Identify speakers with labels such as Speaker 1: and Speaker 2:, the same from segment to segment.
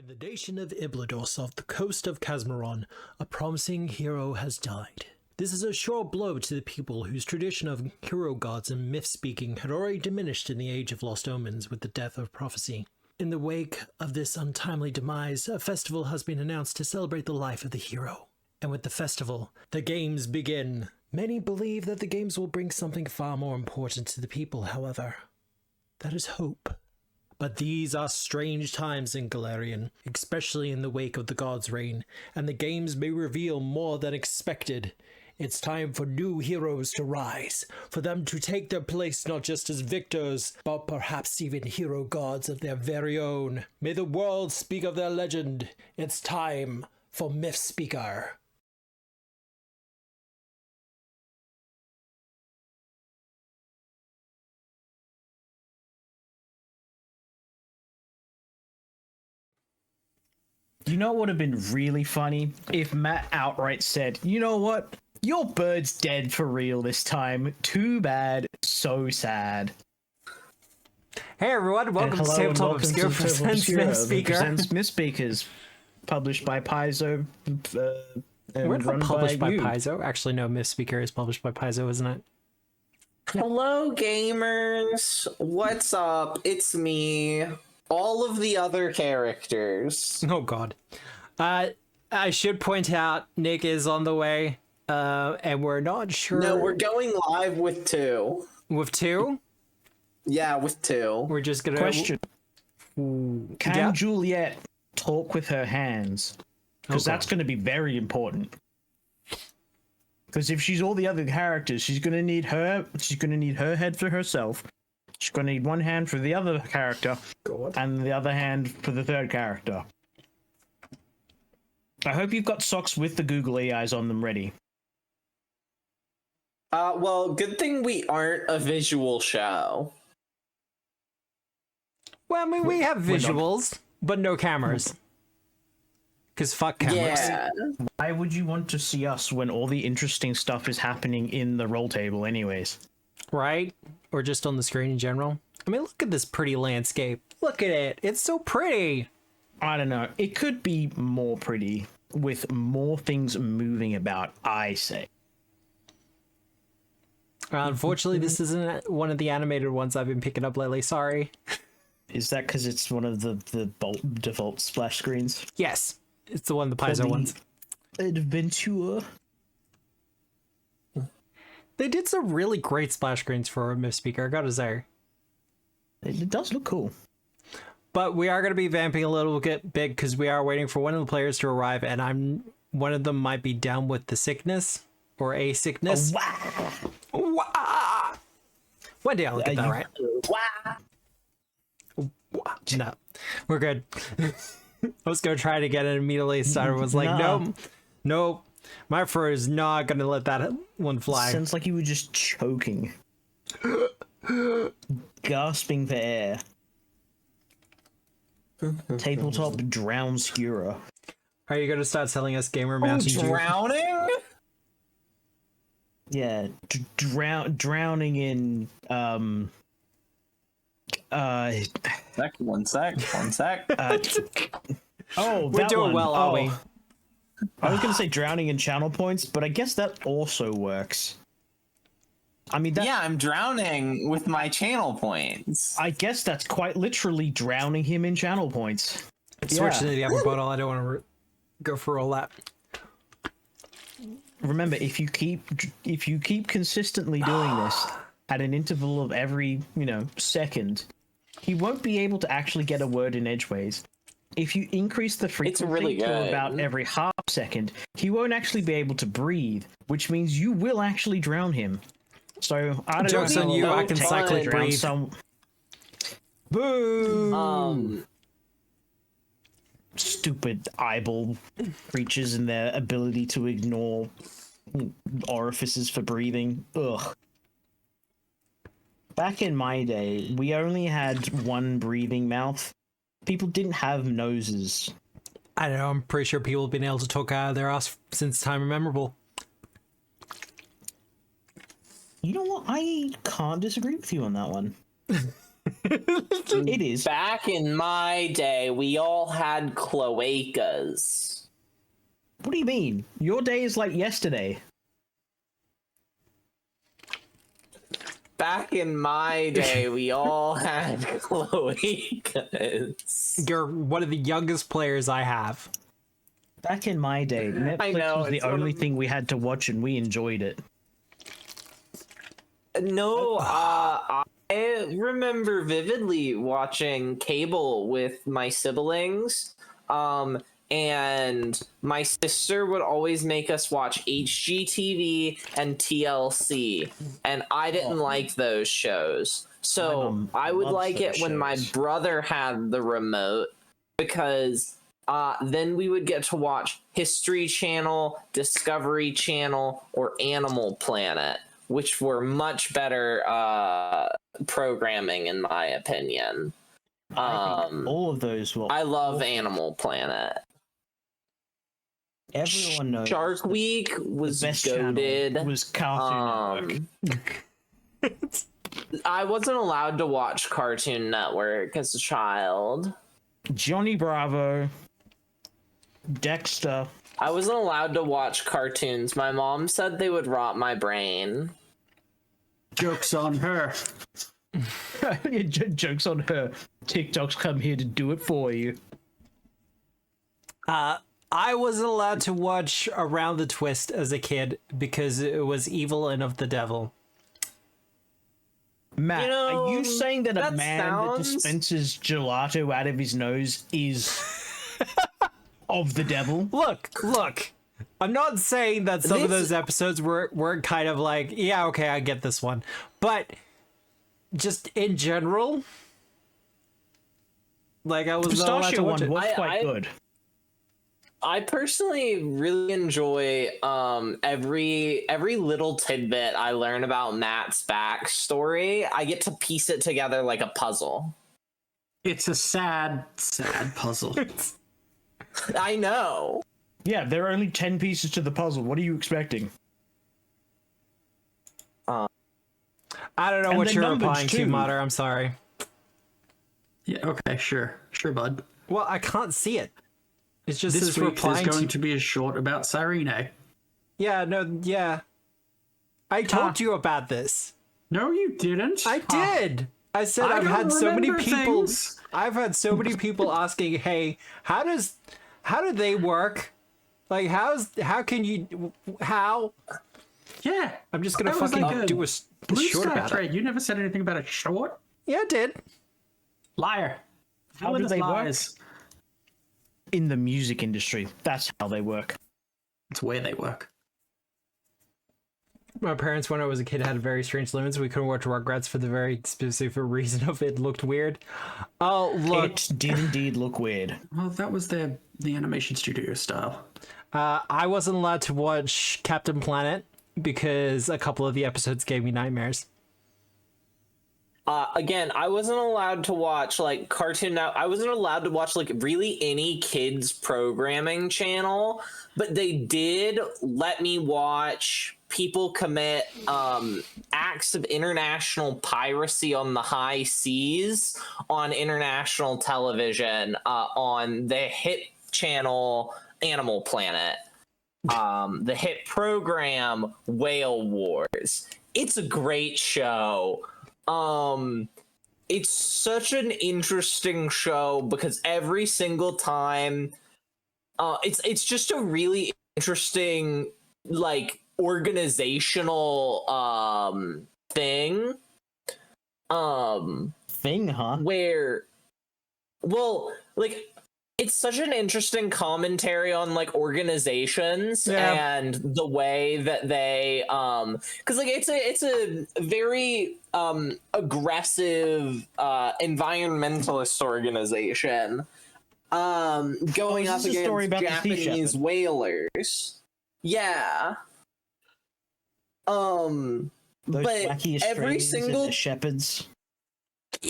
Speaker 1: In the nation of Iblados off the coast of Casmaron, a promising hero has died. This is a sure blow to the people whose tradition of hero gods and myth-speaking had already diminished in the Age of Lost Omens with the death of prophecy. In the wake of this untimely demise, a festival has been announced to celebrate the life of the hero. And with the festival, the games begin. Many believe that the games will bring something far more important to the people, however. That is hope. But these are strange times in Galarian, especially in the wake of the God's reign, and the games may reveal more than expected. It's time for new heroes to rise, for them to take their place not just as victors, but perhaps even hero gods of their very own. May the world speak of their legend. It's time for Myth Speaker.
Speaker 2: You know what would have been really funny? If Matt outright said, you know what? Your bird's dead for real this time. Too bad. So sad.
Speaker 1: Hey everyone, welcome to Tabletop Obscura presents Myth Speaker.
Speaker 2: Presents Myth Speakers. Published by Paizo.
Speaker 1: We're not published by Paizo. Actually, no, Myth Speaker is published by Paizo, isn't it?
Speaker 3: Hello, gamers. What's up? It's me. All of the other characters.
Speaker 1: Oh god. I should point out Nick is on the way, and we're not sure.
Speaker 3: No, we're going live with 2.
Speaker 1: With 2?
Speaker 3: Yeah, with 2.
Speaker 1: We're just gonna...
Speaker 2: Question. Can Juliet talk with her hands? Because that's going to be very important. Because if she's all the other characters, she's going to need her head for herself. She's going to need one hand for the other character, and the other hand for the third character. I hope you've got socks with the googly eyes on them ready.
Speaker 3: Well, good thing we aren't a visual show.
Speaker 1: Well, I mean, we have visuals, but no cameras. Because fuck cameras.
Speaker 3: Yeah.
Speaker 2: Why would you want to see us when all the interesting stuff is happening in the roll table anyways?
Speaker 1: Right? Or just on the screen in general. I mean, look at this pretty landscape. Look at it. It's so pretty.
Speaker 2: I don't know. It could be more pretty with more things moving about, I say.
Speaker 1: Unfortunately, this isn't one of the animated ones I've been picking up lately. Sorry.
Speaker 2: Is that because it's one of the default splash screens?
Speaker 1: Yes. It's the one of the Paizo ones.
Speaker 2: Adventure.
Speaker 1: They did some really great splash screens for a Myth Speaker, I gotta say.
Speaker 2: It does look cool.
Speaker 1: But we are going to be vamping a little bit big because we are waiting for one of the players to arrive, and one of them might be down with the sickness or a sickness. One day I'll get that right. No, we're good. I was going to try to get it immediately. Starter was like, nope. My fur is not going to let that one fly.
Speaker 2: Sounds like you were just choking. Gasping for air. Tabletop drown Obscura.
Speaker 1: Are you going to start telling us gamer mounting?
Speaker 3: Drowning?
Speaker 2: Yeah, drowning in
Speaker 3: One sec.
Speaker 1: We're doing well, are we?
Speaker 2: I was going to say drowning in channel points, but I guess that also works. I mean,
Speaker 3: yeah, I'm drowning with my channel points.
Speaker 2: I guess that's quite literally drowning him in channel points.
Speaker 1: Switch to the other bottle. I don't want to go for all that.
Speaker 2: Remember, if you keep consistently doing this at an interval of every, second, he won't be able to actually get a word in edgeways. If you increase the frequency to about every half second, he won't actually be able to breathe, which means you will actually drown him. So I don't
Speaker 1: Joke's on you, I can cyclically breathe.
Speaker 2: Boom! Stupid eyeball creatures and their ability to ignore orifices for breathing. Ugh. Back in my day, we only had one breathing mouth. People didn't have noses.
Speaker 1: I don't know, I'm pretty sure people have been able to talk out of their ass since time immemorable.
Speaker 2: You know what? I can't disagree with you on that one. It is.
Speaker 3: Back in my day, we all had cloacas.
Speaker 2: What do you mean? Your day is like yesterday.
Speaker 3: Back in my day, we all had cloacas.
Speaker 1: You're one of the youngest players I have.
Speaker 2: Back in my day, Netflix was the only thing we had to watch and we enjoyed it.
Speaker 3: No, I remember vividly watching cable with my siblings. And my sister would always make us watch HGTV and TLC, and I didn't like those shows. So I would like it when my brother had the remote, because then we would get to watch History Channel, Discovery Channel, or Animal Planet, which were much better programming in my opinion.
Speaker 2: I think all of those were.
Speaker 3: I love Animal Planet.
Speaker 2: Everyone knows
Speaker 3: Shark Week was
Speaker 2: the best
Speaker 3: goated.
Speaker 2: channel was Cartoon Network.
Speaker 3: I wasn't allowed to watch Cartoon Network as a child.
Speaker 2: Johnny Bravo, Dexter.
Speaker 3: I wasn't allowed to watch cartoons. My mom said they would rot my brain.
Speaker 4: Joke's on her.
Speaker 2: Joke's on her. TikTok's come here to do it for you.
Speaker 1: I wasn't allowed to watch Around the Twist as a kid because it was evil and of the devil.
Speaker 2: Matt,
Speaker 3: You know,
Speaker 2: are you saying that a man that
Speaker 3: sounds-
Speaker 2: dispenses gelato out of his nose is of the devil?
Speaker 1: Look. I'm not saying that some of
Speaker 3: This-
Speaker 1: those episodes were kind of like, yeah, okay, I get this one. But just in general, like I was not allowed to
Speaker 2: Pistachio
Speaker 1: watch
Speaker 2: one
Speaker 1: it.
Speaker 2: was quite good.
Speaker 3: I personally really enjoy every little tidbit I learn about Matt's backstory. I get to piece it together like a puzzle.
Speaker 4: It's a sad puzzle.
Speaker 3: I know.
Speaker 2: Yeah, there are only 10 pieces to the puzzle. What are you expecting?
Speaker 1: I don't know
Speaker 2: And
Speaker 1: what
Speaker 2: the
Speaker 1: you're
Speaker 2: numbers,
Speaker 1: replying to,
Speaker 2: too.
Speaker 1: Mater. I'm sorry.
Speaker 4: Yeah, okay, sure, bud.
Speaker 1: Well, I can't see it. It's just
Speaker 4: This
Speaker 1: says
Speaker 4: week
Speaker 1: replying
Speaker 4: there's going
Speaker 1: to...
Speaker 4: to be a short about Cyrene.
Speaker 1: Yeah. I told you about this.
Speaker 4: No, you didn't.
Speaker 1: I did. I said
Speaker 4: I
Speaker 1: I've
Speaker 4: don't
Speaker 1: had so many
Speaker 4: remember
Speaker 1: people.
Speaker 4: things.
Speaker 1: I've had so many people asking, "Hey, how do they work? Like, how can you? How?"
Speaker 4: Yeah,
Speaker 1: I'm just gonna
Speaker 4: that was
Speaker 1: fucking
Speaker 4: like a
Speaker 1: do a
Speaker 4: Blue
Speaker 1: short
Speaker 4: Sky
Speaker 1: about it.
Speaker 4: thread. You never said anything about a short.
Speaker 1: Yeah, I did.
Speaker 4: Liar.
Speaker 2: How do they work?
Speaker 4: lies.
Speaker 2: In the music industry. That's how they work.
Speaker 4: It's where they work.
Speaker 1: My parents, when I was a kid, had very strange limits. We couldn't watch Rugrats for the very specific reason of it looked weird. Oh, look.
Speaker 2: It did indeed look weird.
Speaker 4: Well, that was the animation studio style.
Speaker 1: I wasn't allowed to watch Captain Planet because a couple of the episodes gave me nightmares.
Speaker 3: Again, I wasn't allowed to watch like Cartoon Now. I wasn't allowed to watch like really any kids programming channel, but they did let me watch people commit acts of international piracy on the high seas on international television on the hit channel Animal Planet. The hit program Whale Wars. It's a great show. It's such an interesting show because every single time it's just a really interesting like organizational thing
Speaker 2: Thing, huh?
Speaker 3: where well like it's such an interesting commentary on like organizations and the way that they because like it's a very aggressive environmentalist organization going up
Speaker 2: this is a story
Speaker 3: against
Speaker 2: about the sea
Speaker 3: Japanese
Speaker 2: shepherd.
Speaker 3: whalers. Yeah.
Speaker 2: Those
Speaker 3: But
Speaker 2: wacky
Speaker 3: every
Speaker 2: Australians and
Speaker 3: single
Speaker 2: the shepherds.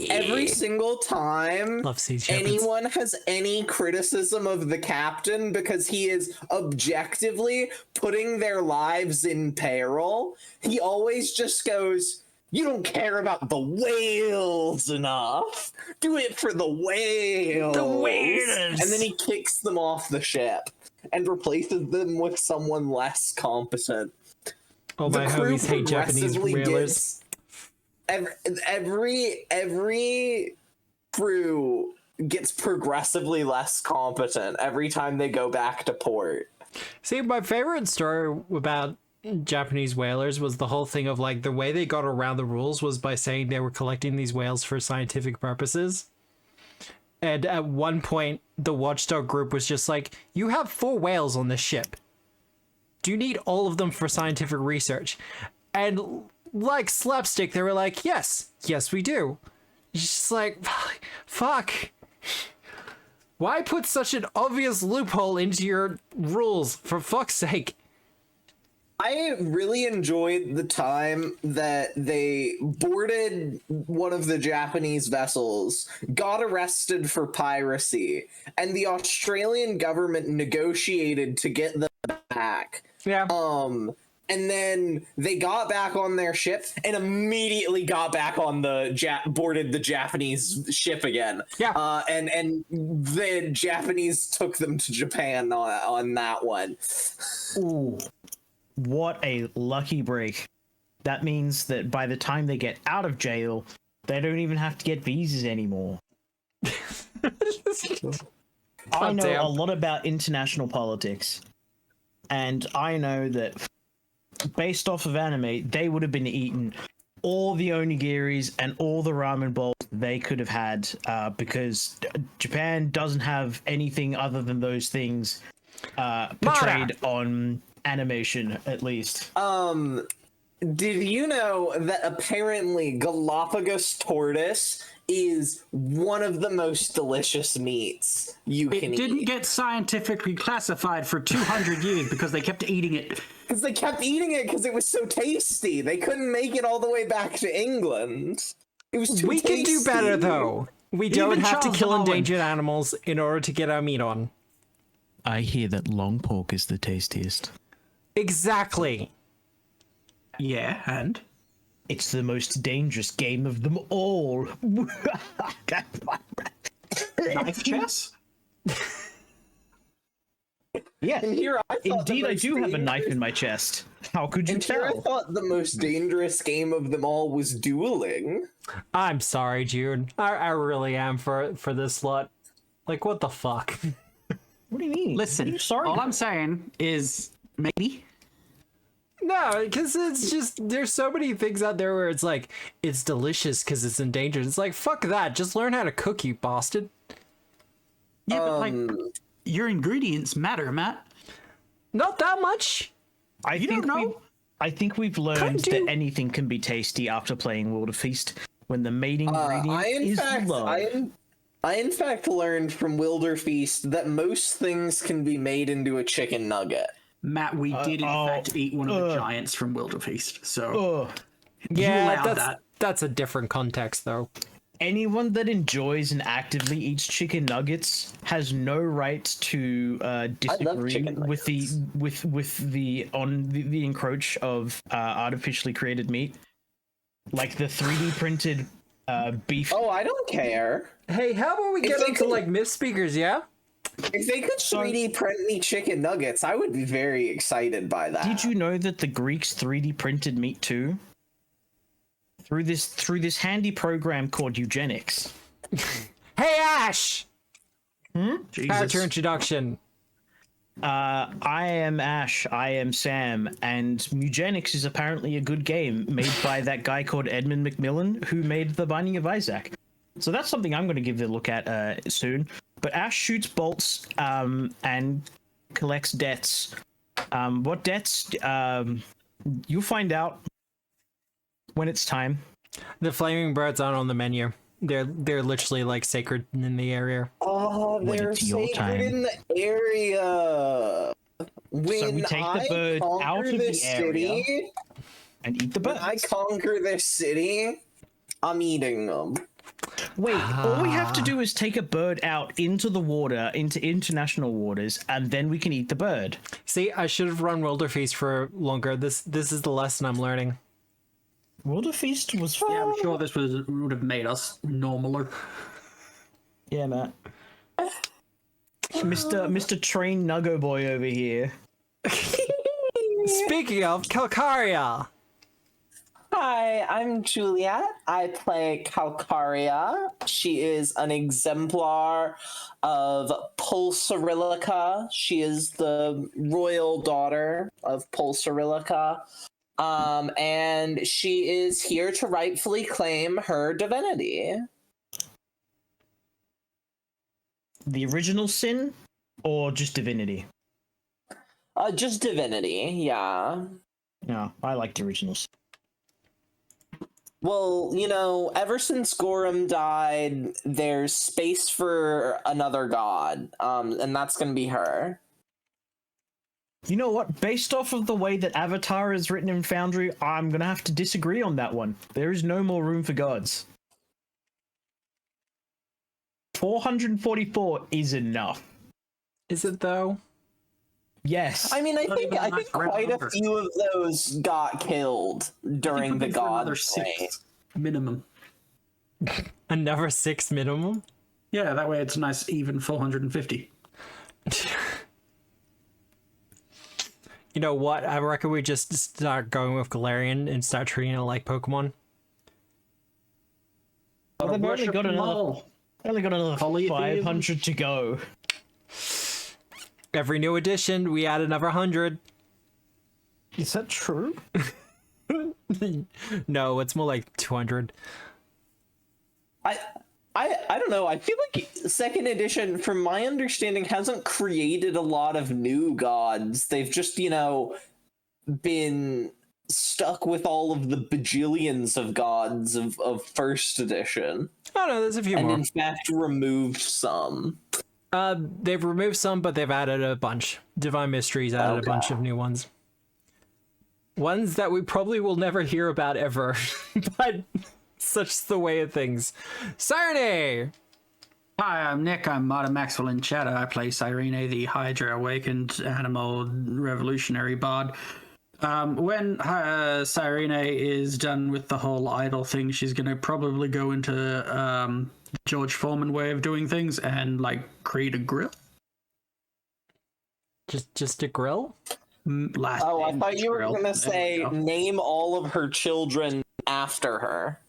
Speaker 3: every single time
Speaker 1: Love sea shepherds.
Speaker 3: anyone has any criticism of the captain because he is objectively putting their lives in peril, he always just goes, You don't care about the whales enough. Do it for the whales.
Speaker 1: The whales.
Speaker 3: And then he kicks them off the ship and replaces them with someone less competent.
Speaker 1: Oh,
Speaker 3: The
Speaker 1: my
Speaker 3: crew
Speaker 1: homies hate Japanese
Speaker 3: progressively
Speaker 1: whalers.
Speaker 3: Every crew gets progressively less competent every time they go back to port.
Speaker 1: See, my favorite story about Japanese whalers was the whole thing of like the way they got around the rules was by saying they were collecting these whales for scientific purposes. And at one point, the watchdog group was just like, you have 4 whales on this ship. Do you need all of them for scientific research? And like slapstick, they were like, yes, we do. It's just like, fuck. Why put such an obvious loophole into your rules, for fuck's sake?
Speaker 3: I really enjoyed the time that they boarded one of the Japanese vessels, got arrested for piracy, and the Australian government negotiated to get them back.
Speaker 1: Yeah.
Speaker 3: And then they got back on their ship and immediately got back on the boarded the Japanese ship again.
Speaker 1: Yeah.
Speaker 3: And the Japanese took them to Japan on that one.
Speaker 2: Ooh, what a lucky break. That means that by the time they get out of jail, they don't even have to get visas anymore. I know a lot about international politics, and I know that based off of anime, they would have been eating all the onigiris and all the ramen bowls they could have had, because Japan doesn't have anything other than those things portrayed on animation, at least.
Speaker 3: Did you know that apparently Galapagos tortoise is one of the most delicious meats you can eat?
Speaker 4: It didn't get scientifically classified for 200 years because they kept eating it.
Speaker 3: Because they kept eating it because it was so tasty. They couldn't make it all the way back to England. It was too tasty.
Speaker 1: We can do better, though. We don't
Speaker 4: Even
Speaker 1: have to
Speaker 4: Charles
Speaker 1: kill
Speaker 4: Darwin.
Speaker 1: endangered animals in order to get our meat on.
Speaker 2: I hear that long pork is the tastiest.
Speaker 1: Exactly.
Speaker 4: Yeah, and?
Speaker 2: It's the most dangerous game of them all.
Speaker 4: Knife chess?
Speaker 2: Yeah,
Speaker 3: And here I thought
Speaker 2: indeed,
Speaker 3: the
Speaker 2: I
Speaker 3: most
Speaker 2: do have a
Speaker 3: dangerous-
Speaker 2: knife in my chest. How could you
Speaker 3: And here I
Speaker 2: tell?
Speaker 3: thought the most dangerous game of them all was dueling.
Speaker 1: I'm sorry, Jude. I really am for this slot. Like, what the fuck?
Speaker 2: What do you mean?
Speaker 4: Listen,
Speaker 2: sorry.
Speaker 4: all I'm saying is maybe.
Speaker 1: No, because it's just, there's so many things out there where it's like, it's delicious because it's endangered. It's like, fuck that. Just learn how to cook, you bastard.
Speaker 4: Yeah, but like, your ingredients matter, Matt.
Speaker 1: Not that much.
Speaker 2: I think
Speaker 4: don't know?
Speaker 2: I think we've learned
Speaker 1: do.
Speaker 2: that anything can be tasty after playing World of Feast when the main ingredient is love.
Speaker 3: I in fact learned from Wilderfeast that most things can be made into a chicken nugget.
Speaker 4: Matt, we did in fact eat one of the giants from Wilderfeast, so
Speaker 1: Yeah,
Speaker 4: allowed
Speaker 1: that's
Speaker 4: that.
Speaker 1: that's a different context, though.
Speaker 2: Anyone that enjoys and actively eats chicken nuggets has no right to disagree
Speaker 3: chicken
Speaker 2: with the encroach of artificially created meat, like the 3D printed beef.
Speaker 3: Oh, I don't care.
Speaker 1: Hey, how about we get
Speaker 3: they
Speaker 1: into
Speaker 3: could-
Speaker 1: like myth speakers, yeah?
Speaker 3: If they could 3D print me chicken nuggets, I would be very excited by that.
Speaker 2: Did you know that the Greeks 3D printed meat too? Through this handy program called eugenics.
Speaker 1: Hey, Ash!
Speaker 4: Jesus.
Speaker 1: How's your introduction?
Speaker 2: I am Ash, I am Sam, and eugenics is apparently a good game made by that guy called Edmund Macmillan, who made The Binding of Isaac. So that's something I'm going to give it a look at soon. But Ash shoots bolts and collects debts. What debts? You'll find out when it's time.
Speaker 1: The flaming birds aren't on the menu. They're literally like sacred in the area.
Speaker 3: Oh,
Speaker 2: When
Speaker 3: they're
Speaker 2: it's your
Speaker 3: sacred
Speaker 2: time.
Speaker 3: in the area. When
Speaker 2: we take the
Speaker 3: I
Speaker 2: bird out
Speaker 3: conquer
Speaker 2: of
Speaker 3: this
Speaker 2: the area.
Speaker 3: city,
Speaker 2: And eat the
Speaker 3: when
Speaker 2: birds.
Speaker 3: I conquer this city, I'm eating them.
Speaker 2: Wait, all we have to do is take a bird out into the water, into international waters, and then we can eat the bird.
Speaker 1: See, I should have run Wilderfeast for longer. This is the lesson I'm learning.
Speaker 2: Wilderfeast was fun.
Speaker 4: Yeah, I'm sure this would have made us normaler.
Speaker 2: Yeah, Matt. Mr. Train Nuggo Boy over here.
Speaker 1: Speaking of Calcaria,
Speaker 3: Hi, I'm Juliet. I play Calcaria. She is an exemplar of Pulsarilica. She is the royal daughter of Pulsarilica. And she is here to rightfully claim her divinity.
Speaker 2: The original sin, or just divinity?
Speaker 3: Just divinity, yeah.
Speaker 2: No, I like the original sin.
Speaker 3: Well, you know, ever since Gorham died, there's space for another god, and that's gonna be her.
Speaker 2: You know what? Based off of the way that Avatar is written in Foundry, I'm gonna have to disagree on that one. There is no more room for gods. 444 is enough.
Speaker 1: is it though?
Speaker 2: Yes.
Speaker 3: I mean, I
Speaker 4: Not
Speaker 3: think
Speaker 4: even a nice
Speaker 3: quite a
Speaker 4: number.
Speaker 3: few of those got killed during the god
Speaker 4: another
Speaker 3: reign.
Speaker 4: 6 minimum.
Speaker 1: Another 6 minimum?
Speaker 4: Yeah, that way it's a nice even 450.
Speaker 1: You know what? I reckon we just start going with Galarian and start treating it like Pokemon.
Speaker 2: Well, they've only
Speaker 4: Worship
Speaker 2: got
Speaker 4: them
Speaker 2: another,
Speaker 4: all.
Speaker 2: only got another
Speaker 4: Polytheism.
Speaker 2: 500 to go.
Speaker 1: Every new edition, we add another 100.
Speaker 2: Is that true?
Speaker 1: No, it's more like 200.
Speaker 3: I don't know. I feel like second edition, from my understanding, hasn't created a lot of new gods. They've just, you know, been stuck with all of the bajillions of gods of first edition,
Speaker 1: Oh no, there's a few
Speaker 3: and
Speaker 1: more.
Speaker 3: in fact removed some.
Speaker 1: They've removed some, but they've added a bunch. Divine Mysteries added a bunch of new ones. Ones that we probably will never hear about ever, but such the way of things. Sirene!
Speaker 4: Hi, I'm Nick. I'm Marta Maxwell in Chatter. I play Cyrene, the Hydra Awakened Animal Revolutionary Bard. When Cyrene is done with the whole idol thing, she's going to probably go into the George Foreman way of doing things and, like, create a grill.
Speaker 1: Just a grill?
Speaker 4: Last
Speaker 3: Oh, I
Speaker 4: name
Speaker 3: thought you were
Speaker 4: grill.
Speaker 3: gonna
Speaker 4: There
Speaker 3: say
Speaker 4: we go.
Speaker 3: name all of her children after her.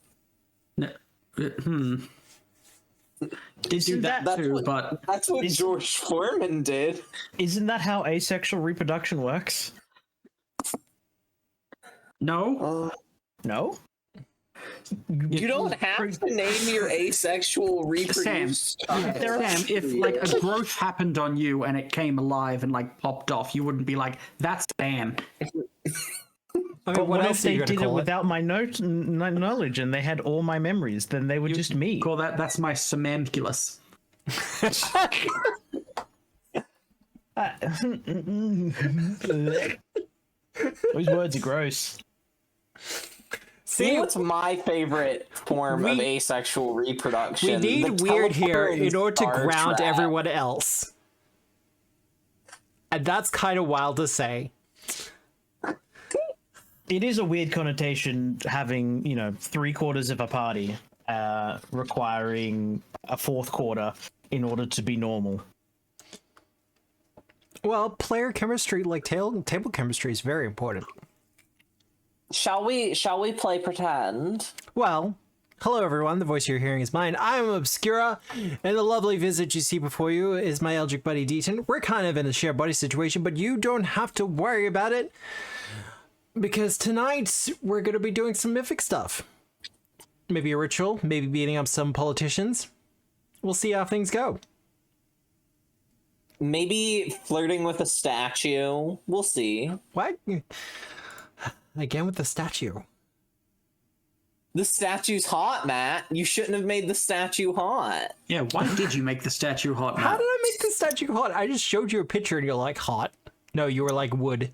Speaker 2: Isn't that,
Speaker 3: That's
Speaker 4: Too,
Speaker 3: what,
Speaker 4: but
Speaker 3: that's what George Foreman did.
Speaker 2: isn't that how asexual reproduction works?
Speaker 4: no.
Speaker 2: No?
Speaker 3: You don't have to name your asexual
Speaker 4: Sam,
Speaker 3: reproduced child.
Speaker 4: Sam, if like a growth happened on you and it came alive and like popped off, you wouldn't be like, "That's Sam."
Speaker 1: I mean,
Speaker 2: But what
Speaker 1: else
Speaker 2: if
Speaker 1: are you
Speaker 2: they
Speaker 1: gonna
Speaker 2: did it
Speaker 1: call
Speaker 2: without my knowledge and they had all my memories? Then they were just me.
Speaker 4: Call that's my Samamculus.
Speaker 2: Those words are gross.
Speaker 3: You
Speaker 1: See,
Speaker 3: know what's my favorite form of asexual reproduction?
Speaker 1: we need
Speaker 3: The
Speaker 1: weird here
Speaker 3: telephone
Speaker 1: in order to
Speaker 3: Star
Speaker 1: ground
Speaker 3: Trek.
Speaker 1: everyone else. And that's kind of wild to say.
Speaker 2: It is a weird connotation having, 3/4 of a party requiring a fourth quarter in order to be normal.
Speaker 1: Well, player chemistry, like table chemistry, is very important.
Speaker 3: Shall we play pretend?
Speaker 1: Well, hello everyone, the voice you're hearing is mine. I'm Obscura, and the lovely visage you see before you is my Eldritch buddy Deaton. We're kind of in a shared body situation, but you don't have to worry about it, because tonight we're going to be doing some mythic stuff. Maybe a ritual, maybe beating up some politicians. We'll see how things go.
Speaker 3: Maybe flirting with a statue. We'll see.
Speaker 1: What? Again with the statue.
Speaker 3: The statue's hot, Matt. You shouldn't have made the statue hot.
Speaker 4: Yeah, why did you make the statue hot?
Speaker 1: How
Speaker 4: Matt?
Speaker 1: did I make the statue hot? I just showed you a picture and you're like, hot. No, you were like, wood.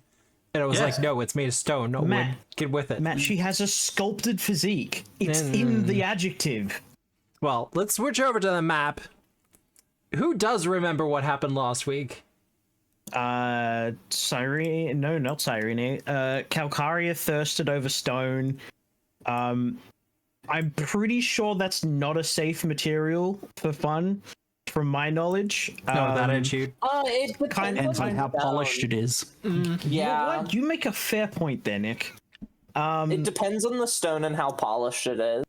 Speaker 1: And I was
Speaker 4: Yes.
Speaker 1: like, no, it's made of stone, not
Speaker 2: Matt.
Speaker 1: wood. Get with it.
Speaker 2: Matt, she has a sculpted physique. It's in the adjective.
Speaker 1: Well, let's switch over to the map. Who does remember what happened last week?
Speaker 2: Cyrene, no, not Cyrene. Calcaria thirsted over stone. I'm pretty sure that's not a safe material for fun, from my knowledge.
Speaker 1: No, that attitude.
Speaker 3: It
Speaker 4: Depends on how polished it is.
Speaker 3: Yeah,
Speaker 2: You know what? You make a fair point there, Nick.
Speaker 3: it depends on the stone and how polished it is.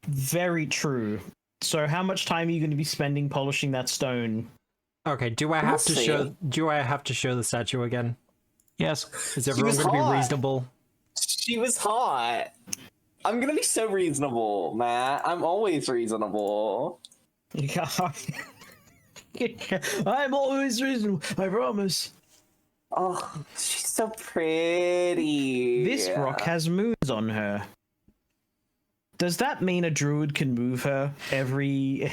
Speaker 2: Very true. So, how much time are you going to be spending polishing that stone?
Speaker 1: Okay, do I have to show? Do I have to show the statue again?
Speaker 4: Yes.
Speaker 1: Is everyone going to be reasonable?
Speaker 3: She was hot. I'm gonna be so reasonable, Matt. I'm always reasonable.
Speaker 2: I'm always reasonable. I promise.
Speaker 3: Oh, she's so pretty.
Speaker 2: This rock has moons on her. Does that mean a druid can move her every...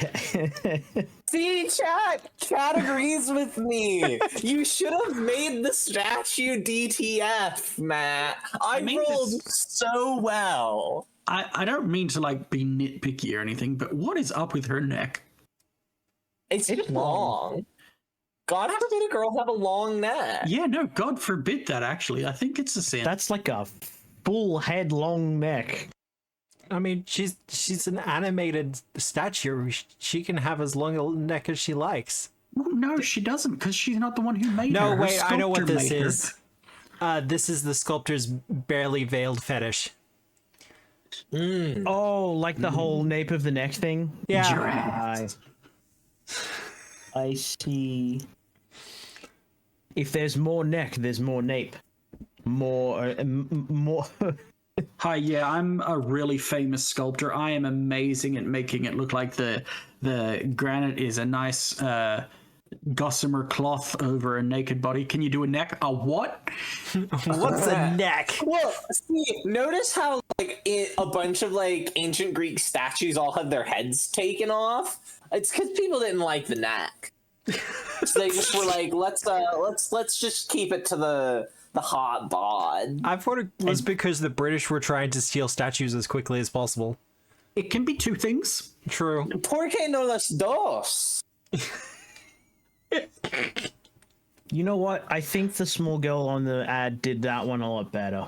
Speaker 3: See, Chad agrees with me. You should have made the statue DTF, Matt. I rolled so well.
Speaker 4: I don't mean to like be nitpicky or anything, but what is up with her neck?
Speaker 3: It's long. God forbid a girl have a long neck.
Speaker 4: Yeah, no, God forbid that actually. I think it's a sin.
Speaker 2: That's like a full head long neck.
Speaker 1: I mean, she's an animated statue. She can have as long a neck as she likes.
Speaker 4: Well, no, she doesn't, because she's not the one who made her.
Speaker 1: No,
Speaker 4: Her
Speaker 1: wait, I know what
Speaker 4: sculptor
Speaker 1: this
Speaker 4: made her.
Speaker 1: is. This is the sculptor's barely veiled fetish.
Speaker 2: Oh, like the whole nape of the neck thing?
Speaker 1: Yeah.
Speaker 2: I see. If there's more neck, there's more nape. More.
Speaker 4: Hi, yeah, I'm a really famous sculptor. I am amazing at making it look like the granite is a nice gossamer cloth over a naked body. Can you do a neck? A what?
Speaker 1: What's a neck?
Speaker 3: Well, see, notice how like a bunch of like ancient Greek statues all had their heads taken off. It's because people didn't like the neck, so they just were like, let's just keep it to the hot bod.
Speaker 1: I thought it was because the British were trying to steal statues as quickly as possible.
Speaker 4: It can be two things.
Speaker 1: True.
Speaker 3: ¿Por qué no las dos?
Speaker 2: You know what? I think the small girl on the ad did that one a lot better.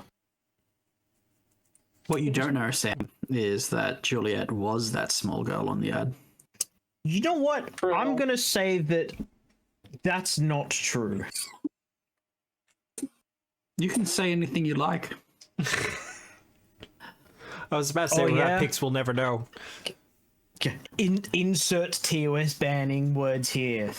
Speaker 4: What you don't know, Sam, is that Juliet was that small girl on the ad.
Speaker 2: You know what?
Speaker 3: True.
Speaker 2: I'm gonna say that that's not true.
Speaker 4: You can say anything you like.
Speaker 1: I was about to say,
Speaker 2: yeah?
Speaker 1: Pix will never know.
Speaker 2: Insert TOS banning words here.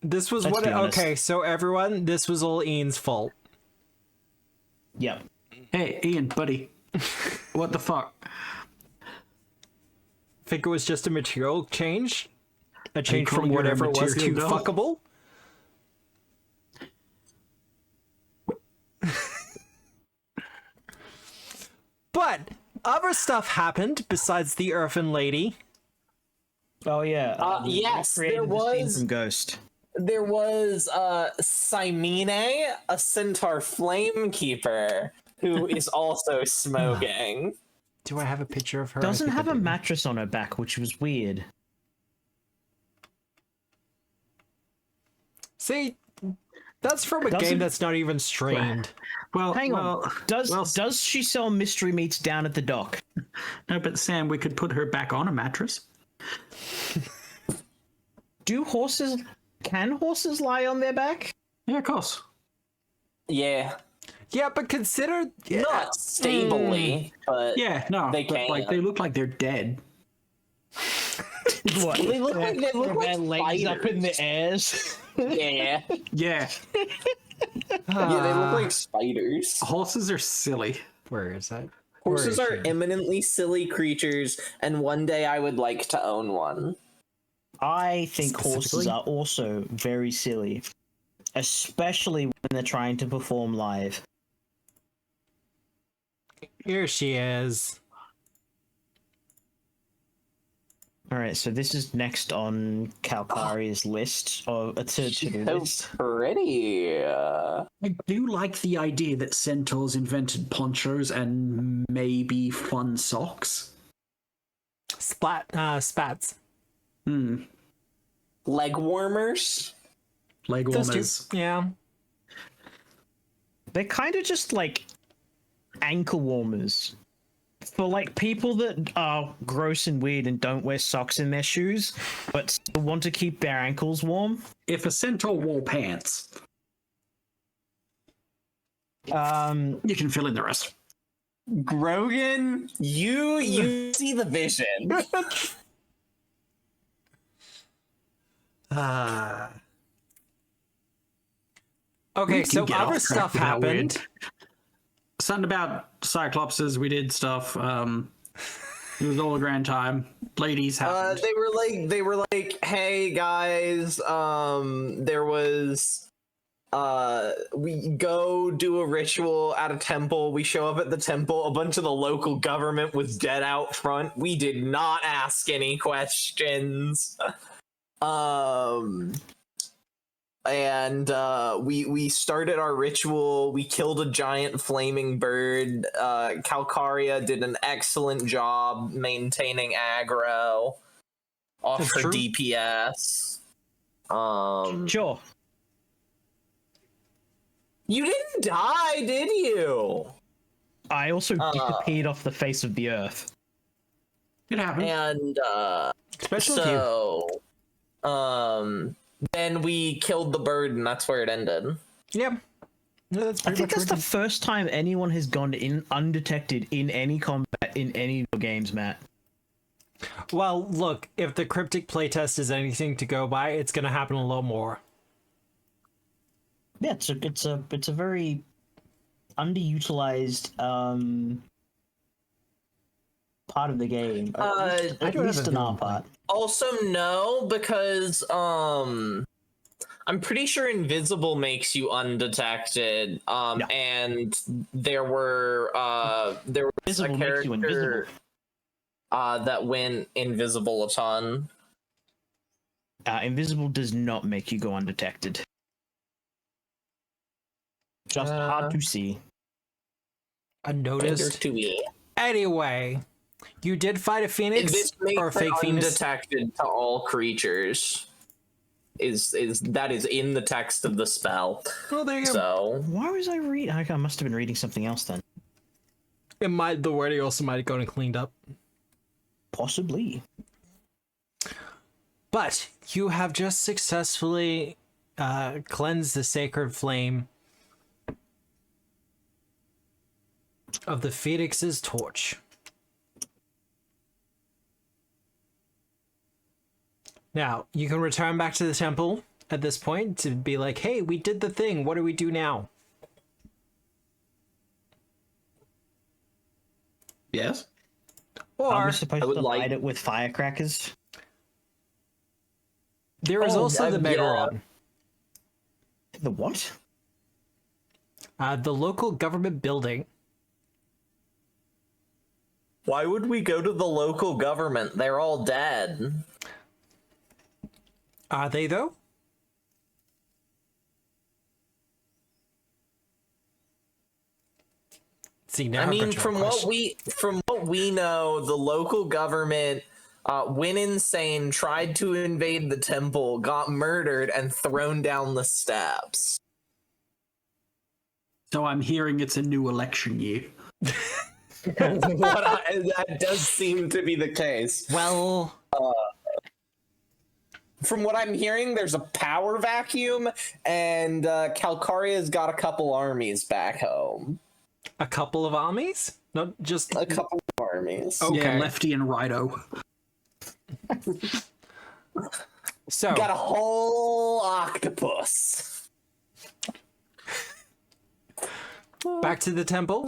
Speaker 1: This was
Speaker 2: Let's
Speaker 1: what.
Speaker 2: be honest.
Speaker 1: Okay, so everyone, this was all Ian's fault.
Speaker 2: Yep.
Speaker 4: Hey, Ian, buddy. What the fuck?
Speaker 1: Think it was just a material change? A change from
Speaker 4: calling her a
Speaker 1: whatever it was to
Speaker 4: material doll?
Speaker 1: fuckable? But other stuff happened besides the Earthen Lady.
Speaker 2: Oh yeah.
Speaker 3: Yes,
Speaker 2: Created
Speaker 3: there
Speaker 2: the scene
Speaker 3: was.
Speaker 2: from Ghost.
Speaker 3: There was Simene, a centaur flamekeeper, who is also smoking.
Speaker 1: Do I have a picture of her?
Speaker 2: Doesn't
Speaker 1: I think
Speaker 2: have
Speaker 1: I
Speaker 2: a
Speaker 1: do.
Speaker 2: mattress on her back, which was weird.
Speaker 1: See, that's from a
Speaker 2: Doesn't-
Speaker 1: game that's not even streamed.
Speaker 4: Well,
Speaker 2: Hang on.
Speaker 4: well,
Speaker 2: Does she sell mystery meats down at the dock?
Speaker 4: no, but Sam, we could put her back on a mattress.
Speaker 2: Can horses lie on their back?
Speaker 4: Yeah, of course.
Speaker 3: Yeah,
Speaker 1: Yeah, but consider
Speaker 3: not stably, but
Speaker 4: Yeah, no,
Speaker 3: They
Speaker 4: but like
Speaker 3: can.
Speaker 4: they look like they're dead.
Speaker 2: What?
Speaker 3: they look like
Speaker 2: Their legs up in the
Speaker 3: spiders.
Speaker 2: airs.
Speaker 3: Yeah,
Speaker 4: Yeah,
Speaker 3: yeah, they look like spiders.
Speaker 4: horses are silly.
Speaker 1: Where is that?
Speaker 3: Horses
Speaker 1: Where
Speaker 3: are
Speaker 1: is she?
Speaker 3: eminently silly creatures, and one day I would like to own one.
Speaker 2: I think horses
Speaker 1: Specifically?
Speaker 2: are also very silly, especially when they're trying to perform live.
Speaker 1: Here she is.
Speaker 2: All right, so this is next on Kalkari's list of to-do
Speaker 3: So
Speaker 2: list.
Speaker 3: pretty.
Speaker 4: I do like the idea that centaurs invented ponchos and maybe fun socks.
Speaker 1: Spats.
Speaker 3: Leg warmers.
Speaker 4: Leg
Speaker 1: Those
Speaker 4: warmers.
Speaker 1: two. Yeah.
Speaker 2: They're kind of just like ankle warmers for like people that are gross and weird and don't wear socks in their shoes, but still want to keep their ankles warm.
Speaker 4: If a centaur wore pants, you can fill in the rest.
Speaker 3: Grogan, you see the vision.
Speaker 1: Okay, so
Speaker 4: Get off
Speaker 1: other
Speaker 4: track
Speaker 1: stuff
Speaker 4: with that
Speaker 1: happened.
Speaker 4: weird- Something about Cyclopses, we did stuff. It was all a grand time. Ladies happened.
Speaker 3: They were like, hey guys, there was we go do a ritual at a temple. We show up at the temple. A bunch of the local government was dead out front. We did not ask any questions. And we started our ritual. We killed a giant flaming bird. Calcaria did an excellent job maintaining aggro off
Speaker 1: That's
Speaker 3: her
Speaker 1: true.
Speaker 3: DPS.
Speaker 2: Sure.
Speaker 3: You didn't die, did you?
Speaker 2: I also disappeared off the face of the earth.
Speaker 4: It happened.
Speaker 3: And
Speaker 1: Special few.
Speaker 3: then we killed the bird, and that's where it ended.
Speaker 1: Yep. Yeah, that's
Speaker 2: I
Speaker 1: pretty
Speaker 2: think
Speaker 1: much
Speaker 2: that's the
Speaker 1: what
Speaker 2: first time anyone has gone in undetected in any combat in any of your games, Matt.
Speaker 1: Well, look, if the cryptic playtest is anything to go by, it's going to happen a lot more.
Speaker 2: Yeah, it's a very underutilized part of the game. At least in our part.
Speaker 3: Also, no, because I'm pretty sure invisible makes you undetected.
Speaker 2: Yeah.
Speaker 3: And there was
Speaker 2: Invisible
Speaker 3: a
Speaker 2: makes
Speaker 3: character
Speaker 2: you invisible.
Speaker 3: That went invisible a ton.
Speaker 2: Invisible does not make you go undetected. Just hard to see.
Speaker 1: Unnoticed.
Speaker 3: To me.
Speaker 1: Anyway, you did fight a phoenix
Speaker 3: This makes
Speaker 1: or a fake
Speaker 3: it
Speaker 1: phoenix.
Speaker 3: undetected to all creatures. Is that is in the text of the spell.
Speaker 1: Oh, there you go.
Speaker 3: So
Speaker 2: Why was I reading? I must have been reading something else then.
Speaker 1: The wording also might have gone and cleaned up.
Speaker 2: Possibly.
Speaker 1: But you have just successfully cleansed the sacred flame of the Phoenix's torch. Now, you can return back to the temple at this point to be like, hey, we did the thing. What do we do now?
Speaker 4: Yes.
Speaker 2: Are
Speaker 1: Or
Speaker 2: we supposed
Speaker 3: I would
Speaker 2: to
Speaker 3: like-
Speaker 2: light it with firecrackers?
Speaker 1: there is also the
Speaker 3: yeah.
Speaker 1: Megaron.
Speaker 2: The what?
Speaker 1: The local government building.
Speaker 3: why would we go to the local government? They're all dead.
Speaker 1: Are they, though? See, now
Speaker 3: I mean,
Speaker 1: I've got
Speaker 3: from
Speaker 1: your
Speaker 3: what we know, the local government went insane, tried to invade the temple, got murdered, and thrown down the steps.
Speaker 4: So I'm hearing it's a new election year.
Speaker 3: That does seem to be the case.
Speaker 1: Well,
Speaker 3: From what I'm hearing, there's a power vacuum, and Calcaria's got a couple armies back home.
Speaker 1: a couple of armies? Not just
Speaker 3: A couple of armies.
Speaker 1: Okay.
Speaker 4: Yeah, Lefty and Righto.
Speaker 1: So
Speaker 3: Got a whole octopus.
Speaker 1: back to the temple.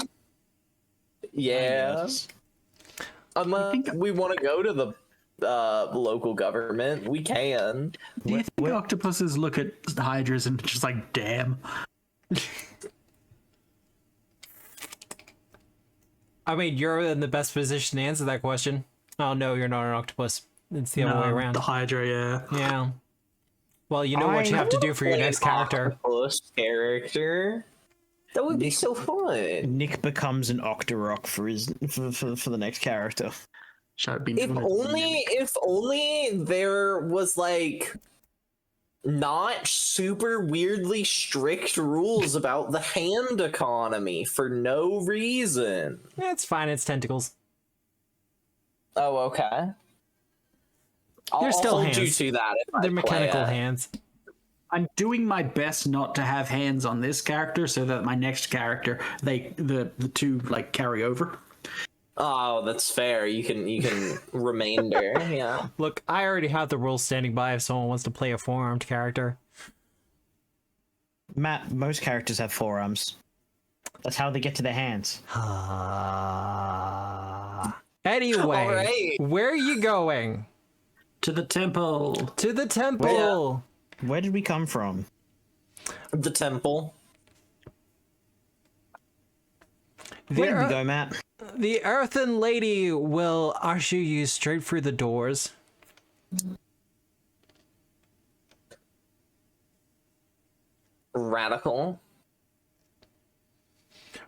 Speaker 3: Yeah.
Speaker 2: Yes.
Speaker 3: Unless we want to go to the local government, we can.
Speaker 4: Do you think octopuses look at hydras and just like, damn?
Speaker 1: I mean, you're in the best position to answer that question. Oh no, you're not an octopus. It's the other way around.
Speaker 4: The hydra, yeah.
Speaker 1: Yeah. Well, you know what you have to do for your
Speaker 3: Play
Speaker 1: next
Speaker 3: an
Speaker 1: character.
Speaker 3: octopus character. That would be so fun.
Speaker 2: Nick becomes an Octorok for his for the next character.
Speaker 4: Should have been
Speaker 3: If only there was like not super weirdly strict rules about the hand economy for no reason.
Speaker 1: It's fine, it's tentacles.
Speaker 3: Oh, okay.
Speaker 1: They're still
Speaker 3: I'll hold
Speaker 1: hands.
Speaker 3: you to that. If
Speaker 1: They're
Speaker 3: I
Speaker 1: mechanical
Speaker 3: play it.
Speaker 1: hands.
Speaker 4: I'm doing my best not to have hands on this character so that my next character, the two like carry over.
Speaker 3: Oh, that's fair. You can remainder. Yeah.
Speaker 1: Look, I already have the rules standing by if someone wants to play a four-armed character.
Speaker 2: Matt, most characters have forearms. That's how they get to their hands.
Speaker 1: Anyway,
Speaker 3: Alright.
Speaker 1: where are you going?
Speaker 4: To the temple.
Speaker 1: To the temple.
Speaker 2: Where did we come from?
Speaker 3: The temple.
Speaker 2: Where did we go, Matt?
Speaker 1: The Earthen Lady will usher you straight through the doors.
Speaker 3: Radical.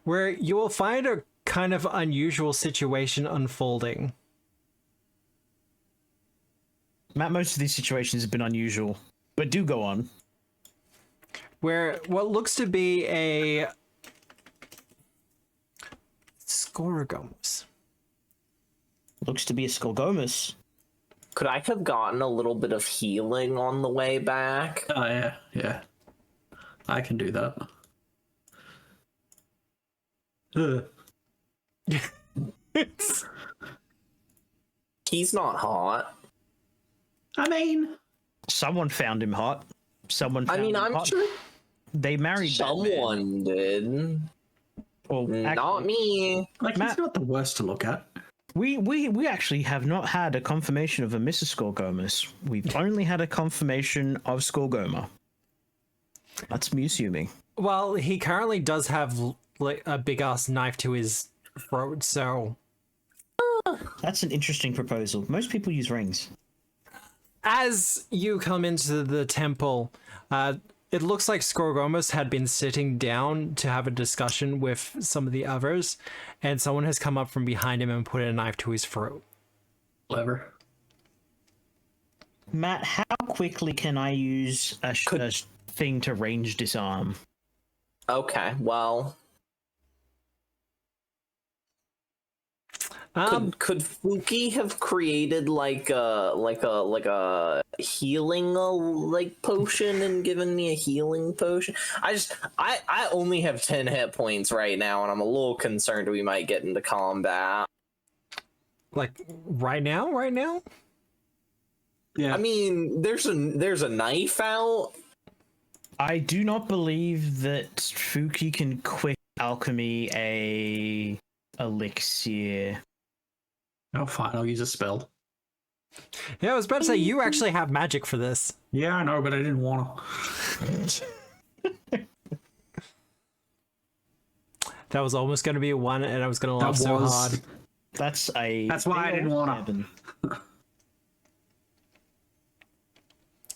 Speaker 1: Where you will find a kind of unusual situation unfolding.
Speaker 2: Matt, most of these situations have been unusual. But do go on.
Speaker 1: Where what looks to be a Scorgomus.
Speaker 2: Looks to be a Skolgomus.
Speaker 3: Could I have gotten a little bit of healing on the way back?
Speaker 4: Oh yeah. I can do that.
Speaker 3: He's not hot.
Speaker 4: I mean,
Speaker 2: Someone found him hot. Someone found him
Speaker 3: I'm
Speaker 2: hot.
Speaker 3: sure
Speaker 2: They married
Speaker 3: someone did.
Speaker 2: Well,
Speaker 3: Not me.
Speaker 4: like
Speaker 2: Matt-
Speaker 4: he's not the worst to look at.
Speaker 2: We actually have not had a confirmation of a Mrs. Skolgomus. We've only had a confirmation of Skolgoma. That's me assuming.
Speaker 1: Well, he currently does have like a big ass knife to his throat, so
Speaker 2: That's an interesting proposal. Most people use rings.
Speaker 1: as you come into the temple, it looks like Scorgomus had been sitting down to have a discussion with some of the others, and someone has come up from behind him and put a knife to his throat.
Speaker 4: Clever.
Speaker 2: Matt, how quickly can I use a thing to range disarm?
Speaker 3: Okay, well, could Fuki have created like a healing like potion and given me a healing potion? I only have 10 hit points right now, and I'm a little concerned we might get into combat.
Speaker 1: Like right now?
Speaker 4: Yeah.
Speaker 3: I mean, there's a knife out.
Speaker 2: I do not believe that Fuki can quick alchemy a elixir.
Speaker 4: Oh, fine. I'll use a spell.
Speaker 1: Yeah, I was about to say you actually have magic for this.
Speaker 4: Yeah, I know, but I didn't want to.
Speaker 1: That was almost going to be a one, and I was going to laugh so hard.
Speaker 2: That's
Speaker 4: why I didn't want to.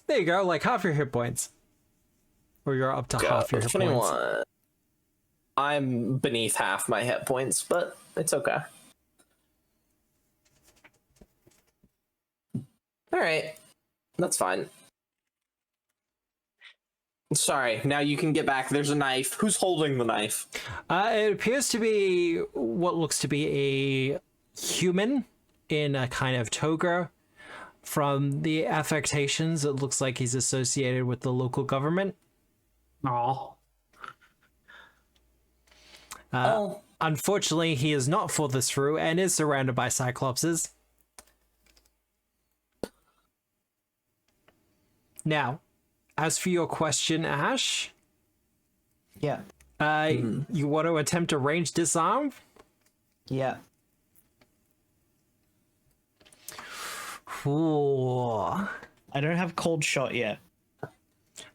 Speaker 1: There you go, like half your hit points. Or you're up to half your hit points.
Speaker 3: 21. I'm beneath half my hit points, but it's okay. All right, that's fine. Sorry, now you can get back. There's a knife. Who's holding the knife?
Speaker 1: It appears to be what looks to be a human in a kind of toga. From the affectations, it looks like he's associated with the local government.
Speaker 4: Oh.
Speaker 1: Unfortunately, he is not for this through and is surrounded by cyclopses. Now, as for your question, Ash,
Speaker 2: Yeah.
Speaker 1: you want to attempt to range disarm?
Speaker 2: Yeah.
Speaker 1: Ooh.
Speaker 2: I don't have cold shot yet.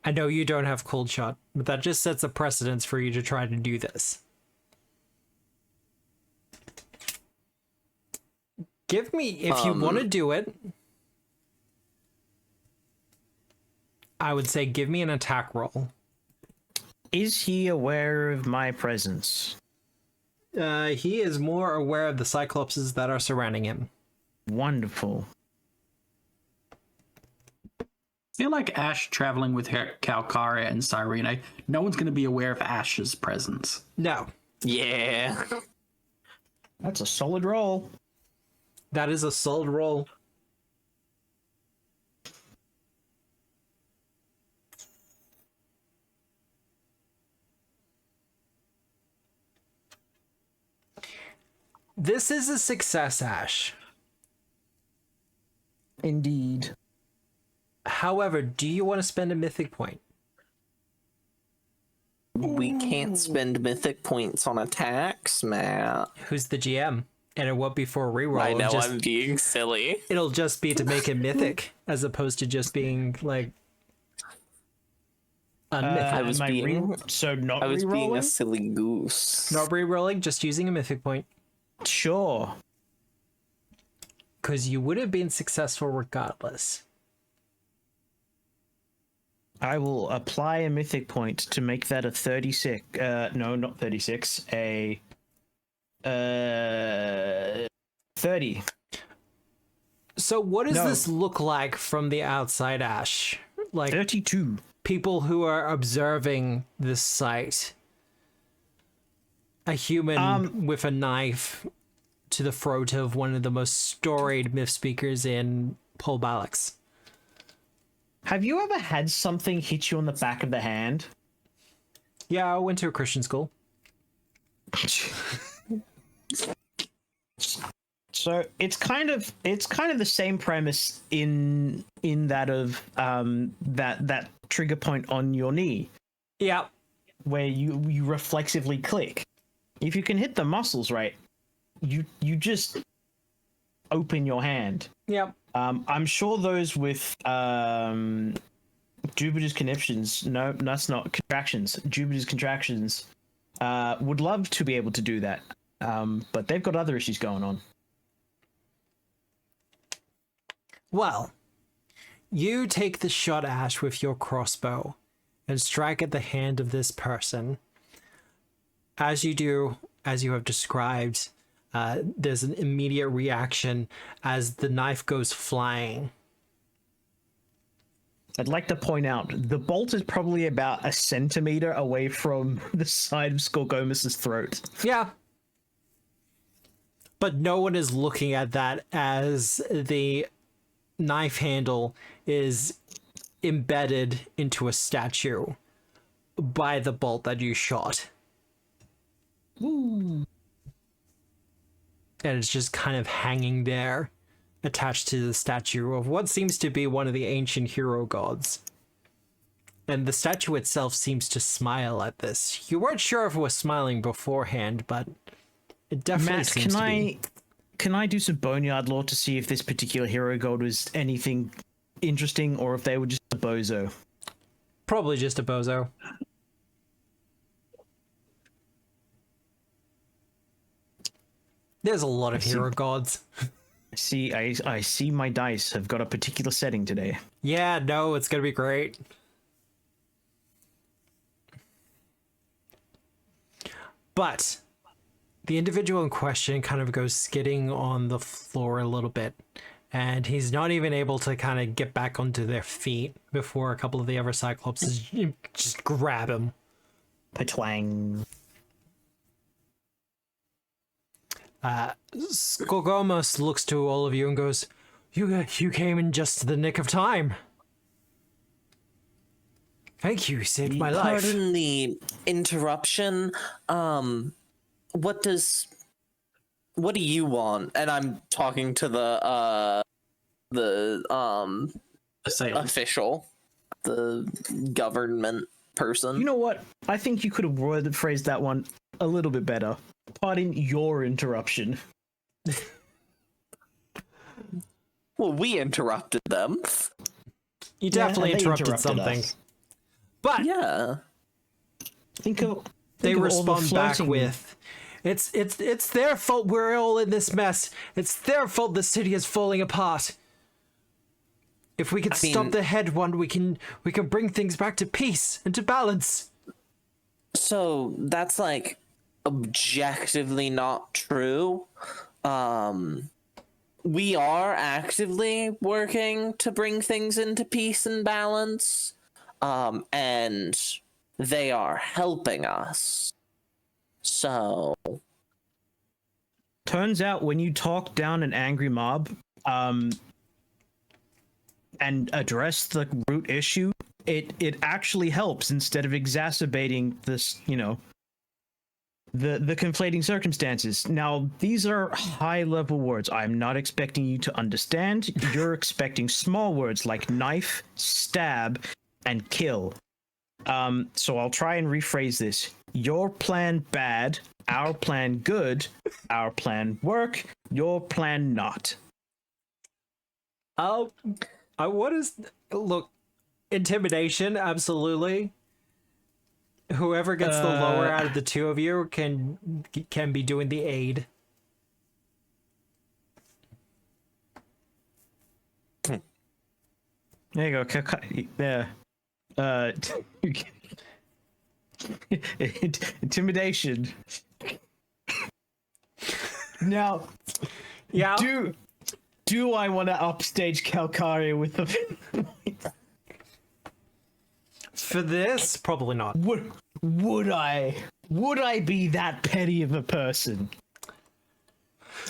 Speaker 1: I know you don't have cold shot, but that just sets a precedence for you to try to do this. Give me, if you want to do it, I would say give me an attack roll.
Speaker 2: Is he aware of my presence?
Speaker 1: He is more aware of the cyclopses that are surrounding him.
Speaker 2: Wonderful.
Speaker 4: feel like Ash traveling with Calcaria and Cyrene, no one's going to be aware of Ash's presence.
Speaker 1: No.
Speaker 3: Yeah.
Speaker 2: That's a solid roll.
Speaker 1: That is a solid roll. This is a success, Ash.
Speaker 2: Indeed.
Speaker 1: However, do you want to spend a mythic point?
Speaker 3: We can't spend mythic points on attacks, Matt.
Speaker 1: Who's the GM? And it won't be for a reroll.
Speaker 3: I know I'm being silly.
Speaker 1: It'll just be to make it mythic, as opposed to just being like unmythic.
Speaker 3: I was being being a silly goose.
Speaker 1: Not rerolling, just using a mythic point.
Speaker 2: Sure.
Speaker 1: Because you would have been successful regardless.
Speaker 2: I will apply a mythic point to make that a 36. No, not 36. A 30.
Speaker 1: So what does this look like from the outside, Ash? Like
Speaker 2: 32.
Speaker 1: People who are observing this sight. A human with a knife to the throat of one of the most storied myth speakers in Paul Balix.
Speaker 2: Have you ever had something hit you on the back of the hand?
Speaker 1: Yeah, I went to a Christian school.
Speaker 2: So it's kind of the same premise in that of that trigger point on your knee.
Speaker 1: Yeah.
Speaker 2: Where you reflexively click. If you can hit the muscles right, you just open your hand.
Speaker 1: Yep.
Speaker 2: I'm sure those with Jupiter's conniptions, no, that's not contractions. Jupiter's contractions would love to be able to do that, but they've got other issues going on.
Speaker 1: Well, you take the shot, Ash, with your crossbow and strike at the hand of this person. As you do, as you have described, there's an immediate reaction as the knife goes flying.
Speaker 2: I'd like to point out, the bolt is probably about a centimeter away from the side of Skorgomus's throat.
Speaker 1: Yeah. But no one is looking at that as the knife handle is embedded into a statue by the bolt that you shot.
Speaker 2: Ooh.
Speaker 1: And it's just kind of hanging there, attached to the statue of what seems to be one of the ancient hero gods. And the statue itself seems to smile at this. You weren't sure if it was smiling beforehand, but it definitely seems to be.
Speaker 2: Can I do some boneyard lore to see if this particular hero god was anything interesting, or if they were just a bozo?
Speaker 1: Probably just a bozo. There's a lot of hero gods.
Speaker 2: I see my dice have got a particular setting today.
Speaker 1: Yeah, no, it's gonna be great. But the individual in question kind of goes skidding on the floor a little bit, and he's not even able to kind of get back onto their feet before a couple of the other Cyclopses just grab him.
Speaker 2: Patwang.
Speaker 1: Skorgomus looks to all of you and goes, You came in just the nick of time. Thank you, saved my life.
Speaker 3: Pardon the interruption. What do you want? And I'm talking to the official, the government person.
Speaker 2: You know what? I think you could have phrased that one a little bit better. Pardon your interruption.
Speaker 3: Well, we interrupted them.
Speaker 1: You definitely interrupted something.
Speaker 2: Us.
Speaker 1: But
Speaker 3: yeah,
Speaker 1: they respond back with, it's their fault we're all in this mess. It's their fault the city is falling apart. If we could stop the head one, we can bring things back to peace and to balance.
Speaker 3: So that's like objectively not true. we are actively working to bring things into peace and balance, and they are helping us. So,
Speaker 2: turns out when you talk down an angry mob, and address the root issue, it actually helps instead of exacerbating this, the conflating circumstances. Now, these are high-level words. I'm not expecting you to understand. You're expecting small words like knife, stab, and kill. So I'll try and rephrase this. Your plan bad, our plan good, our plan work, your plan not.
Speaker 1: What is... Look, intimidation, absolutely. Whoever gets the lower out of the two of you can be doing the aid.
Speaker 2: There you go. There. Intimidation. Now,
Speaker 1: yeah.
Speaker 2: Do I want to upstage Calcaria with the...
Speaker 1: For this, probably not.
Speaker 2: Would I be that petty of a person?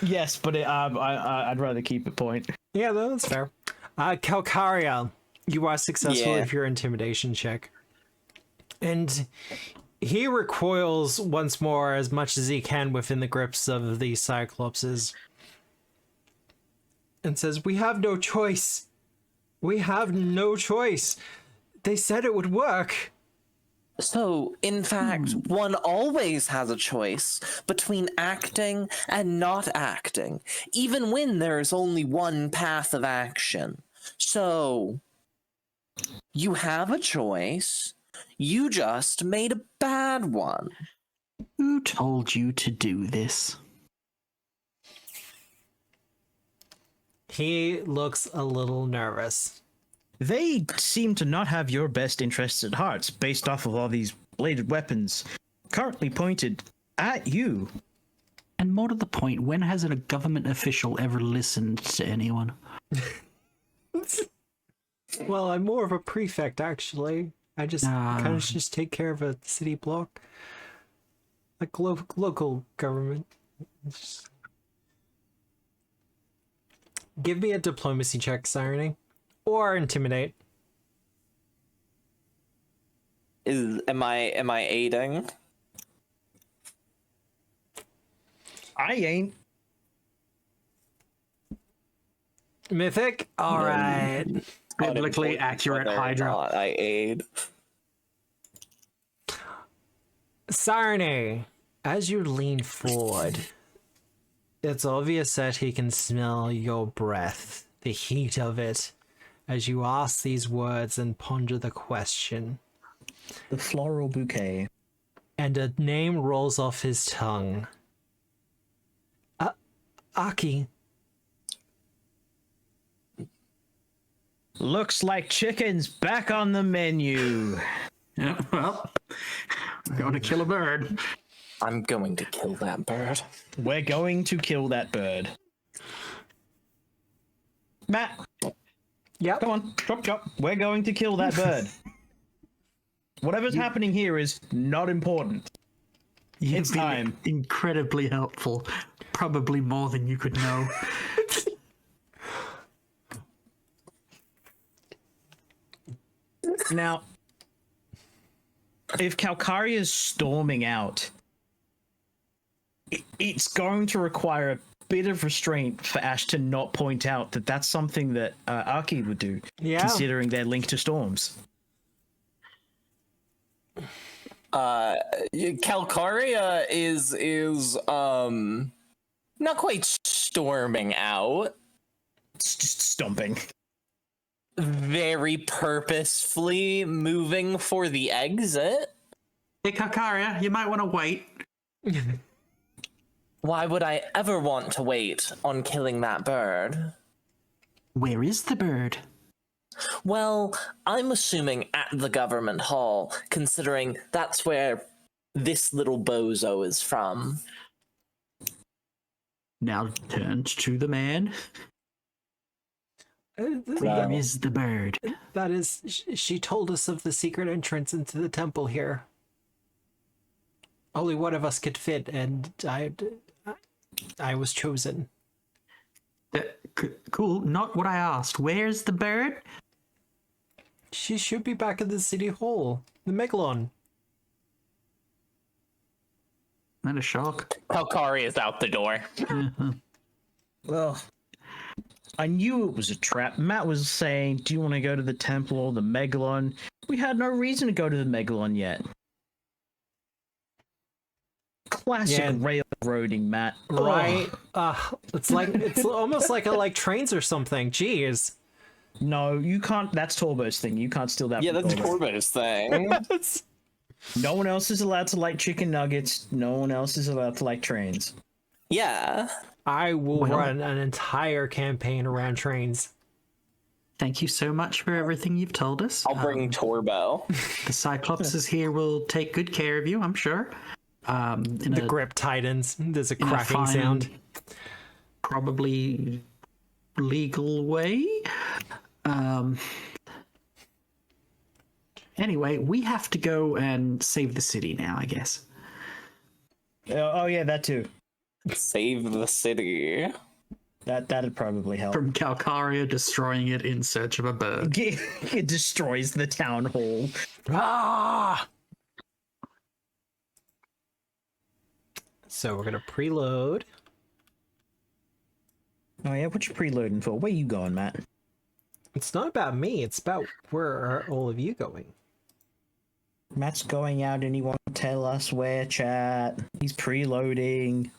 Speaker 2: Yes, but I'd rather keep it point.
Speaker 1: Yeah, that's fair. Calcaria, you are successful with your intimidation check. And he recoils once more as much as he can within the grips of the Cyclopses. And says, we have no choice. We have no choice. They said it would work.
Speaker 3: So, in fact, one always has a choice between acting and not acting, even when there is only one path of action. So, you have a choice. You just made a bad one.
Speaker 4: Who told you to do this?
Speaker 1: He looks a little nervous.
Speaker 2: They seem to not have your best interests at heart, based off of all these bladed weapons currently pointed at you.
Speaker 4: And more to the point, when has a government official ever listened to anyone?
Speaker 1: Well, I'm more of a prefect, actually. I just kind of just take care of a city block. Like local government. Just... Give me a diplomacy check, Sirene. Or intimidate.
Speaker 3: Am I aiding?
Speaker 2: I ain't.
Speaker 1: Mythic? Alright.
Speaker 4: Biblically accurate Hydra.
Speaker 3: I aid.
Speaker 1: Sirene, as you lean forward, it's obvious that he can smell your breath, the heat of it, as you ask these words and ponder the question.
Speaker 2: The floral bouquet.
Speaker 1: And a name rolls off his tongue. Aki.
Speaker 2: Looks like chicken's back on the menu.
Speaker 4: Yeah, well, we're going to kill a bird.
Speaker 3: I'm going to kill that bird.
Speaker 2: We're going to kill that bird. Matt.
Speaker 1: Yep.
Speaker 2: Come on, chop. We're going to kill that bird. Whatever's happening here is not important. It's time.
Speaker 4: Incredibly helpful. Probably more than you could know.
Speaker 2: Now, if Calcaria is storming out, it's going to require a bit of restraint for Ash to not point out that that's something that Aki would do, considering their link to storms.
Speaker 3: Calcaria is not quite storming out.
Speaker 2: It's just stomping.
Speaker 3: Very purposefully moving for the exit.
Speaker 4: Hey, Kakaria, you might want to wait.
Speaker 3: Why would I ever want to wait on killing that bird?
Speaker 4: Where is the bird?
Speaker 3: Well, I'm assuming at the government hall, considering that's where this little bozo is from.
Speaker 4: Now turn to the man. Where is the bird?
Speaker 1: That is, she told us of the secret entrance into the temple here. Only one of us could fit, and I was chosen.
Speaker 4: Cool, not what I asked. Where's the bird?
Speaker 1: She should be back at the city hall, the Megalon.
Speaker 4: Not a shock.
Speaker 3: Kalkari is out the door.
Speaker 2: Well, I knew it was a trap. Matt was saying, do you want to go to the temple or the Megalon? We had no reason to go to the Megalon yet. Classic railroading, Matt.
Speaker 1: Right? It's almost like trains or something. Jeez.
Speaker 2: No, you can't. That's Torbo's thing. You can't steal that.
Speaker 3: Yeah,
Speaker 2: from
Speaker 3: that's
Speaker 2: Torbo.
Speaker 3: Torbo's thing.
Speaker 2: No one else is allowed to like chicken nuggets. No one else is allowed to like trains.
Speaker 3: Yeah.
Speaker 1: I will run an entire campaign around trains.
Speaker 4: Thank you so much for everything you've told us.
Speaker 3: I'll bring Torbo.
Speaker 4: The Cyclopses here will take good care of you, I'm sure.
Speaker 1: The grip tightens. There's a cracking sound.
Speaker 4: Probably legal way. Anyway, we have to go and save the city now, I guess.
Speaker 2: Oh yeah, that too.
Speaker 3: Save the city.
Speaker 2: That'd probably help.
Speaker 4: From Calcaria destroying it in search of a bird.
Speaker 2: It destroys the town hall.
Speaker 1: Ah! So we're gonna preload.
Speaker 2: Oh yeah, what you preloading for? Where you going, Matt?
Speaker 1: It's not about me. It's about where are all of you going.
Speaker 2: Matt's going out and he won't tell us where, chat. He's preloading.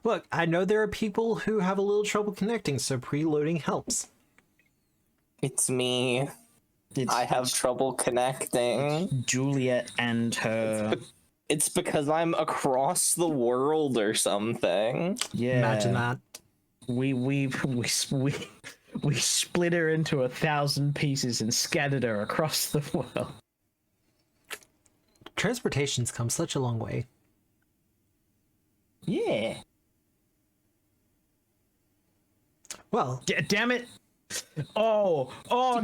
Speaker 1: Look, I know there are people who have a little trouble connecting, so preloading helps.
Speaker 3: It's me. I have trouble connecting.
Speaker 2: Juliet and her.
Speaker 3: It's because I'm across the world or something.
Speaker 2: Yeah.
Speaker 1: Imagine that.
Speaker 2: We split her into 1,000 pieces and scattered her across the world.
Speaker 1: Transportation's come such a long way.
Speaker 2: Yeah.
Speaker 3: Well,
Speaker 2: damn it! Oh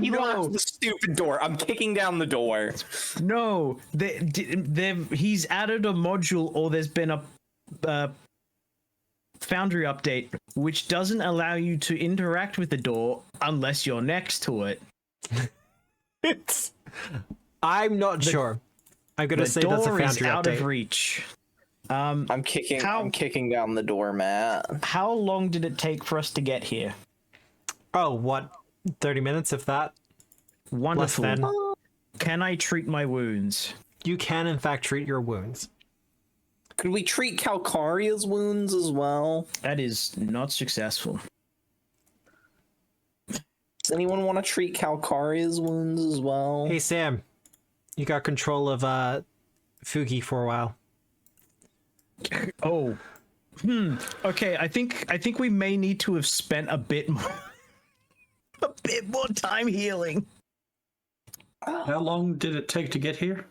Speaker 3: you
Speaker 2: no!
Speaker 3: don't have the stupid door. I'm kicking down the door.
Speaker 2: No, he's added a module, or there's been a Foundry update, which doesn't allow you to interact with the door unless you're next to it.
Speaker 1: I'm not sure. I'm gonna say that's a
Speaker 2: door is
Speaker 1: Foundry
Speaker 2: out
Speaker 1: update.
Speaker 2: of reach.
Speaker 3: I'm kicking down the door, Matt.
Speaker 2: How long did it take for us to get here?
Speaker 1: Oh, what? 30 minutes, if that?
Speaker 2: Wonderful.
Speaker 1: Less than.
Speaker 2: Can I treat my wounds?
Speaker 1: You can, in fact, treat your wounds.
Speaker 3: Could we treat Calcaria's wounds as well?
Speaker 2: That is not successful.
Speaker 3: Does anyone want to treat Calcaria's wounds as well?
Speaker 1: Hey, Sam. You got control of Fuki for a while.
Speaker 2: Oh. Okay, I think we may need to have spent a bit more time healing.
Speaker 4: How long did it take to get here?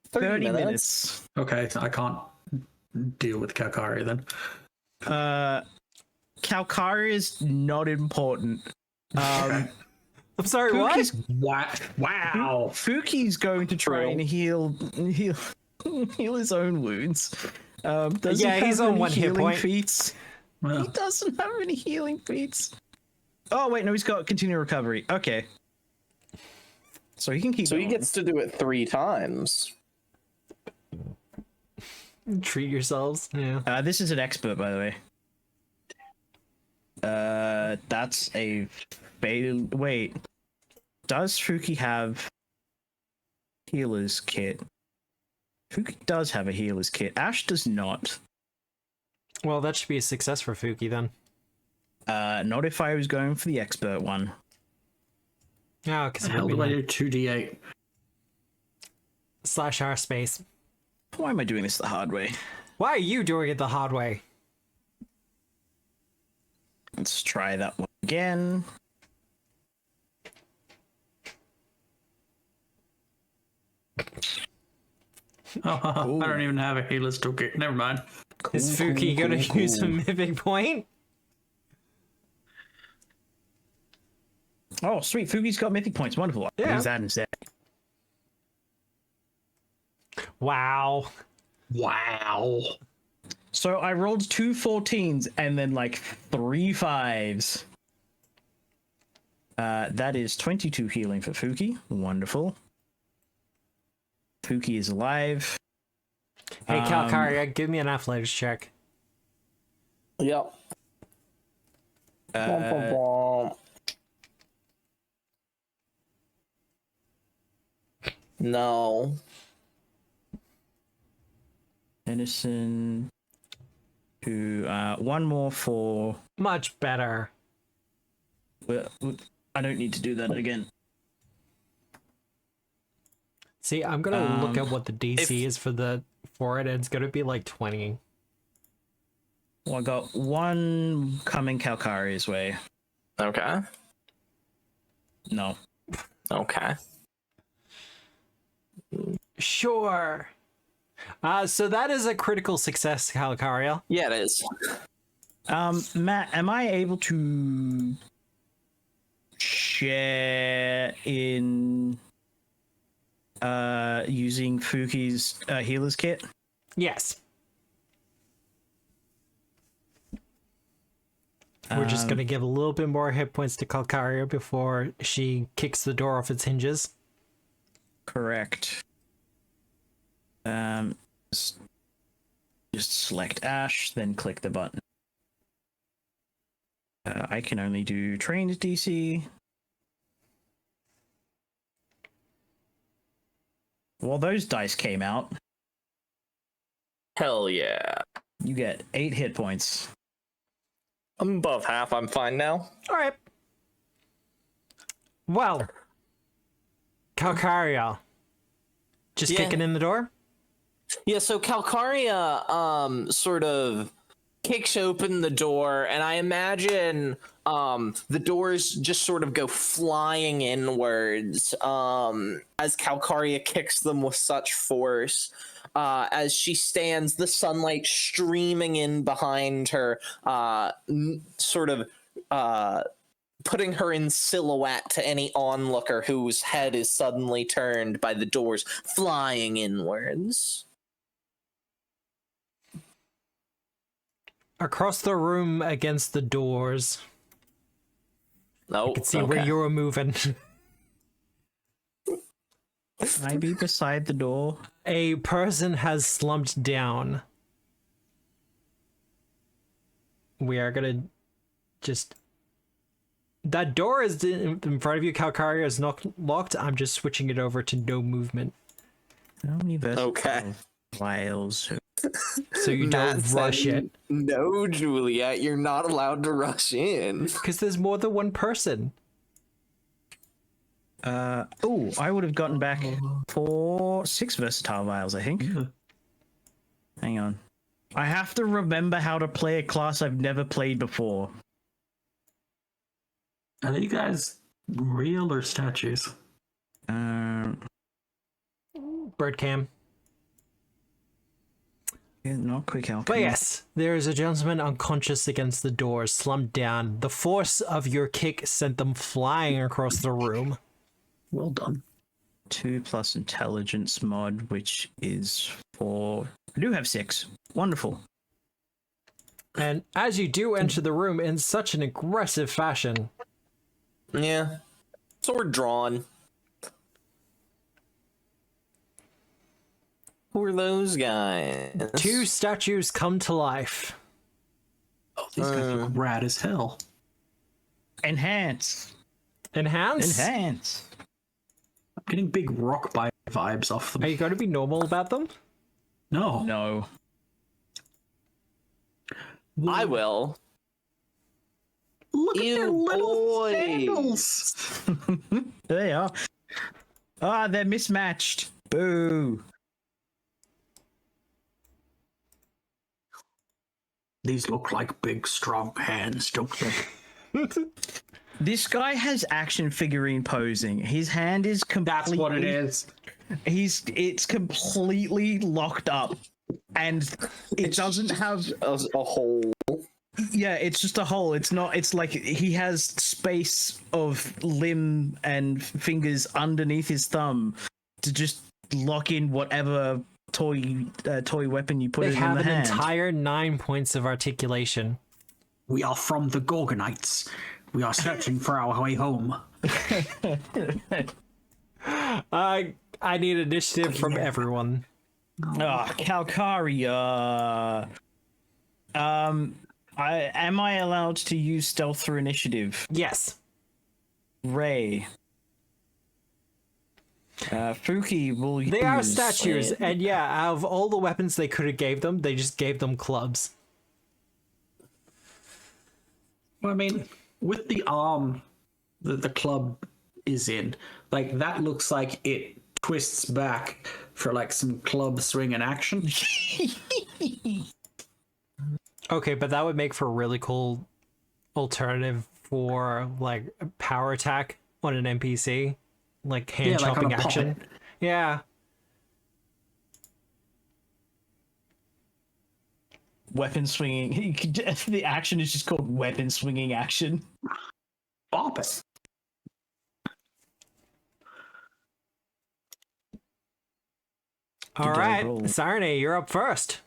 Speaker 2: 30 minutes.
Speaker 4: Okay, I can't deal with Calcaria then.
Speaker 2: Calcaria is not important.
Speaker 1: I'm sorry,
Speaker 2: Fuki's,
Speaker 1: what?
Speaker 4: Wow.
Speaker 2: Fuki's going to try and heal his own wounds. Does he
Speaker 1: he's
Speaker 2: have
Speaker 1: on
Speaker 2: any
Speaker 1: 1 hit
Speaker 2: healing
Speaker 1: point.
Speaker 2: feats?
Speaker 4: Well,
Speaker 2: He doesn't have any healing feats. Oh wait, no, he's got continued recovery. Okay, so he can keep.
Speaker 3: So he
Speaker 2: going.
Speaker 3: gets to do it 3 times.
Speaker 1: Treat yourselves. Yeah.
Speaker 2: This is an expert, by the way. That's a fatal. Wait, does Fuki have healer's kit? Fuki does have a healer's kit. Ash does not.
Speaker 1: Well, that should be a success for Fuki then.
Speaker 2: Not if I was going for the expert one.
Speaker 1: Oh, because
Speaker 4: how do I do 2d8?
Speaker 1: /r space.
Speaker 2: Why am I doing this the hard way?
Speaker 1: Why are you doing it the hard way?
Speaker 2: Let's try that one again.
Speaker 4: Oh, I don't even have a healer's toolkit. Never mind.
Speaker 1: Is Fuki gonna use a mythic point?
Speaker 2: Oh, sweet. Fuki's got mythic points. Wonderful. I'll
Speaker 1: Yeah.
Speaker 2: use that instead.
Speaker 1: Wow.
Speaker 4: Wow.
Speaker 2: So I rolled 2 14s and then like 3 5s. That is 22 healing for Fuki. Wonderful. Fuki is alive.
Speaker 1: Hey, Calcaria, give me an athletics check.
Speaker 3: Yep. No.
Speaker 2: Medicine. One more for.
Speaker 1: Much better.
Speaker 2: Well, I don't need to do that again.
Speaker 1: See, I'm gonna look at what the DC is for it, and it's gonna be like 20.
Speaker 2: Well, I got one coming Calcaria's way.
Speaker 3: Okay.
Speaker 2: No.
Speaker 3: Okay.
Speaker 1: Sure. So that is a critical success, Calcaria.
Speaker 3: Yeah, it is.
Speaker 2: Matt, am I able to share in using Fuki's healer's kit?
Speaker 1: Yes. We're just gonna give a little bit more hit points to Calcaria before she kicks the door off its hinges.
Speaker 2: Correct. Just select Ash, then click the button. I can only do trained DC. Well, those dice came out.
Speaker 3: Hell yeah.
Speaker 2: You get 8 hit points.
Speaker 3: I'm above half. I'm fine now.
Speaker 1: All right. Well, Calcaria, just kicking in the door.
Speaker 3: Yeah, so Calcaria sort of kicks open the door, and I imagine the doors just sort of go flying inwards as Calcaria kicks them with such force. As she stands, the sunlight streaming in behind her, sort of putting her in silhouette to any onlooker whose head is suddenly turned by the doors flying inwards.
Speaker 1: Across the room against the doors.
Speaker 3: No,
Speaker 1: You can see where you were moving.
Speaker 2: Can I be beside the door?
Speaker 1: A person has slumped down. We are gonna just... That door is in front of you, Calcaria, is not locked. I'm just switching it over to no movement.
Speaker 2: How many
Speaker 3: Okay.
Speaker 2: Wiles.
Speaker 1: So you don't rush it.
Speaker 3: No, Juliet, you're not allowed to rush in.
Speaker 1: Because there's more than one person.
Speaker 2: I would have gotten back 6 versatile vials, I think. Hang on. I have to remember how to play a class I've never played before.
Speaker 4: Are you guys real or statues?
Speaker 1: Birdcam.
Speaker 2: Not quick alchemy.
Speaker 1: But yes, there is a gentleman unconscious against the door, slumped down. The force of your kick sent them flying across the room.
Speaker 4: Well done.
Speaker 2: 2+ intelligence mod, which is 4. I do have 6. Wonderful.
Speaker 1: And as you do enter the room in such an aggressive fashion...
Speaker 3: Yeah. Sword drawn. Who are those guys?
Speaker 1: 2 statues come to life.
Speaker 4: Oh, these guys look rad as hell.
Speaker 2: Enhance.
Speaker 1: Enhance?
Speaker 2: Enhance.
Speaker 4: I'm getting big rock bite vibes off them.
Speaker 1: Are you going to be normal about them?
Speaker 4: No.
Speaker 2: No.
Speaker 3: I will.
Speaker 4: Look at
Speaker 3: Ew,
Speaker 4: their little
Speaker 3: boys.
Speaker 4: sandals.
Speaker 2: There they are. Ah, they're mismatched. Boo.
Speaker 4: These look like big, strong hands, don't they?
Speaker 2: This guy has action figurine posing. His hand is completely...
Speaker 4: That's what it is.
Speaker 2: It's completely locked up. and it doesn't have
Speaker 3: a hole.
Speaker 2: Yeah, it's just a hole. It's not. It's like he has space of limb and fingers underneath his thumb to just lock in whatever toy weapon you put
Speaker 1: They
Speaker 2: it in
Speaker 1: have
Speaker 2: the
Speaker 1: an
Speaker 2: hand.
Speaker 1: entire 9 points of articulation.
Speaker 4: We are from the Gorgonites. We are searching for our way home.
Speaker 1: I need initiative from everyone.
Speaker 2: Calcaria. Am I allowed to use stealth through initiative?
Speaker 1: Yes.
Speaker 2: Ray. Fuki will use...
Speaker 1: They are statues, and yeah, out of all the weapons they could have gave them, they just gave them clubs.
Speaker 4: Well, I mean, with the arm that the club is in, like, that looks like it twists back for, like, some club swing and action.
Speaker 1: Okay, but that would make for a really cool alternative for, like, a power attack on an NPC. Like, hand
Speaker 4: like on
Speaker 1: chopping
Speaker 4: a
Speaker 1: action.
Speaker 4: puppet.
Speaker 1: Yeah.
Speaker 2: Weapon swinging. The action is just called weapon swinging action.
Speaker 4: Bop it.
Speaker 1: All
Speaker 2: Did I
Speaker 1: right,
Speaker 2: roll?
Speaker 1: Sarne, you're up first.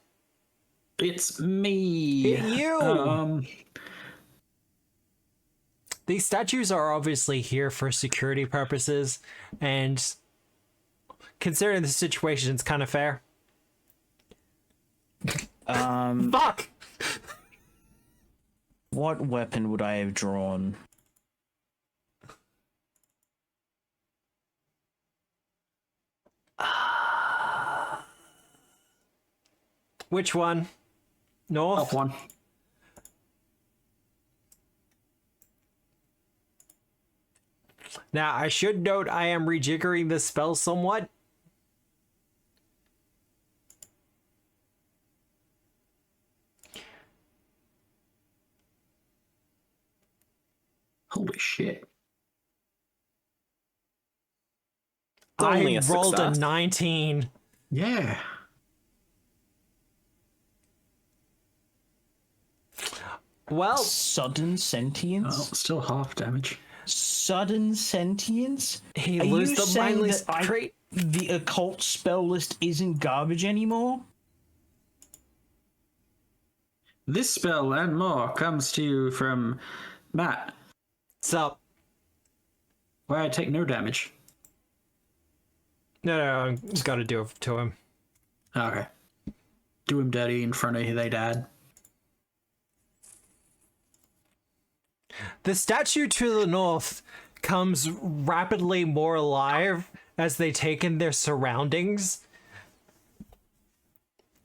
Speaker 4: It's me.
Speaker 1: You. These statues are obviously here for security purposes, and considering the situation, it's kind of fair. Fuck!
Speaker 2: What weapon would I have drawn?
Speaker 1: Which one? North?
Speaker 4: Up one.
Speaker 1: Now, I should note I am rejiggering this spell somewhat.
Speaker 4: Holy shit.
Speaker 3: Only
Speaker 1: I
Speaker 3: a
Speaker 1: rolled
Speaker 3: success.
Speaker 1: a 19.
Speaker 4: Yeah.
Speaker 1: Well,
Speaker 2: Sudden
Speaker 4: Oh,
Speaker 2: sentience?
Speaker 4: still half damage.
Speaker 2: Sudden sentience?
Speaker 1: he
Speaker 2: Are
Speaker 1: loses
Speaker 2: you
Speaker 1: the
Speaker 2: saying
Speaker 1: mindless
Speaker 2: that
Speaker 1: trait.
Speaker 2: the occult spell list isn't garbage anymore?
Speaker 4: This spell and more comes to you from Matt,
Speaker 1: Sup?
Speaker 4: where I take no damage.
Speaker 1: No, I've got to do it to him.
Speaker 4: Okay. Do him dirty in front of their dad.
Speaker 1: The statue to the north comes rapidly more alive as they take in their surroundings.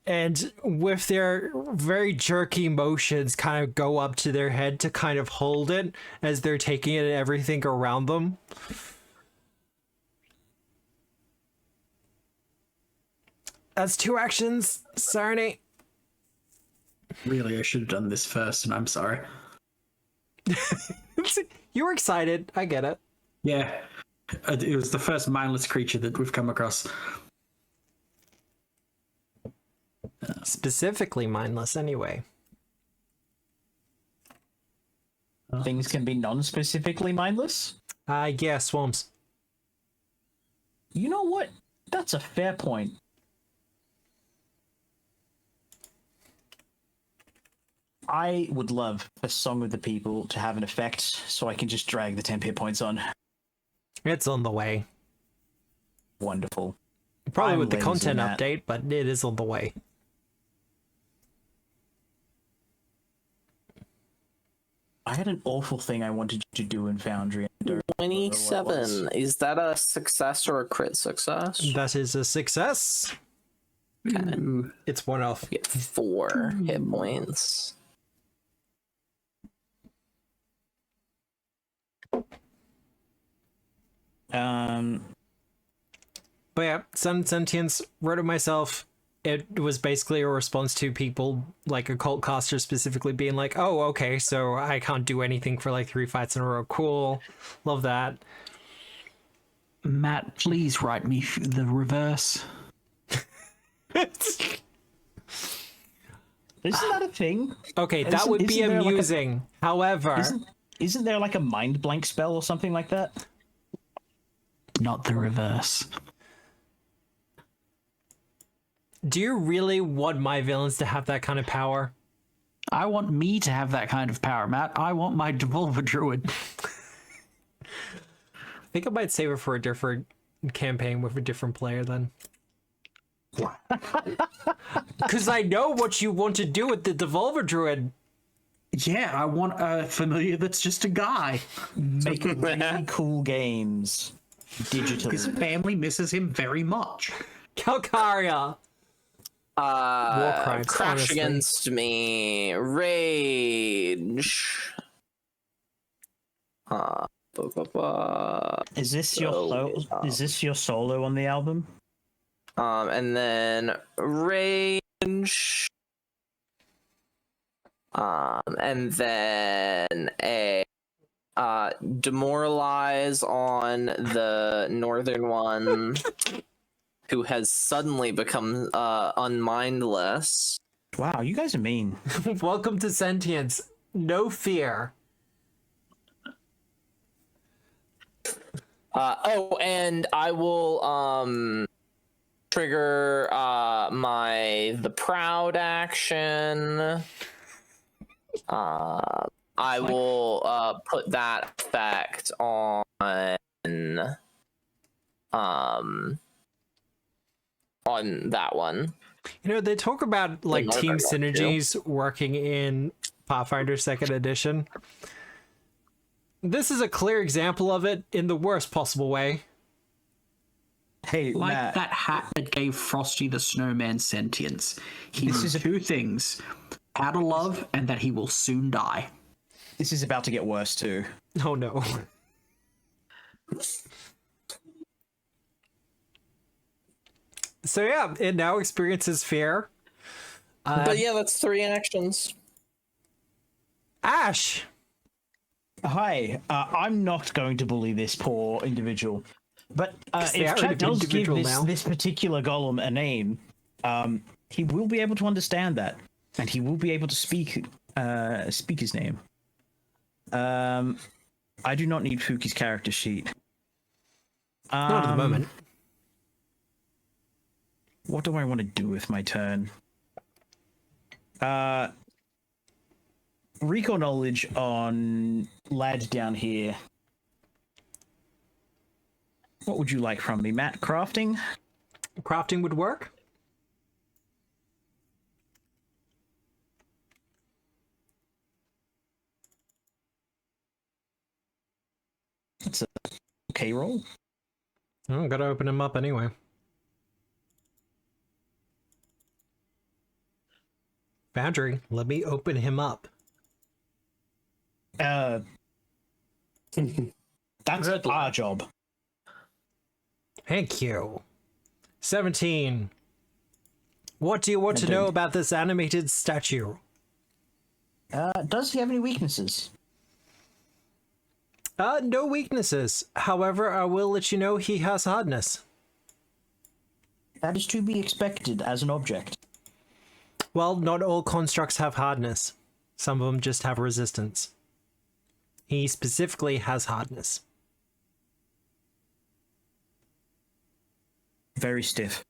Speaker 1: And with their very jerky motions kind of go up to their head to kind of hold it as they're taking in everything around them. That's 2 actions, Sarne.
Speaker 4: Really, I should have done this first, and I'm sorry.
Speaker 1: You were excited. I get it.
Speaker 4: Yeah. It was the first mindless creature that we've come across.
Speaker 1: Specifically mindless, anyway.
Speaker 2: Things can be non-specifically mindless?
Speaker 1: Yeah, swarms.
Speaker 2: You know what? That's a fair point. I would love a Song of the People to have an effect so I can just drag the 10 hit points on.
Speaker 1: It's on the way.
Speaker 2: Wonderful.
Speaker 1: Probably
Speaker 2: I'm
Speaker 1: with the
Speaker 2: lazy,
Speaker 1: content
Speaker 2: Matt.
Speaker 1: update, but it is on the way.
Speaker 2: I had an awful thing I wanted you to do in Foundry.
Speaker 3: 27. Is that a success or a crit success?
Speaker 1: That is a success.
Speaker 4: Ooh.
Speaker 1: It's one off.
Speaker 3: Get 4 hit points.
Speaker 1: But yeah, Sun Sentience, wrote it myself. It was basically a response to people, like occult casters specifically, being like, oh, okay, so I can't do anything for like 3 fights in a row. Cool. Love that.
Speaker 4: Matt, please write me the reverse.
Speaker 2: Isn't that a thing?
Speaker 1: Okay, that would be
Speaker 2: isn't there
Speaker 1: amusing. However,
Speaker 2: Isn't there like a mind blank spell or something like that?
Speaker 4: Not the reverse.
Speaker 1: do you really want my villains to have that kind of power?
Speaker 4: I want me to have that kind of power, Matt. I want my Devolver Druid.
Speaker 1: I think I might save it for a different campaign with a different player then. Because I know what you want to do with the Devolver Druid.
Speaker 4: Yeah, I want a familiar that's just a guy.
Speaker 2: Make really cool games
Speaker 4: His
Speaker 2: digitally.
Speaker 4: family misses him very much.
Speaker 1: Calcaria. War crimes,
Speaker 3: Crash
Speaker 1: honestly.
Speaker 3: against me. Rage.
Speaker 2: Is this your solo on the album?
Speaker 3: And then rage. And then a demoralize on the northern one who has suddenly become unmindless.
Speaker 2: Wow, you guys are mean.
Speaker 1: Welcome to sentience. No fear.
Speaker 3: And I will trigger the proud action. I will put that effect on that one.
Speaker 1: You know, they talk about like
Speaker 3: Another
Speaker 1: team
Speaker 3: one,
Speaker 1: synergies working in Pathfinder 2nd edition. This is a clear example of it in the worst possible way.
Speaker 2: Hey,
Speaker 4: Like
Speaker 2: Matt,
Speaker 4: that hat that gave Frosty the Snowman sentience. He
Speaker 2: This
Speaker 4: knew
Speaker 2: is a-
Speaker 4: two things: how to love and that he will soon die.
Speaker 2: this is about to get worse too.
Speaker 1: Oh no. So yeah, it now experiences fear.
Speaker 3: But yeah, that's 3 actions.
Speaker 1: Ash!
Speaker 2: Hi, I'm not going to bully this poor individual, but
Speaker 1: they
Speaker 2: if
Speaker 1: are
Speaker 2: Chad
Speaker 1: an
Speaker 2: does give
Speaker 1: individual now.
Speaker 2: this particular golem a name, he will be able to understand that, and he will be able to speak his name. I do not need Fuki's character sheet.
Speaker 1: Not at the moment.
Speaker 2: What do I want to do with my turn? Recall knowledge on lad down here. What would you like from me, Matt? Crafting?
Speaker 1: Crafting would work.
Speaker 2: That's a okay roll.
Speaker 1: I'm gonna open him up anyway. Foundry, let me open him up.
Speaker 2: That's our job.
Speaker 1: Thank you. 17. What do you want to know about this animated statue?
Speaker 2: Does he have any weaknesses?
Speaker 1: No weaknesses. However, I will let you know he has hardness.
Speaker 2: That is to be expected as an object.
Speaker 1: Well, not all constructs have hardness. Some of them just have resistance. He specifically has hardness.
Speaker 2: Very stiff.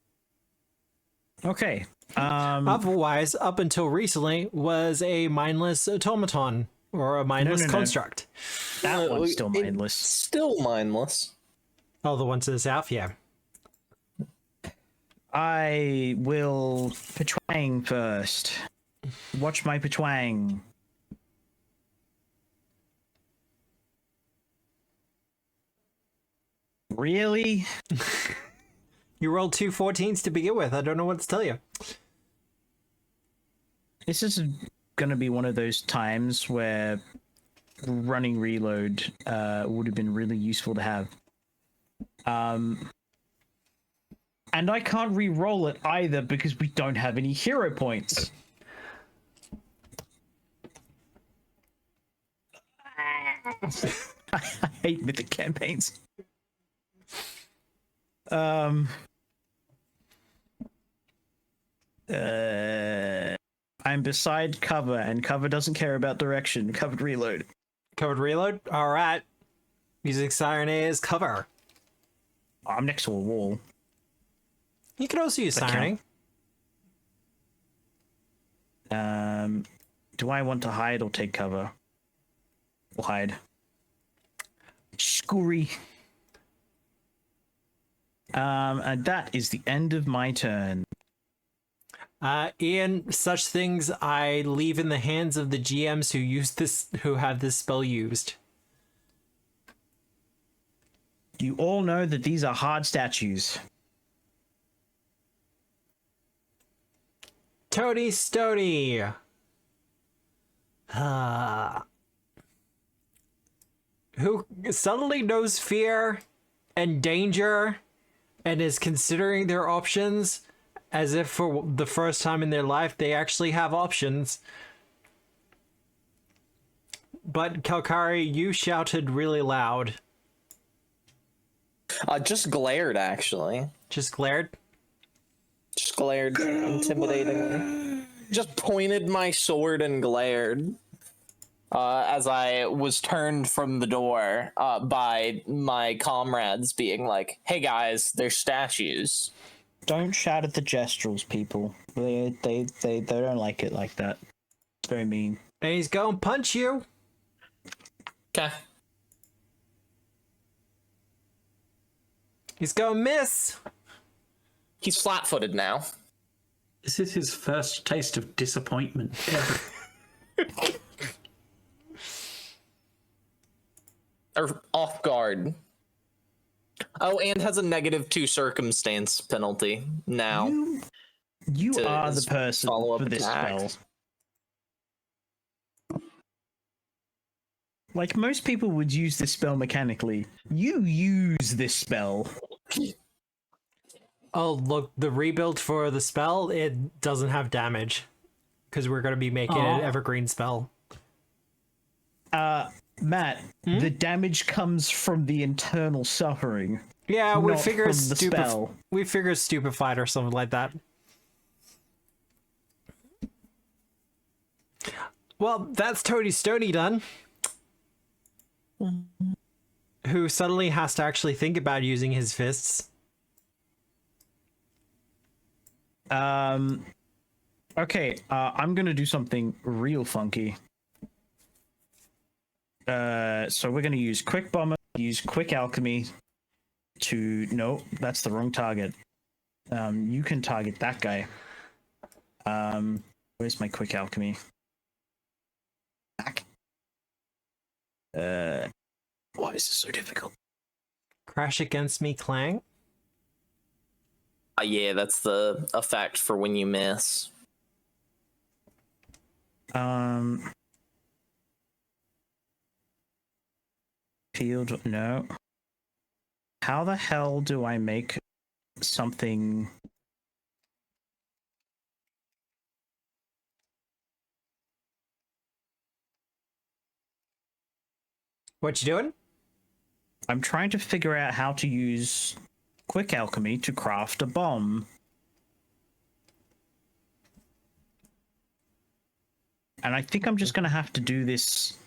Speaker 2: Okay.
Speaker 1: Otherwise, up until recently, was a mindless automaton or a mindless
Speaker 2: no.
Speaker 1: construct.
Speaker 2: That one's still
Speaker 3: It's
Speaker 2: mindless.
Speaker 3: Still mindless.
Speaker 1: Oh, the one to the south, yeah.
Speaker 2: I will Petwang first. Watch my Petwang. Really?
Speaker 1: You rolled 2 14s to begin with. I don't know what to tell you.
Speaker 2: This is gonna be one of those times where running reload would have been really useful to have. And I can't re-roll it either because we don't have any hero points. I hate mythic campaigns. I'm I'm beside cover, and cover doesn't care about direction. Covered reload.
Speaker 1: Covered reload? Alright. Using Siren A as cover.
Speaker 2: I'm next to a wall.
Speaker 1: You can also use
Speaker 2: That
Speaker 1: Siren A.
Speaker 2: Do I want to hide or take cover? We'll hide. Scurry. And that is the end of my turn.
Speaker 1: Ian, such things I leave in the hands of the GMs who have this spell used.
Speaker 2: You all know that these are hard statues.
Speaker 1: Toady Stody! Who suddenly knows fear and danger and is considering their options as if for the first time in their life they actually have options. But Kalkari, you shouted really loud.
Speaker 3: Just glared, actually.
Speaker 1: Just glared?
Speaker 3: Just glared intimidatingly. Just pointed my sword and glared. As I was turned from the door by my comrades being like, "Hey guys, they're statues."
Speaker 2: Don't shout at the gestrels, people. They don't like it like that. It's very mean.
Speaker 1: And he's gonna punch you.
Speaker 3: Okay.
Speaker 1: He's gonna miss.
Speaker 3: He's flat-footed now.
Speaker 4: This is his first taste of disappointment ever.
Speaker 3: Or off guard. Oh, and has a -2 circumstance penalty now.
Speaker 2: You
Speaker 3: To
Speaker 2: are the
Speaker 3: his
Speaker 2: person
Speaker 3: follow-up
Speaker 2: for this
Speaker 3: attack.
Speaker 2: spell. Like, most people would use this spell mechanically. You use this spell.
Speaker 1: Oh, look, the rebuild for the spell, it doesn't have damage. Because we're going to be making it an evergreen spell.
Speaker 2: Matt, the damage comes from the internal suffering.
Speaker 1: Yeah, we
Speaker 2: not
Speaker 1: figure
Speaker 2: from the spell.
Speaker 1: we figure stupefied or something like that. Well, that's Toady Stony done. Who suddenly has to actually think about using his fists.
Speaker 2: Okay, I'm gonna do something real funky. So we're gonna use Quick Bomber, use Quick Alchemy to... No, that's the wrong target. You can target that guy. Where's my Quick Alchemy? Back. Why is this so difficult?
Speaker 1: Crash against me, clang.
Speaker 3: Yeah, that's the effect for when you miss.
Speaker 2: Field, no. How the hell do I make something...
Speaker 1: What you doing?
Speaker 2: I'm trying to figure out how to use Quick Alchemy to craft a bomb. And I think I'm just going to have to do this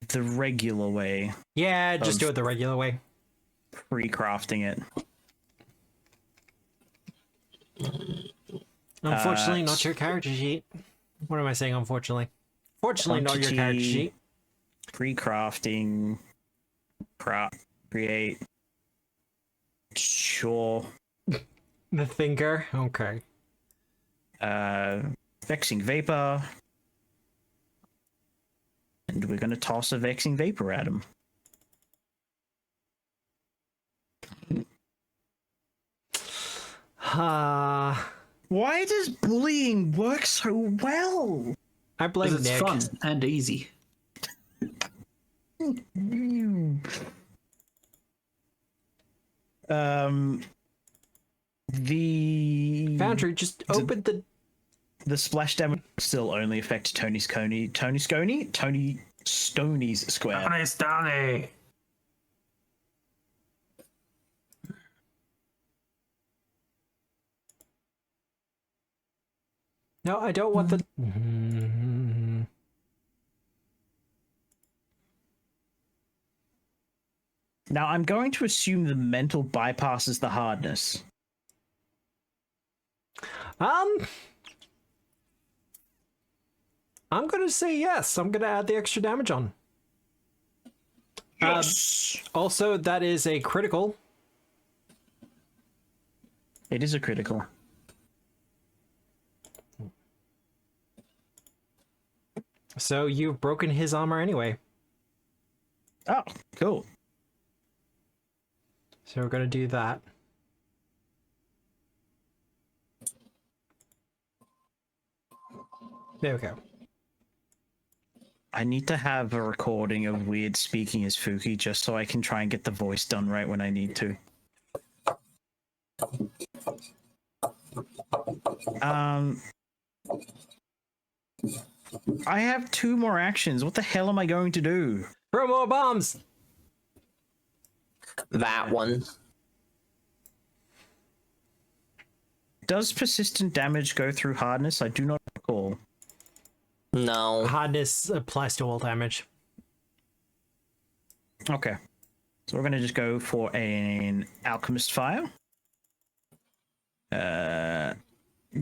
Speaker 2: the regular way,
Speaker 1: Yeah, just do it the regular way.
Speaker 2: pre-crafting it.
Speaker 1: Unfortunately, not your character sheet. What am I saying, unfortunately? Fortunately, not your character
Speaker 2: Quantity,
Speaker 1: sheet.
Speaker 2: Pre-crafting, create, sure.
Speaker 1: The thinker? Okay.
Speaker 2: Vexing Vapor. And we're going to toss a Vexing Vapor at him. Why does bullying work so well?
Speaker 1: I blame
Speaker 4: Because it's
Speaker 1: Nick.
Speaker 4: fun and easy.
Speaker 2: The
Speaker 1: Foundry, just open the
Speaker 2: splash damage still only affects Tony Stoney's square.
Speaker 4: Stoney.
Speaker 1: No, I don't want the...
Speaker 2: Now, I'm going to assume the mental bypasses the hardness.
Speaker 1: I'm gonna say yes. I'm gonna add the extra damage on.
Speaker 2: Yes!
Speaker 1: Also, that is a critical.
Speaker 2: It is a critical.
Speaker 1: So you've broken his armor anyway.
Speaker 2: Oh, cool.
Speaker 1: So we're gonna do that. There we go.
Speaker 2: I need to have a recording of Weird speaking as Fuki just so I can try and get the voice done right when I need to. I have 2 more actions. What the hell am I going to do?
Speaker 1: Throw more bombs!
Speaker 3: That one.
Speaker 2: Does persistent damage go through hardness? I do not recall.
Speaker 3: No.
Speaker 1: Hardness applies to all damage.
Speaker 2: Okay. So we're going to just go for an Alchemist Fire.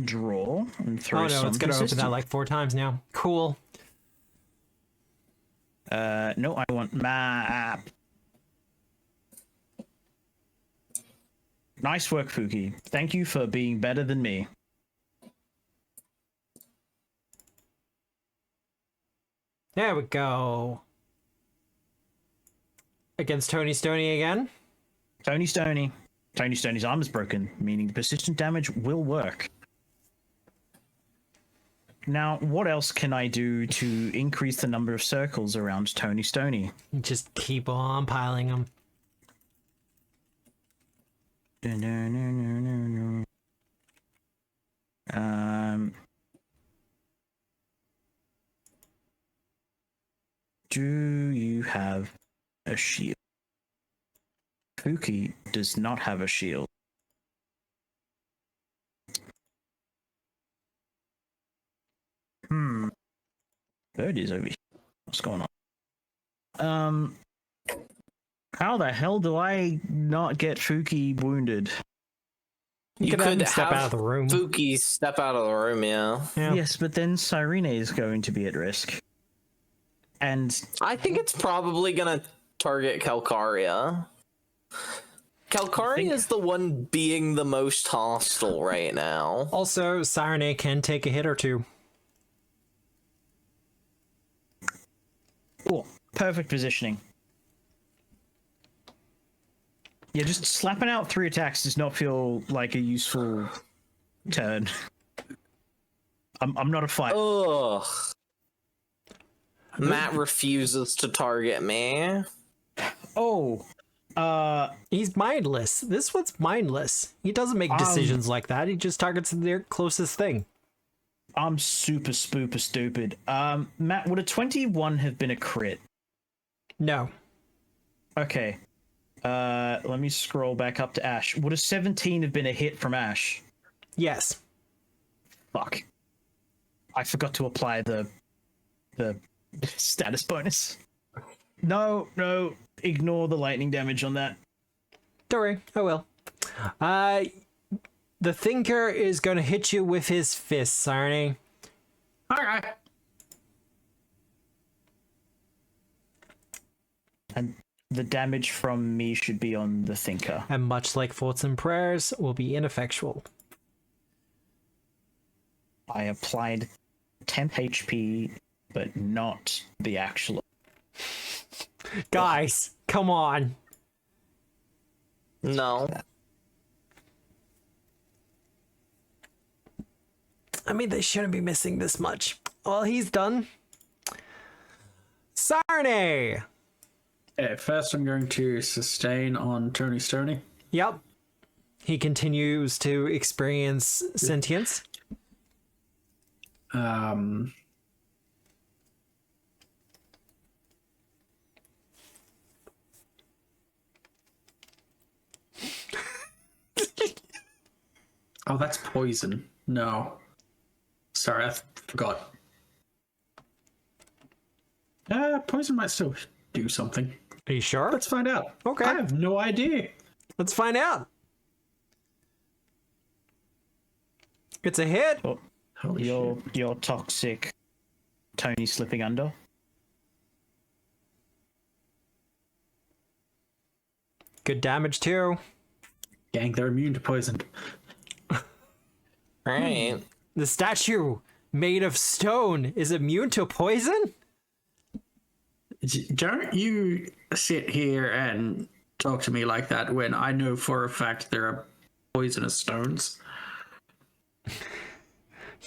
Speaker 2: Draw and throw
Speaker 1: Oh no,
Speaker 2: some
Speaker 1: it's gonna open
Speaker 2: persistent.
Speaker 1: that like 4 times now. Cool.
Speaker 2: No, I want map. Nice work, Fuki. Thank you for being better than me.
Speaker 1: There we go. Against Tony Stoney again.
Speaker 2: Tony Stoney. Tony Stoney's arm is broken, meaning the persistent damage will work. Now, what else can I do to increase the number of circles around Tony Stoney?
Speaker 1: Just keep on piling them.
Speaker 2: Do you have a shield? Fuki does not have a shield. Bird is over here. What's going on? How the hell do I not get Fuki wounded?
Speaker 1: You could have him step out of the room.
Speaker 3: Fuki step out of the room, yeah.
Speaker 2: Yes, but then Cyrene is going to be at risk. And
Speaker 3: I think it's probably gonna target Calcaria. Calcaria is the one being the most hostile right now.
Speaker 1: Also, Cyrene can take a hit or 2.
Speaker 2: oh, perfect positioning. Yeah, just slapping out 3 attacks does not feel like a useful turn. I'm not a fighter.
Speaker 3: Ugh. Matt refuses to target me.
Speaker 2: Oh,
Speaker 1: He's mindless. This one's mindless. He doesn't make decisions like that. He just targets their closest thing.
Speaker 2: I'm super stupid. Matt, would a 21 have been a crit?
Speaker 1: No.
Speaker 2: Okay. Let me scroll back up to Ash. Would a 17 have been a hit from Ash?
Speaker 1: Yes.
Speaker 2: Fuck. I forgot to apply the status bonus. No, ignore the lightning damage on that.
Speaker 1: Don't worry, I will. The Thinker is going to hit you with his fists, Cyrene.
Speaker 4: Alright.
Speaker 2: And the damage from me should be on the Thinker.
Speaker 1: And much like Thoughts and Prayers, will be ineffectual.
Speaker 2: I applied temp HP, but not the actual.
Speaker 1: Guys, come on.
Speaker 3: No.
Speaker 1: I mean, they shouldn't be missing this much. Well, he's done. Cyrene!
Speaker 4: First, I'm going to sustain on Tony Stoney.
Speaker 1: Yep. He continues to experience sentience.
Speaker 4: Oh, that's poison. No. sorry, I forgot. Poison might still do something.
Speaker 1: Are you sure?
Speaker 4: Let's find out.
Speaker 1: Okay.
Speaker 4: I have no idea.
Speaker 1: Let's find out. It's a hit.
Speaker 2: Oh,
Speaker 4: Holy shit.
Speaker 2: your toxic Tony slipping under.
Speaker 1: Good damage too.
Speaker 4: Gang, they're immune to poison.
Speaker 3: Right.
Speaker 1: The statue made of stone is immune to poison?
Speaker 4: Don't you sit here and talk to me like that when I know for a fact there are poisonous stones.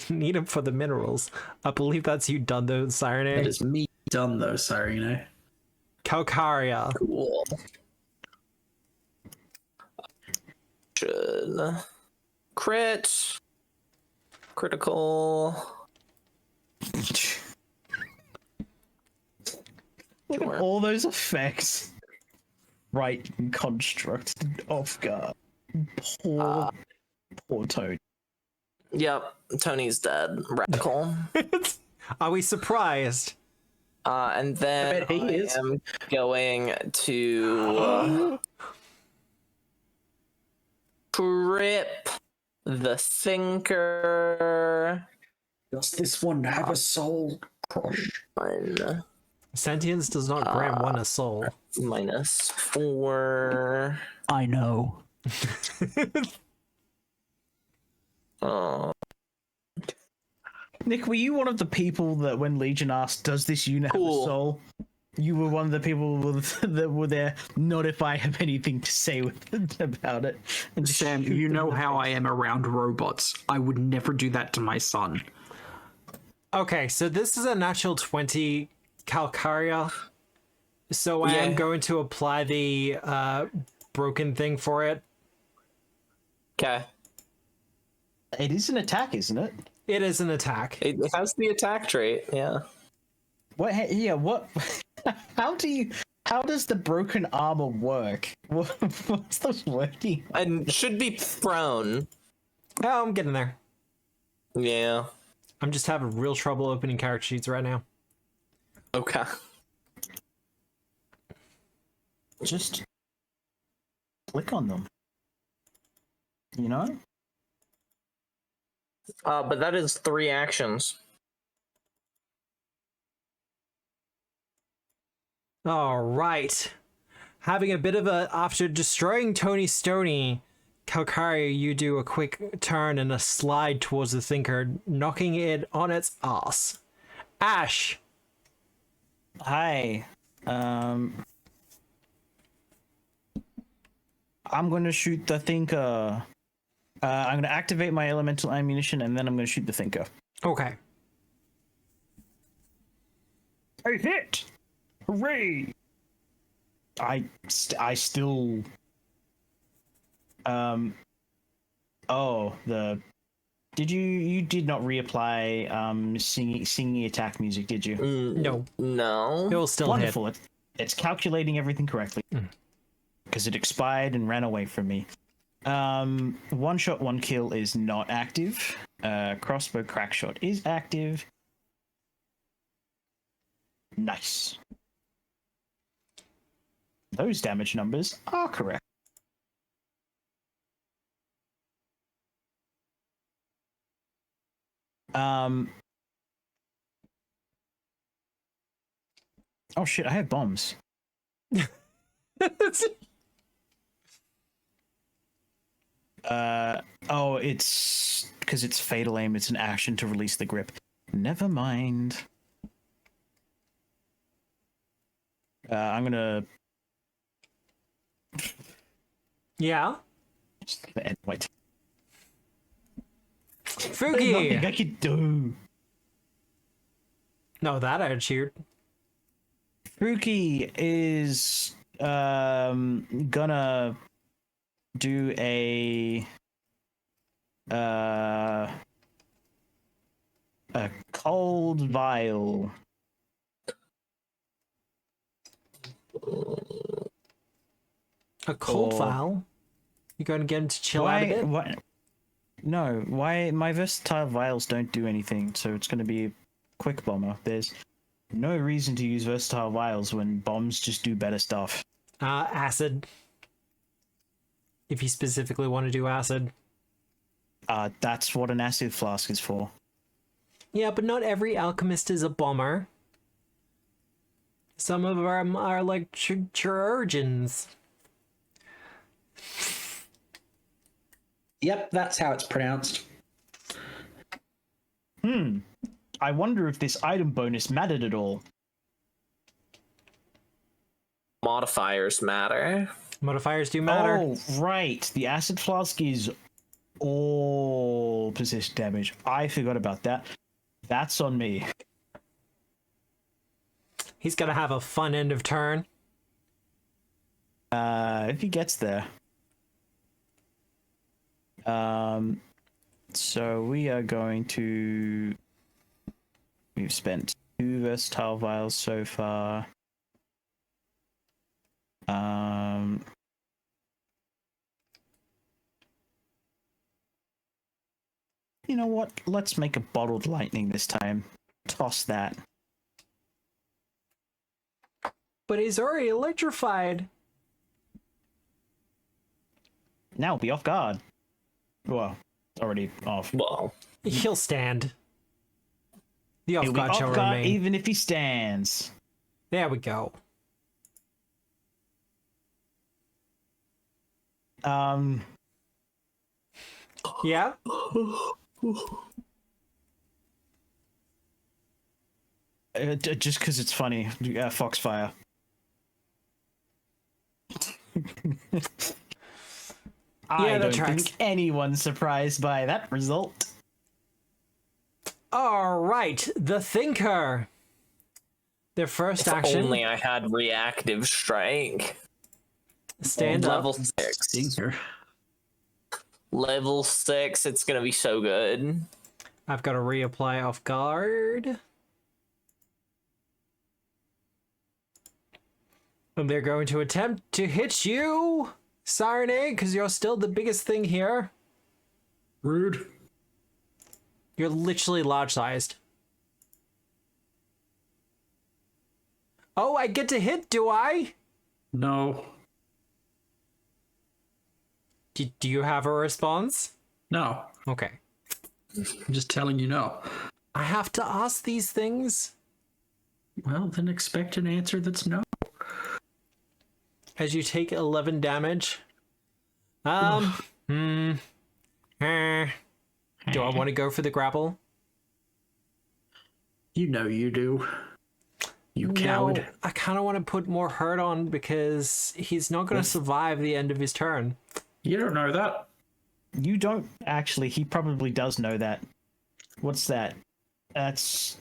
Speaker 1: Need them for the minerals. I believe that's you done though,
Speaker 4: That
Speaker 1: Sirene.
Speaker 4: is me done though, Cyrene.
Speaker 1: Calcaria.
Speaker 3: Cool. Should crit, critical.
Speaker 2: Look at all those effects. Right, construct off guard. Poor Tony.
Speaker 3: Yep, Tony's dead. Radical.
Speaker 1: Are we surprised?
Speaker 3: And then
Speaker 4: I bet he is.
Speaker 3: am going to trip the thinker.
Speaker 4: Does this one have a soul crush?
Speaker 3: One
Speaker 1: Sentience does not grant one a soul.
Speaker 3: -4.
Speaker 2: I know.
Speaker 3: Oh,
Speaker 2: Nick, were you one of the people that when Legion asked, does this unit have a
Speaker 3: Cool.
Speaker 2: soul? You were one of the people that were there, not if I have anything to say about it. And just
Speaker 4: Sam,
Speaker 2: shoot
Speaker 4: you
Speaker 2: them
Speaker 4: know
Speaker 2: in the
Speaker 4: how
Speaker 2: face.
Speaker 4: I am around robots. I would never do that to my son.
Speaker 1: Okay, so this is a natural 20 Calcaria. So I am
Speaker 3: Yeah.
Speaker 1: going to apply the broken thing for it.
Speaker 3: okay.
Speaker 2: It is an attack, isn't it?
Speaker 1: It is an attack.
Speaker 3: It has the attack trait. Yeah.
Speaker 2: What? Yeah. What? How does the broken armor work? What's this working?
Speaker 3: And should be prone.
Speaker 1: Oh, I'm getting there.
Speaker 3: Yeah.
Speaker 1: I'm just having real trouble opening character sheets right now.
Speaker 3: Okay.
Speaker 2: Just click on them. You know?
Speaker 3: But that is 3 actions.
Speaker 1: All right. Having a bit of a... After destroying Tony Stoney, Calcaria, you do a quick turn and a slide towards the Thinker, knocking it on its ass. Ash.
Speaker 2: Hi. I'm going to shoot the Thinker. I'm going to activate my elemental ammunition, and then I'm going to shoot the Thinker.
Speaker 1: Okay.
Speaker 2: I hit! Hooray! I still... Oh, the... You did not reapply singing attack music, did you?
Speaker 1: No.
Speaker 3: No.
Speaker 1: It will still
Speaker 2: Wonderful. It's calculating everything correctly. Because it expired and ran away from me. One shot, one kill is not active. Crossbow crack shot is active. Nice. Those damage numbers are correct. Oh shit, I have bombs.
Speaker 1: hit.
Speaker 2: Oh, it's because it's fatal aim. It's an action to release the grip. Never mind. I'm gonna.
Speaker 1: Yeah.
Speaker 2: Just end my turn. There's nothing
Speaker 1: Fugi.
Speaker 2: I could do.
Speaker 1: No, that I cheered.
Speaker 2: Fuki is gonna do a cold vial.
Speaker 1: A cold
Speaker 2: Or-
Speaker 1: file. You going to get him to chill out a bit?
Speaker 2: no. Why my versatile vials don't do anything, so it's going to be a quick bomber. There's no reason to use versatile vials when bombs just do better stuff.
Speaker 1: Acid. If you specifically want to do acid.
Speaker 2: That's what an acid flask is for.
Speaker 1: Yeah, but not every alchemist is a bomber. Some of them are like chirurgeons.
Speaker 5: Yep, that's how it's pronounced.
Speaker 2: I wonder if this item bonus mattered at all.
Speaker 3: Modifiers matter.
Speaker 1: Modifiers do matter.
Speaker 2: Oh, right. The acid flask is all persistent damage. I forgot about that. That's on me.
Speaker 1: He's gonna have a fun end of turn.
Speaker 2: If he gets there. So we are going to... We've spent 2 versatile vials so far. You know what? Let's make a bottled lightning this time. Toss that.
Speaker 1: But he's already electrified.
Speaker 2: Now be off guard. Well, already off.
Speaker 3: Well,
Speaker 1: He'll stand. The
Speaker 2: He'll
Speaker 1: off
Speaker 2: be
Speaker 1: guard shall
Speaker 2: off guard
Speaker 1: remain.
Speaker 2: even if he stands.
Speaker 1: There we go. Yeah?
Speaker 2: Just because it's funny. Foxfire. I
Speaker 1: that
Speaker 2: don't
Speaker 1: tracks.
Speaker 2: think anyone's surprised by that result.
Speaker 1: All right, the Thinker. Their first
Speaker 3: if
Speaker 1: action,
Speaker 3: only I had reactive strike.
Speaker 1: stand up.
Speaker 3: Level 6.
Speaker 4: Stinker.
Speaker 3: Level 6, it's gonna be so good.
Speaker 1: I've got to reapply off guard. And they're going to attempt to hit you, Sirene, because you're still the biggest thing here.
Speaker 4: Rude.
Speaker 1: You're literally large-sized. Oh, I get to hit, do I?
Speaker 4: No.
Speaker 1: Do you have a response?
Speaker 4: No.
Speaker 1: Okay.
Speaker 4: I'm just telling you no.
Speaker 1: I have to ask these things.
Speaker 4: Well, then expect an answer that's no.
Speaker 1: As you take 11 damage. Do I want to go for the grapple?
Speaker 4: You know you do. You coward.
Speaker 1: No, I kind of want to put more hurt on because he's not going to survive the end of his turn.
Speaker 4: You don't know that.
Speaker 2: You don't actually. He probably does know that. What's that? That's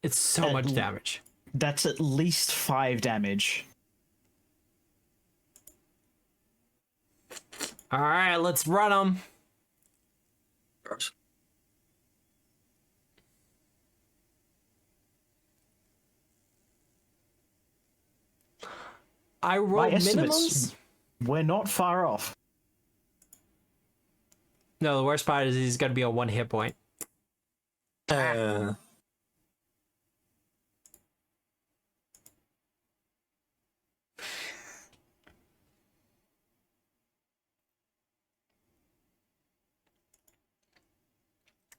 Speaker 1: It's so much damage.
Speaker 2: That's at least 5 damage.
Speaker 1: All right, let's run him.
Speaker 4: Gross.
Speaker 1: I roll
Speaker 2: My estimates,
Speaker 1: minimums.
Speaker 2: we're not far off.
Speaker 1: No, the worst part is he's going to be on 1 hit point.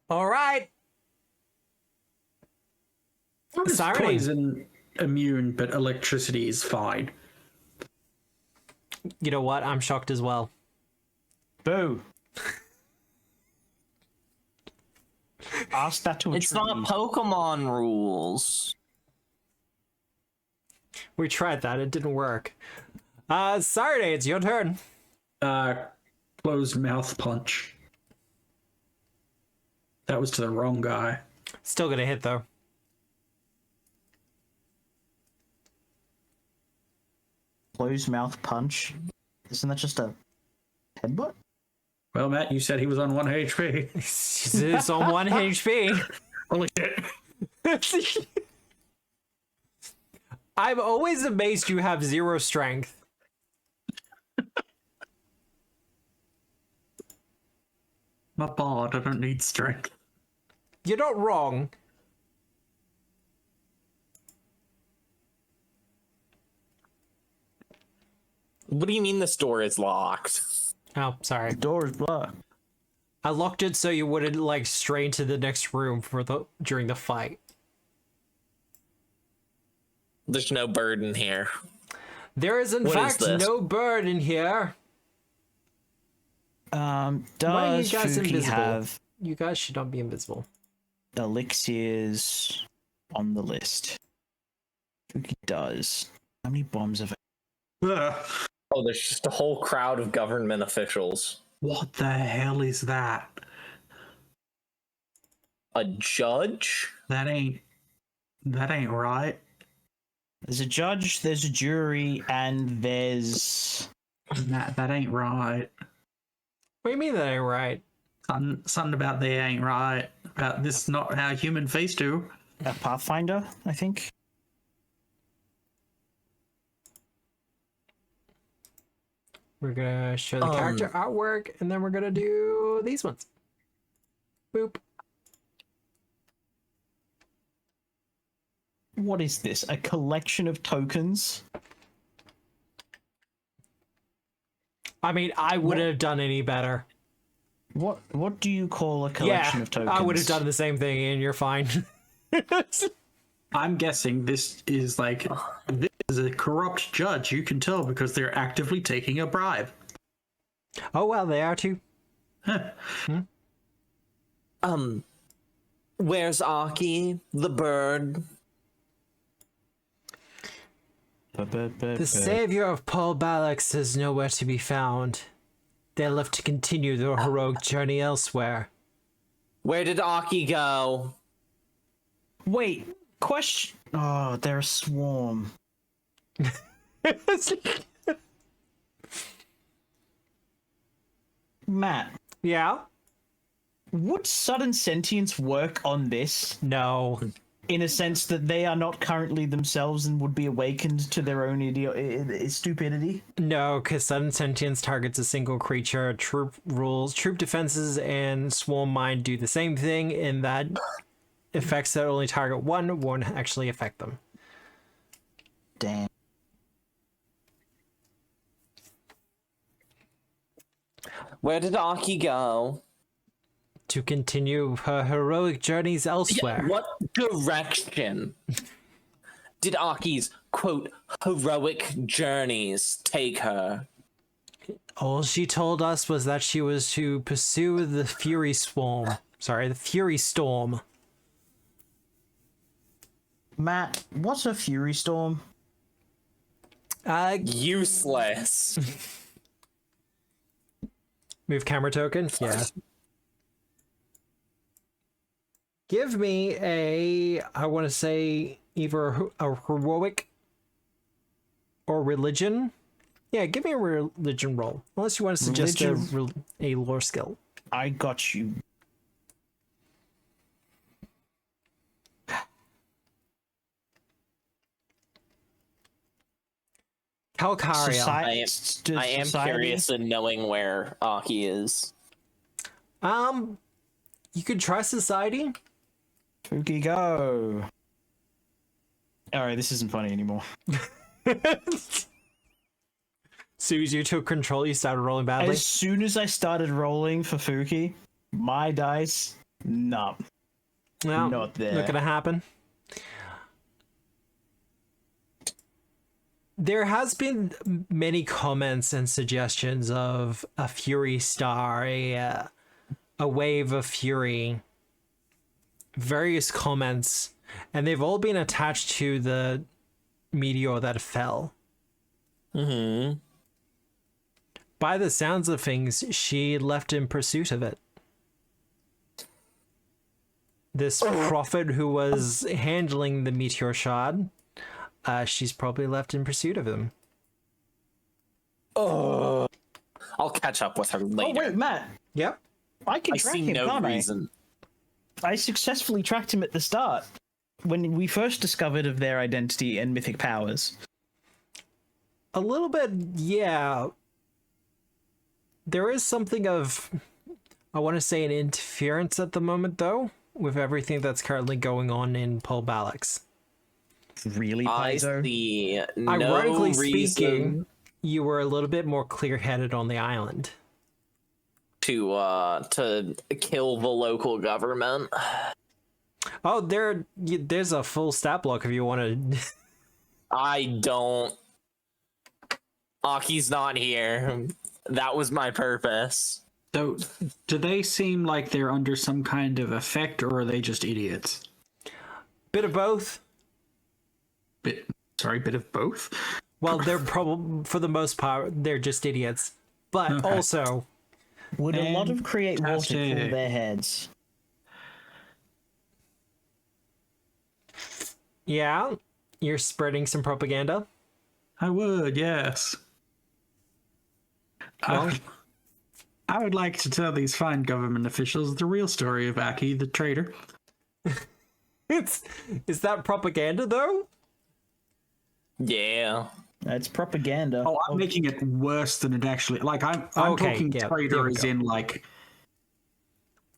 Speaker 1: All right. Sorry.
Speaker 4: Poison immune, but electricity is fine.
Speaker 1: You know what? I'm shocked as well.
Speaker 2: Boo. Ask that to a
Speaker 3: It's
Speaker 2: tree.
Speaker 3: not Pokemon rules.
Speaker 1: We tried that. It didn't work. Saturday, it's your turn.
Speaker 4: Closed mouth punch. That was to the wrong guy.
Speaker 1: Still going to hit, though.
Speaker 2: Closed mouth punch. Isn't that just a headbutt?
Speaker 4: Well, Matt, you said he was on 1 HP.
Speaker 1: It's on 1 HP.
Speaker 4: Holy shit.
Speaker 1: I'm always amazed you have 0 strength.
Speaker 4: I'm a bard. I don't need strength.
Speaker 1: You're not wrong.
Speaker 3: What do you mean this door is locked?
Speaker 1: Oh, sorry.
Speaker 2: The door is blocked.
Speaker 1: I locked it so you wouldn't like stray into the next room during the fight.
Speaker 3: There's no bird in here.
Speaker 1: There is in
Speaker 3: What is
Speaker 1: fact
Speaker 3: this?
Speaker 1: no bird in here. Why are you
Speaker 2: Does
Speaker 1: guys
Speaker 2: Fuki
Speaker 1: invisible?
Speaker 2: have
Speaker 1: You guys should not be invisible.
Speaker 2: elixirs on the list? Fuki does. How many bombs have
Speaker 4: Ugh.
Speaker 3: Oh, there's just a whole crowd of government officials.
Speaker 4: What the hell is that?
Speaker 3: A judge?
Speaker 4: That ain't right.
Speaker 2: There's a judge, there's a jury, and there's
Speaker 4: That ain't right.
Speaker 1: What do you mean that ain't right?
Speaker 4: Something about they ain't right. About this is not how human face do.
Speaker 2: a Pathfinder, I think.
Speaker 1: We're gonna show the character artwork, and then we're gonna do these ones. Boop.
Speaker 2: What is this? A collection of tokens?
Speaker 1: I mean, I wouldn't have done any better.
Speaker 2: What do you call a collection
Speaker 1: Yeah,
Speaker 2: of tokens?
Speaker 1: I would have done the same thing, and you're fine.
Speaker 4: I'm guessing this is like this is a corrupt judge. You can tell because they're actively taking a bribe.
Speaker 1: Oh well, they are too.
Speaker 3: Where's Aki, the bird?
Speaker 1: The savior of Paul Balax is nowhere to be found. They left to continue their heroic journey elsewhere.
Speaker 3: Where did Aki go?
Speaker 2: Wait, question. Oh, they're a swarm. Matt,
Speaker 1: Yeah?
Speaker 2: would sudden sentience work on this?
Speaker 1: No.
Speaker 2: In a sense that they are not currently themselves and would be awakened to their own stupidity?
Speaker 1: No, because sudden sentience targets a single creature. Troop rules, troop defenses, and swarm mind do the same thing in that effects that only target one won't actually affect them.
Speaker 2: Damn.
Speaker 3: Where did Aki go?
Speaker 1: To continue her heroic journeys elsewhere.
Speaker 3: What direction did Aki's, quote, heroic journeys take her?
Speaker 1: All she told us was that she was to pursue the Fury Swarm. Sorry, the Fury Storm.
Speaker 2: Matt, what's a fury storm?
Speaker 3: Useless.
Speaker 1: Move camera token? Yeah. Give me I want to say, either a heroic or religion. Yeah, give me a religion roll. Unless you want to suggest a lore skill.
Speaker 2: I got you.
Speaker 1: Calcaria.
Speaker 3: I am curious in knowing where Aki is.
Speaker 1: You could try society.
Speaker 2: Fuki, go. Alright, this isn't funny anymore.
Speaker 1: Soon as you took control, you started rolling badly.
Speaker 2: As soon as I started rolling for Fuki, my dice, no.
Speaker 1: No,
Speaker 2: not there.
Speaker 1: Not gonna happen. There has been many comments and suggestions of a Fury Star, a wave of Fury, various comments, and they've all been attached to the meteor that fell.
Speaker 3: Mm-hmm.
Speaker 1: By the sounds of things, she left in pursuit of it. This prophet who was handling the meteor shard, she's probably left in pursuit of him.
Speaker 3: Oh, I'll catch up with her later.
Speaker 2: Oh wait, Matt,
Speaker 1: Yep.
Speaker 2: I can
Speaker 3: I
Speaker 2: track
Speaker 3: see
Speaker 2: him,
Speaker 3: no
Speaker 2: can't
Speaker 3: reason.
Speaker 2: I successfully tracked him at the start, when we first discovered of their identity and mythic powers.
Speaker 1: A little bit, yeah. There is something of I want to say an interference at the moment, though, with everything that's currently going on in Polbalix.
Speaker 2: Really,
Speaker 3: I
Speaker 2: Paizo?
Speaker 3: see no
Speaker 1: Ironically
Speaker 3: reason
Speaker 1: speaking, you were a little bit more clear-headed on the island.
Speaker 3: to kill the local government.
Speaker 1: Oh, there's a full stat block if you want to.
Speaker 3: I don't. Aki's not here. That was my purpose.
Speaker 4: So, do they seem like they're under some kind of effect, or are they just idiots?
Speaker 1: Bit of both.
Speaker 4: Bit of both?
Speaker 1: Well, they're probably, for the most part, they're just idiots. But also...
Speaker 2: Would a lot of create water cool
Speaker 4: Fantastic.
Speaker 2: their heads?
Speaker 1: Yeah, you're spreading some propaganda.
Speaker 4: I would, yes.
Speaker 1: Well,
Speaker 4: I would like to tell these fine government officials the real story of Aki the traitor.
Speaker 1: is that propaganda, though?
Speaker 3: Yeah.
Speaker 2: That's propaganda.
Speaker 4: Oh, I'm making it worse than it actually. Like I'm
Speaker 1: Okay,
Speaker 4: talking
Speaker 1: yeah, there
Speaker 4: traitor
Speaker 1: we
Speaker 4: as
Speaker 1: go.
Speaker 4: in like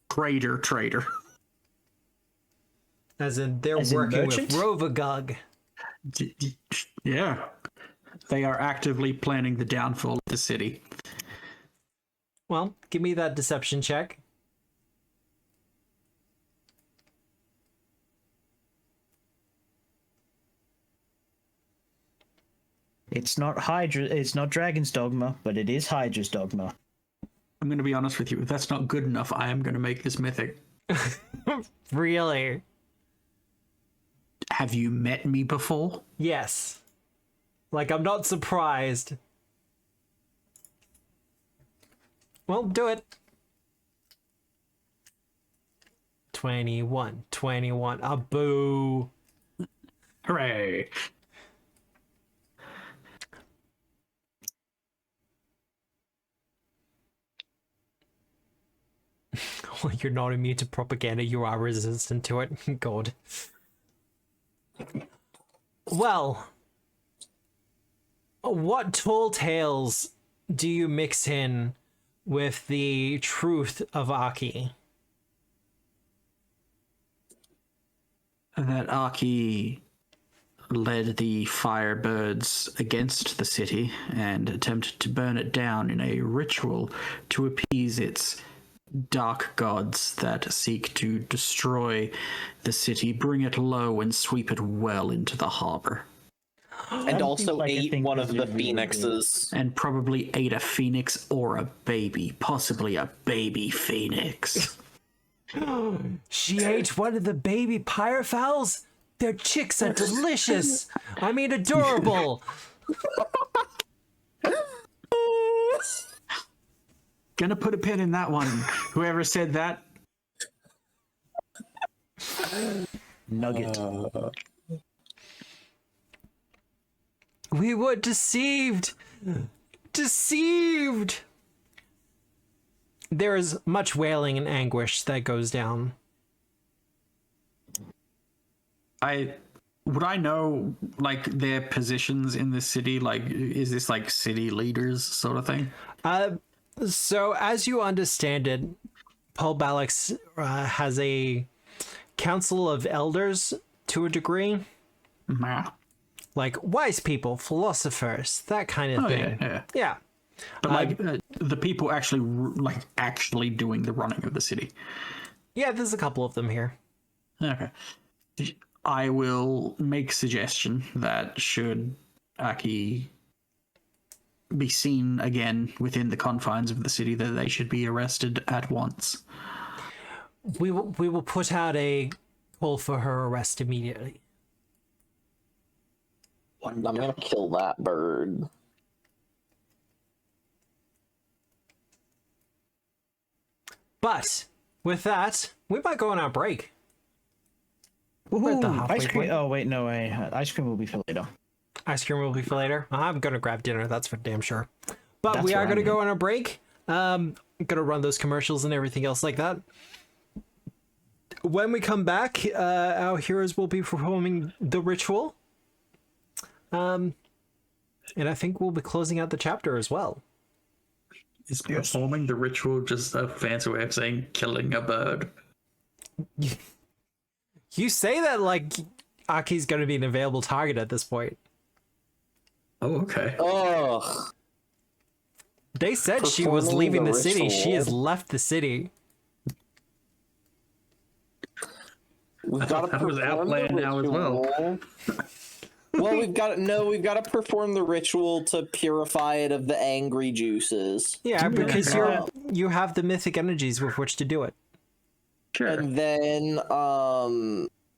Speaker 4: traitor.
Speaker 1: As in, they're
Speaker 2: As in
Speaker 1: working with
Speaker 2: merchant?
Speaker 1: Rovagug.
Speaker 4: Yeah, they are actively planning the downfall of the city.
Speaker 1: Well, give me that deception check.
Speaker 2: It's not Hydra. It's not Dragon's Dogma, but it is Hydra's Dogma.
Speaker 4: I'm going to be honest with you. If that's not good enough, I am going to make this mythic.
Speaker 1: Really?
Speaker 4: Have you met me before?
Speaker 1: Yes. Like, I'm not surprised. Well, do it. 21. A boo.
Speaker 4: Hooray!
Speaker 1: Well, you're not immune to propaganda. You are resistant to it. God. Well, what tall tales do you mix in with the truth of Aki?
Speaker 4: That Aki led the Firebirds against the city and attempted to burn it down in a ritual to appease its dark gods that seek to destroy the city, bring it low, and sweep it well into the harbor.
Speaker 3: And also
Speaker 2: I
Speaker 3: ate
Speaker 2: think
Speaker 3: one
Speaker 2: this
Speaker 3: of
Speaker 2: is
Speaker 3: the
Speaker 2: really
Speaker 3: phoenixes.
Speaker 4: And probably ate a phoenix or a baby, possibly a baby phoenix.
Speaker 1: She ate one of the baby pyrofowls? Their chicks are delicious. I mean, adorable.
Speaker 4: Gonna put a pin in that one. Whoever said that.
Speaker 2: Nugget.
Speaker 1: We were deceived. Deceived. There is much wailing and anguish that goes down.
Speaker 4: Would I know like their positions in the city? Like, is this like city leaders sort of thing?
Speaker 1: So, as you understand it, Paul Balix has a council of elders to a degree.
Speaker 4: Nah.
Speaker 1: Like wise people, philosophers, that kind of thing. Yeah.
Speaker 4: But like the people actually actually doing the running of the city.
Speaker 1: Yeah, there's a couple of them here.
Speaker 4: Okay. I will make suggestion that should Aki be seen again within the confines of the city, that they should be arrested at once.
Speaker 1: We will put out a call for her arrest immediately.
Speaker 3: I'm gonna kill that bird.
Speaker 1: But with that, we might go on our break. We're at the
Speaker 2: Ooh,
Speaker 1: halfway
Speaker 2: ice cream.
Speaker 1: point.
Speaker 2: Oh wait, no way. Ice cream will be for later.
Speaker 1: Ice cream will be for later. I'm gonna grab dinner, that's for damn sure. But
Speaker 2: That's
Speaker 1: we are
Speaker 2: what
Speaker 1: gonna
Speaker 2: I'm
Speaker 1: go on a break. Gonna run those commercials and everything else like that. When we come back, our heroes will be performing the ritual. And I think we'll be closing out the chapter as well.
Speaker 4: Is performing the ritual just a fancy way of saying killing a bird?
Speaker 1: You say that like Aki's going to be an available target at this point.
Speaker 4: Oh, okay.
Speaker 3: Ugh.
Speaker 1: They said she was
Speaker 3: Performing
Speaker 1: leaving
Speaker 3: the
Speaker 1: the city. She
Speaker 3: ritual.
Speaker 1: has left the city.
Speaker 3: We've
Speaker 4: I thought that was our plan now as well.
Speaker 3: Well, we've got to perform the ritual to purify it of the angry juices.
Speaker 1: Yeah, because you have the mythic energies with which to do it.
Speaker 4: Sure.
Speaker 3: And then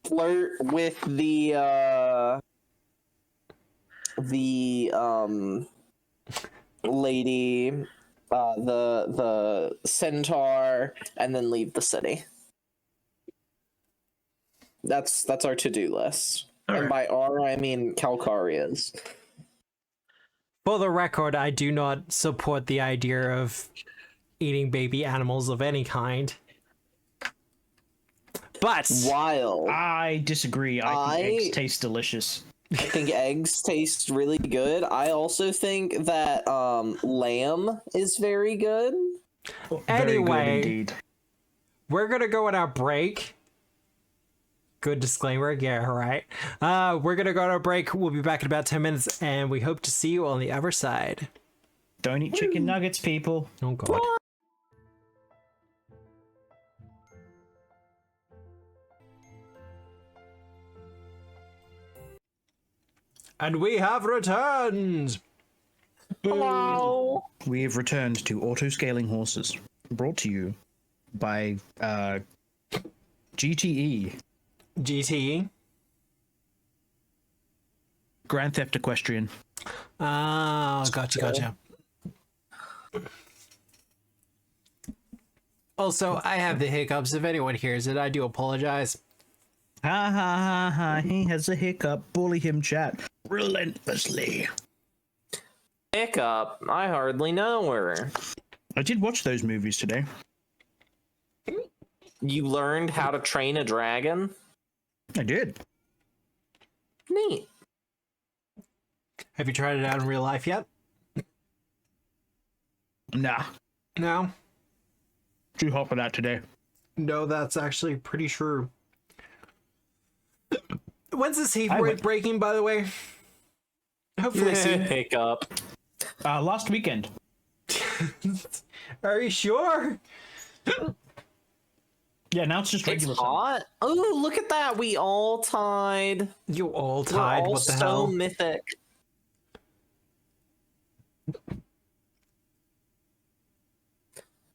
Speaker 3: flirt with the lady, the centaur, and then leave the city. That's our to-do list. And by our, I mean Calcaria's.
Speaker 1: For the record, I do not support the idea of eating baby animals of any kind. But
Speaker 3: Wild.
Speaker 2: I disagree. I think eggs taste delicious.
Speaker 3: I think eggs taste really good. I also think that lamb is very good.
Speaker 2: Very good
Speaker 1: anyway,
Speaker 2: indeed.
Speaker 1: we're gonna go on our break. Good disclaimer, yeah, right. We're gonna go on our break. We'll be back in about 10 minutes, and we hope to see you on the other side.
Speaker 2: Don't eat chicken nuggets, people.
Speaker 1: Oh god. And we have returned!
Speaker 3: Hello.
Speaker 2: We have returned to auto-scaling horses, brought to you by GTE,
Speaker 1: GTE?
Speaker 2: Grand Theft Equestrian.
Speaker 1: Oh, gotcha. Also, I have the hiccups. If anyone hears it, I do apologize.
Speaker 2: Ha ha ha ha, he has a hiccup. Bully him, chat. Relentlessly.
Speaker 3: Hiccup. I hardly know her.
Speaker 2: I did watch those movies today.
Speaker 3: You learned how to train a dragon?
Speaker 2: I did.
Speaker 3: Neat.
Speaker 1: Have you tried it out in real life yet?
Speaker 2: Nah.
Speaker 1: No?
Speaker 2: Too hot for that today.
Speaker 1: No, that's actually pretty true. When's this heat wave breaking, by the way? Hopefully soon.
Speaker 3: Hiccup.
Speaker 2: Last weekend.
Speaker 1: Are you sure?
Speaker 2: Yeah, now it's just
Speaker 3: It's
Speaker 2: regular summer.
Speaker 3: hot. Oh, look at that. We all tied.
Speaker 1: You all
Speaker 3: We're
Speaker 1: tied.
Speaker 3: all
Speaker 1: What the
Speaker 3: so
Speaker 1: hell?
Speaker 3: mythic.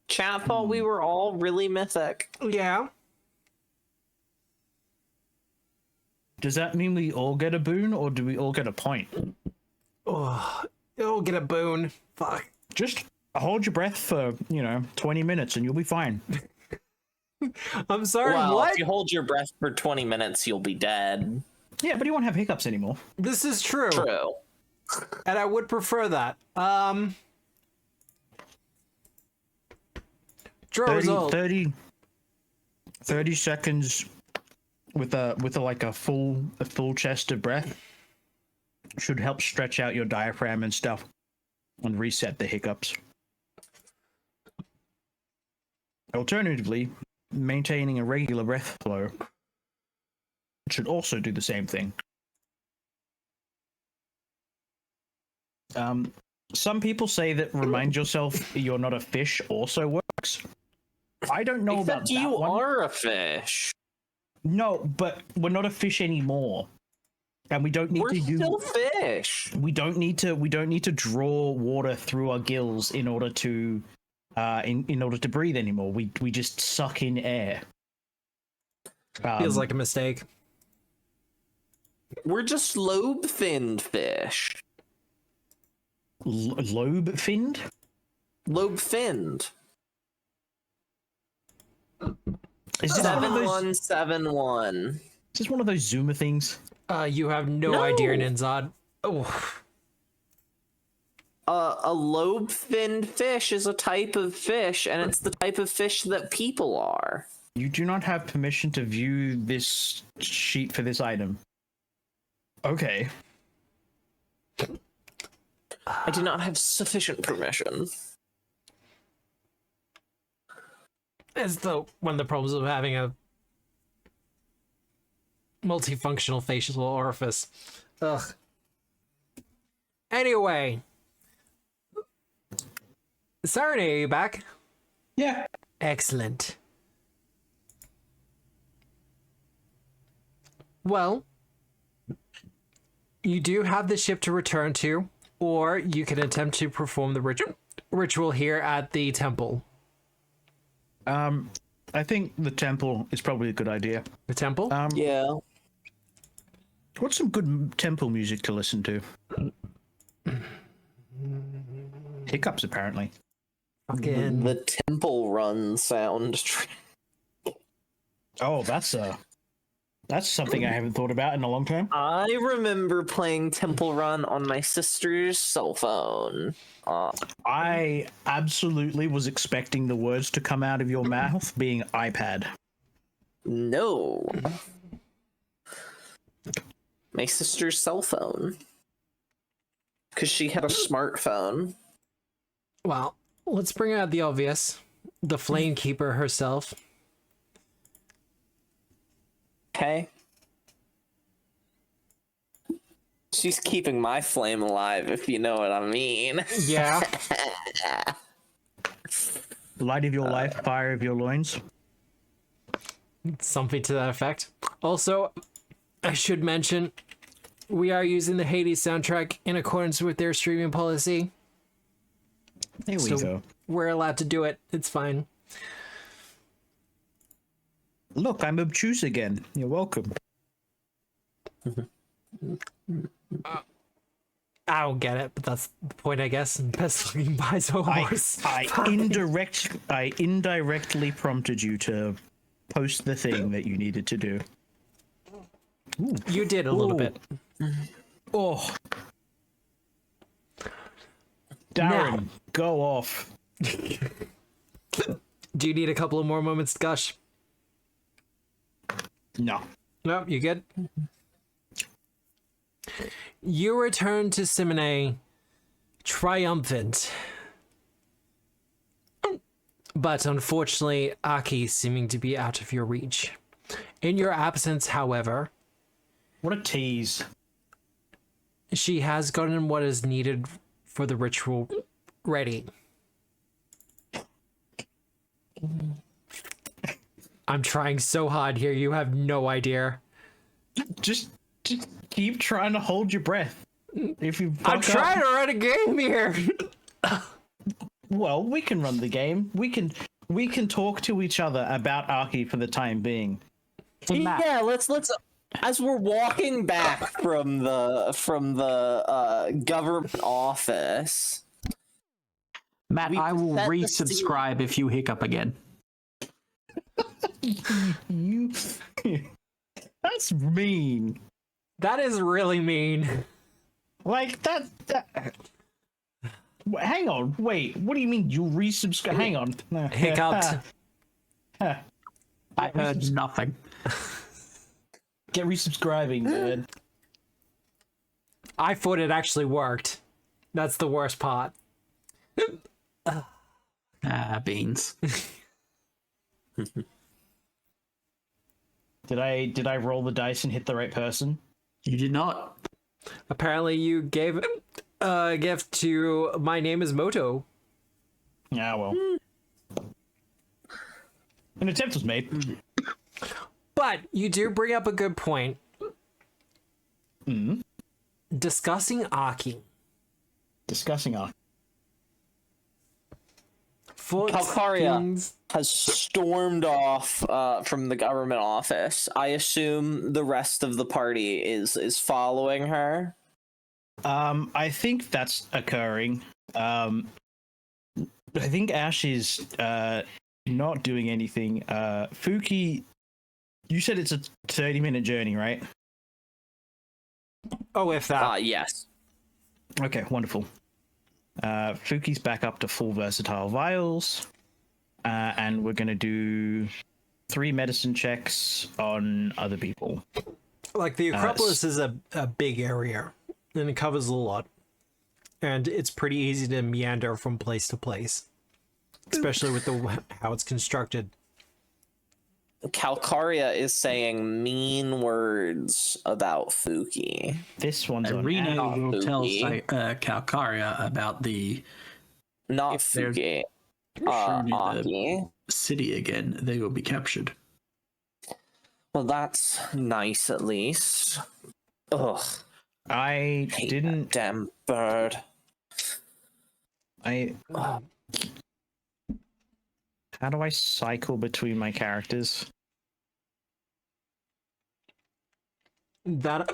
Speaker 3: Chat thought we were all really mythic.
Speaker 1: Yeah.
Speaker 2: Does that mean we all get a boon, or do we all get a point?
Speaker 1: Oh, you'll get a boon. Fuck.
Speaker 2: Just hold your breath for, 20 minutes and you'll be fine.
Speaker 1: I'm sorry,
Speaker 3: Well,
Speaker 1: what?
Speaker 3: if you hold your breath for 20 minutes, you'll be dead.
Speaker 2: Yeah, but you won't have hiccups anymore.
Speaker 1: This is true.
Speaker 3: True.
Speaker 1: And I would prefer that. Draw
Speaker 2: 30,
Speaker 1: result.
Speaker 2: 30 seconds with a full chest of breath should help stretch out your diaphragm and stuff and reset the hiccups. Alternatively, maintaining a regular breath flow should also do the same thing. Some people say that remind yourself you're not a fish also works. I don't know about
Speaker 3: Except
Speaker 2: that
Speaker 3: you
Speaker 2: one.
Speaker 3: are a fish.
Speaker 2: No, but we're not a fish anymore, and we don't need
Speaker 3: We're
Speaker 2: to use.
Speaker 3: still fish.
Speaker 2: We don't need to draw water through our gills in order to in order to breathe anymore. We just suck in air.
Speaker 1: Feels like a mistake.
Speaker 3: We're just lobe-finned fish.
Speaker 2: Lobe finned.
Speaker 3: Lobe-finned.
Speaker 2: Is this one of those?
Speaker 3: 7171.
Speaker 2: Is this one of those Zoomer things?
Speaker 1: You have no
Speaker 3: No.
Speaker 1: idea, Ninzad. Oh.
Speaker 3: A lobe-finned fish is a type of fish, and it's the type of fish that people are.
Speaker 2: You do not have permission to view this sheet for this item. Okay.
Speaker 3: I do not have sufficient permission.
Speaker 1: It's one of the problems of having a multifunctional facial orifice. Ugh. Anyway. Sarene, are you back?
Speaker 5: Yeah.
Speaker 1: Excellent. Well, you do have the ship to return to, or you can attempt to perform the ritual here at the temple.
Speaker 2: I think the temple is probably a good idea.
Speaker 1: The temple?
Speaker 3: Yeah.
Speaker 2: What's some good temple music to listen to? Hiccups, apparently.
Speaker 1: Fucking...
Speaker 3: The Temple Run sound.
Speaker 2: Oh, that's something I haven't thought about in a long time.
Speaker 3: I remember playing Temple Run on my sister's cell phone.
Speaker 2: I absolutely was expecting the words to come out of your mouth being iPad.
Speaker 3: No. My sister's cell phone. Because she had a smartphone.
Speaker 1: Well, let's bring out the obvious. The Flame Keeper herself.
Speaker 3: Okay. She's keeping my flame alive, if you know what I mean.
Speaker 1: Yeah.
Speaker 2: Light of your life, fire of your loins.
Speaker 1: Something to that effect. Also, I should mention, we are using the Hades soundtrack in accordance with their streaming policy.
Speaker 2: Here we go.
Speaker 1: We're allowed to do it. It's fine.
Speaker 2: Look, I'm obtuse again. You're welcome.
Speaker 1: I don't get it, but that's the point, I guess. Best looking Paizo horse.
Speaker 2: I indirectly prompted you to post the thing that you needed to do.
Speaker 1: You did a little bit.
Speaker 2: Oh. Darren,
Speaker 1: Now.
Speaker 2: go off.
Speaker 1: Do you need a couple of more moments to gush?
Speaker 2: No.
Speaker 1: No, you good? You return to Simone triumphant. But unfortunately, Aki seeming to be out of your reach. In your absence, however,
Speaker 2: What a tease.
Speaker 1: she has gotten what is needed for the ritual ready. I'm trying so hard here, you have no idea.
Speaker 2: Just keep trying to hold your breath. If you
Speaker 1: I'm
Speaker 2: fuck up,
Speaker 1: trying to run a game here.
Speaker 2: well, we can run the game. We can talk to each other about Arky for the time being.
Speaker 3: Yeah, let's as we're walking back from the government office.
Speaker 4: Matt,
Speaker 3: We
Speaker 4: I will
Speaker 3: set the
Speaker 4: resubscribe if you hiccup again.
Speaker 2: You That's mean.
Speaker 1: That is really mean.
Speaker 2: Like that hang on, wait. What do you mean you resubscribe? Hang on.
Speaker 1: Hiccuped.
Speaker 4: I heard nothing.
Speaker 2: Get resubscribing, dude.
Speaker 1: I thought it actually worked. That's the worst part.
Speaker 4: Beans.
Speaker 2: Did I roll the dice and hit the right person?
Speaker 4: You did not.
Speaker 1: Apparently you gave a gift to My Name is Moto.
Speaker 2: Yeah, well. An attempt was made.
Speaker 1: But you do bring up a good point.
Speaker 2: Mm-hmm.
Speaker 1: Discussing Aki.
Speaker 2: Discussing Arky.
Speaker 3: Calcaria has stormed off from the government office. I assume the rest of the party is following her.
Speaker 2: I think that's occurring. I think Ash is not doing anything. Fuki, you said it's a 30-minute journey, right?
Speaker 1: Oh, if that.
Speaker 3: Yes.
Speaker 2: Okay, wonderful. Fuki's back up to full versatile vials, and we're going to do 3 medicine checks on other people.
Speaker 1: Like, the Acropolis is a big area, and it covers a lot. And it's pretty easy to meander from place to place. Especially with how it's constructed.
Speaker 3: Calcaria is saying mean words about Fuki.
Speaker 2: This one's on.
Speaker 4: Irene will tell
Speaker 3: Fuki.
Speaker 4: Calcaria about the
Speaker 3: Not
Speaker 4: If they're
Speaker 3: Fuki.
Speaker 4: shown in
Speaker 3: Aki.
Speaker 4: the city again, they will be captured.
Speaker 3: Well, that's nice at least. Ugh.
Speaker 2: I
Speaker 3: Hate
Speaker 2: didn't.
Speaker 3: that damn bird.
Speaker 2: How do I cycle between my characters?
Speaker 1: That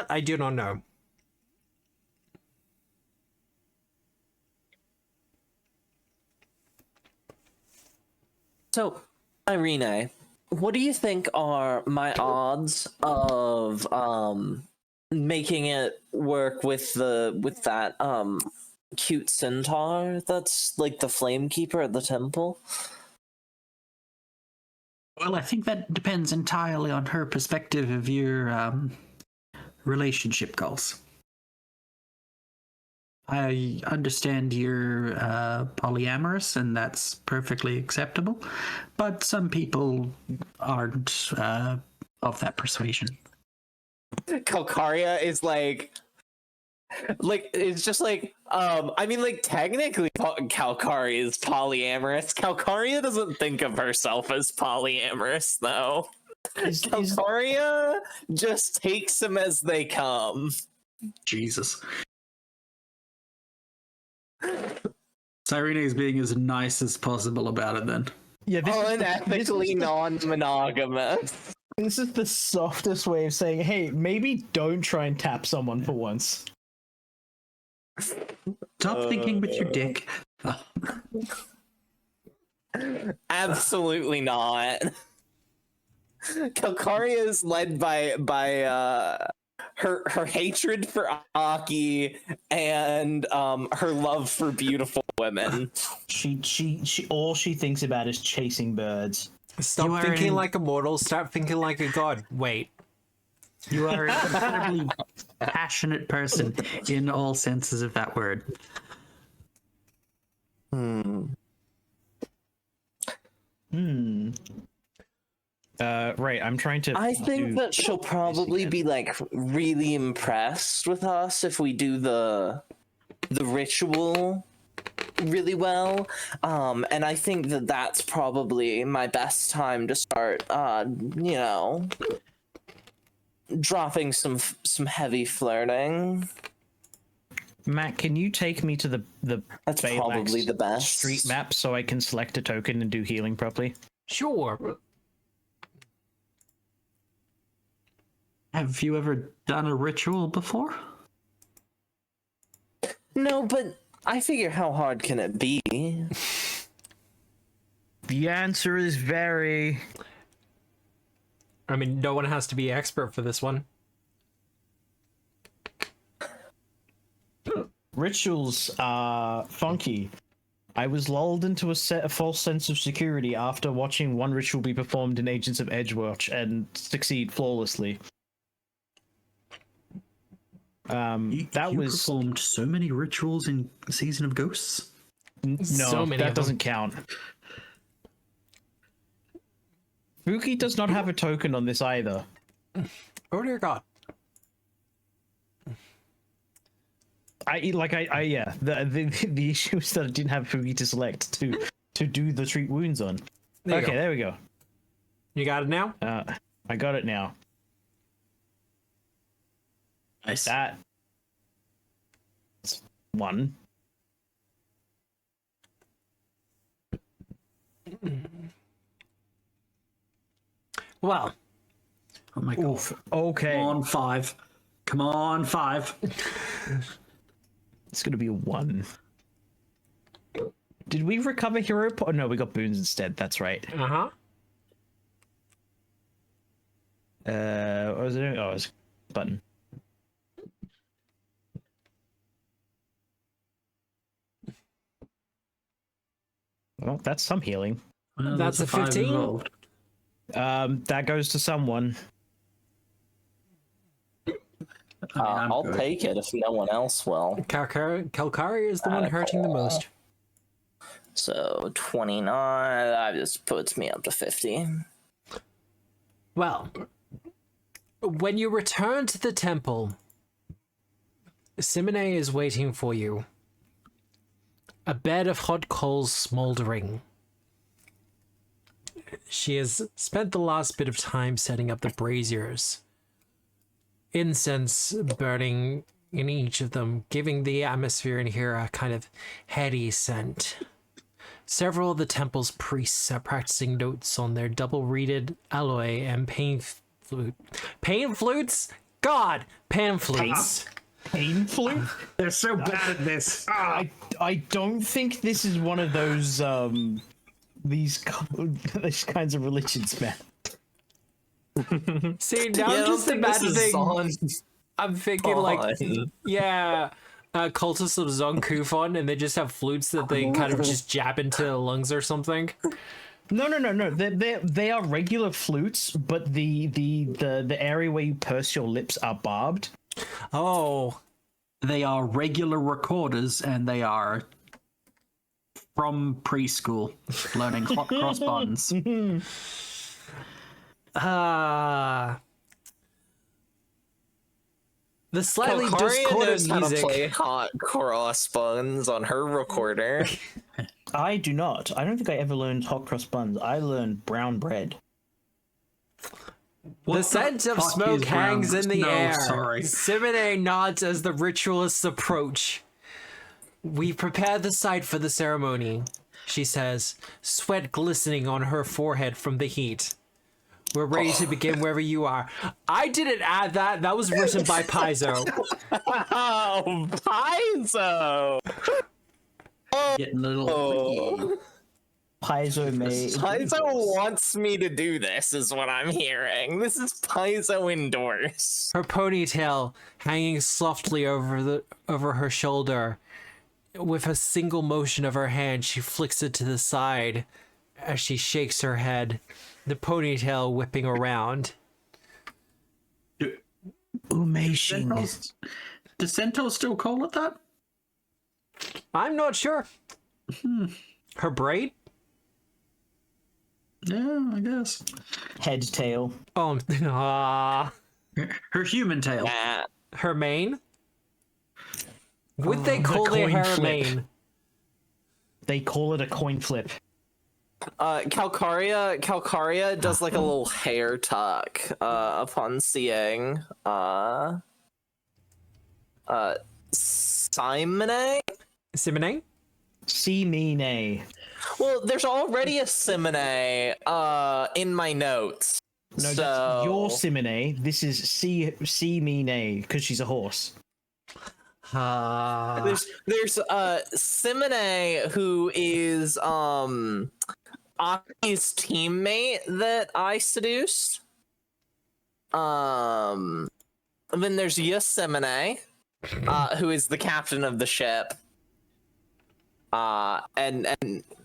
Speaker 1: I do not know.
Speaker 3: So, Irene, what do you think are my odds of making it work with that cute centaur that's like the flame keeper at the temple?
Speaker 4: Well, I think that depends entirely on her perspective of your relationship goals. I understand you're polyamorous, and that's perfectly acceptable, but some people aren't of that persuasion.
Speaker 3: Calcaria is like it's just like I mean, like, technically Calcaria is polyamorous. Calcaria doesn't think of herself as polyamorous though. Calcaria just takes them as they come.
Speaker 4: Jesus. Cyrene is being as nice as possible about it then.
Speaker 2: Yeah,
Speaker 3: Unethically non-monogamous.
Speaker 2: This is the softest way of saying, hey, maybe don't try and tap someone for once.
Speaker 4: Stop thinking with your dick.
Speaker 3: Absolutely not. Calcaria is led by her hatred for Aki and her love for beautiful women.
Speaker 2: She all she thinks about is chasing birds.
Speaker 1: Stop thinking like a mortal, start thinking like a god. Wait.
Speaker 4: You are an incredibly passionate person in all senses of that word.
Speaker 2: Right, I'm trying to...
Speaker 3: I think that she'll probably be like really impressed with us if we do the ritual really well, and I think that that's probably my best time to start dropping some heavy flirting.
Speaker 2: Matt, can you take me to the
Speaker 3: That's
Speaker 2: Baylax
Speaker 3: probably the best
Speaker 2: street map so I can select a token and do healing properly?
Speaker 1: Sure.
Speaker 4: Have you ever done a ritual before?
Speaker 3: No, but I figure how hard can it be?
Speaker 2: The answer is very...
Speaker 1: I mean, no one has to be expert for this one.
Speaker 2: Rituals are funky. I was lulled into a false sense of security after watching one ritual be performed in Agents of Edgewatch and succeed flawlessly.
Speaker 4: You performed so many rituals in Season of Ghosts?
Speaker 2: No,
Speaker 1: So many
Speaker 2: that
Speaker 1: of them.
Speaker 2: doesn't count. Fuki does not have a token on this either.
Speaker 1: Oh dear god.
Speaker 2: Yeah. The issue is that I didn't have Fuki to select to do the treat wounds on.
Speaker 1: There you
Speaker 2: Okay,
Speaker 1: go.
Speaker 2: there we go.
Speaker 1: You got it now?
Speaker 2: I got it now.
Speaker 4: Nice.
Speaker 2: That's one.
Speaker 1: Well,
Speaker 4: Oh my god.
Speaker 2: Oof. Okay.
Speaker 4: Come on, 5. Come on, 5.
Speaker 2: It's gonna be a 1. Did we recover hero no, we got boons instead. That's right.
Speaker 1: uh-huh.
Speaker 2: What was it doing? Oh, it was a button. Well, that's some healing.
Speaker 4: Well,
Speaker 1: That's
Speaker 4: there's
Speaker 1: a
Speaker 4: 5
Speaker 1: 15.
Speaker 4: involved.
Speaker 2: That goes to someone.
Speaker 3: I'll take it if no one else will.
Speaker 1: Calcaria is the one hurting the most.
Speaker 3: So 29, that just puts me up to 50.
Speaker 1: Well, when you return to the temple, Simone is waiting for you. A bed of hot coals smoldering. She has spent the last bit of time setting up the braziers. Incense burning in each of them, giving the atmosphere in here a kind of heady scent. Several of the temple's priests are practicing notes on their double-reeded alloy and pan flutes? God! Pan flutes.
Speaker 2: Pain flute?
Speaker 4: They're so bad at this.
Speaker 2: I don't think this is one of those these kinds of religions, man.
Speaker 1: See, now
Speaker 3: Yeah, I
Speaker 1: I'm
Speaker 3: don't
Speaker 1: just
Speaker 3: think this is
Speaker 1: imagining.
Speaker 3: on.
Speaker 1: I'm thinking like, yeah, cultists of Zonkufon, and they just have flutes that they kind of just jab into the lungs or something.
Speaker 2: No. They are regular flutes, but the area where you purse your lips are barbed.
Speaker 1: Oh,
Speaker 4: They are regular recorders, and they are from preschool, learning hot cross buns.
Speaker 1: The slightly
Speaker 3: Calcaria
Speaker 1: discordant
Speaker 3: knows how to
Speaker 1: music.
Speaker 3: play hot cross buns on her recorder.
Speaker 2: I do not. I don't think I ever learned hot cross buns. I learned brown bread.
Speaker 1: The scent of
Speaker 4: fuck
Speaker 1: smoke
Speaker 4: is brown?
Speaker 1: hangs in the
Speaker 4: No,
Speaker 1: air.
Speaker 4: sorry.
Speaker 1: Simone nods as the ritualists approach. We prepare the site for the ceremony, she says, sweat glistening on her forehead from the heat. We're ready to begin wherever you are. I didn't add that. That was written by Paizo.
Speaker 3: Oh, Paizo!
Speaker 4: Getting a little.
Speaker 2: Paizo may.
Speaker 3: Paizo wants me to do this, is what I'm hearing. This is Paizo endorsed.
Speaker 1: Her ponytail hanging softly over her shoulder. With a single motion of her hand, she flicks it to the side as she shakes her head, the ponytail whipping around.
Speaker 2: Umeshing.
Speaker 4: Does Centaur still call it that?
Speaker 1: I'm not sure. Her braid?
Speaker 4: Yeah, I guess.
Speaker 2: Head tail.
Speaker 1: Oh,
Speaker 4: Her human tail.
Speaker 3: Nah.
Speaker 1: her mane? Would they call
Speaker 2: the
Speaker 1: their
Speaker 2: coin
Speaker 1: hair a
Speaker 2: flip.
Speaker 1: mane?
Speaker 2: They call it a coin flip.
Speaker 3: Calcaria does like a little hair tuck upon seeing Simone.
Speaker 1: Simone?
Speaker 2: Simine.
Speaker 3: Well, there's already a Simone in my notes.
Speaker 2: No,
Speaker 3: so
Speaker 2: that's your Simine. This is Simine because she's a horse.
Speaker 3: there's Simone who is Aki's teammate that I seduced. And then there's Yosemite, who is the captain of the ship. And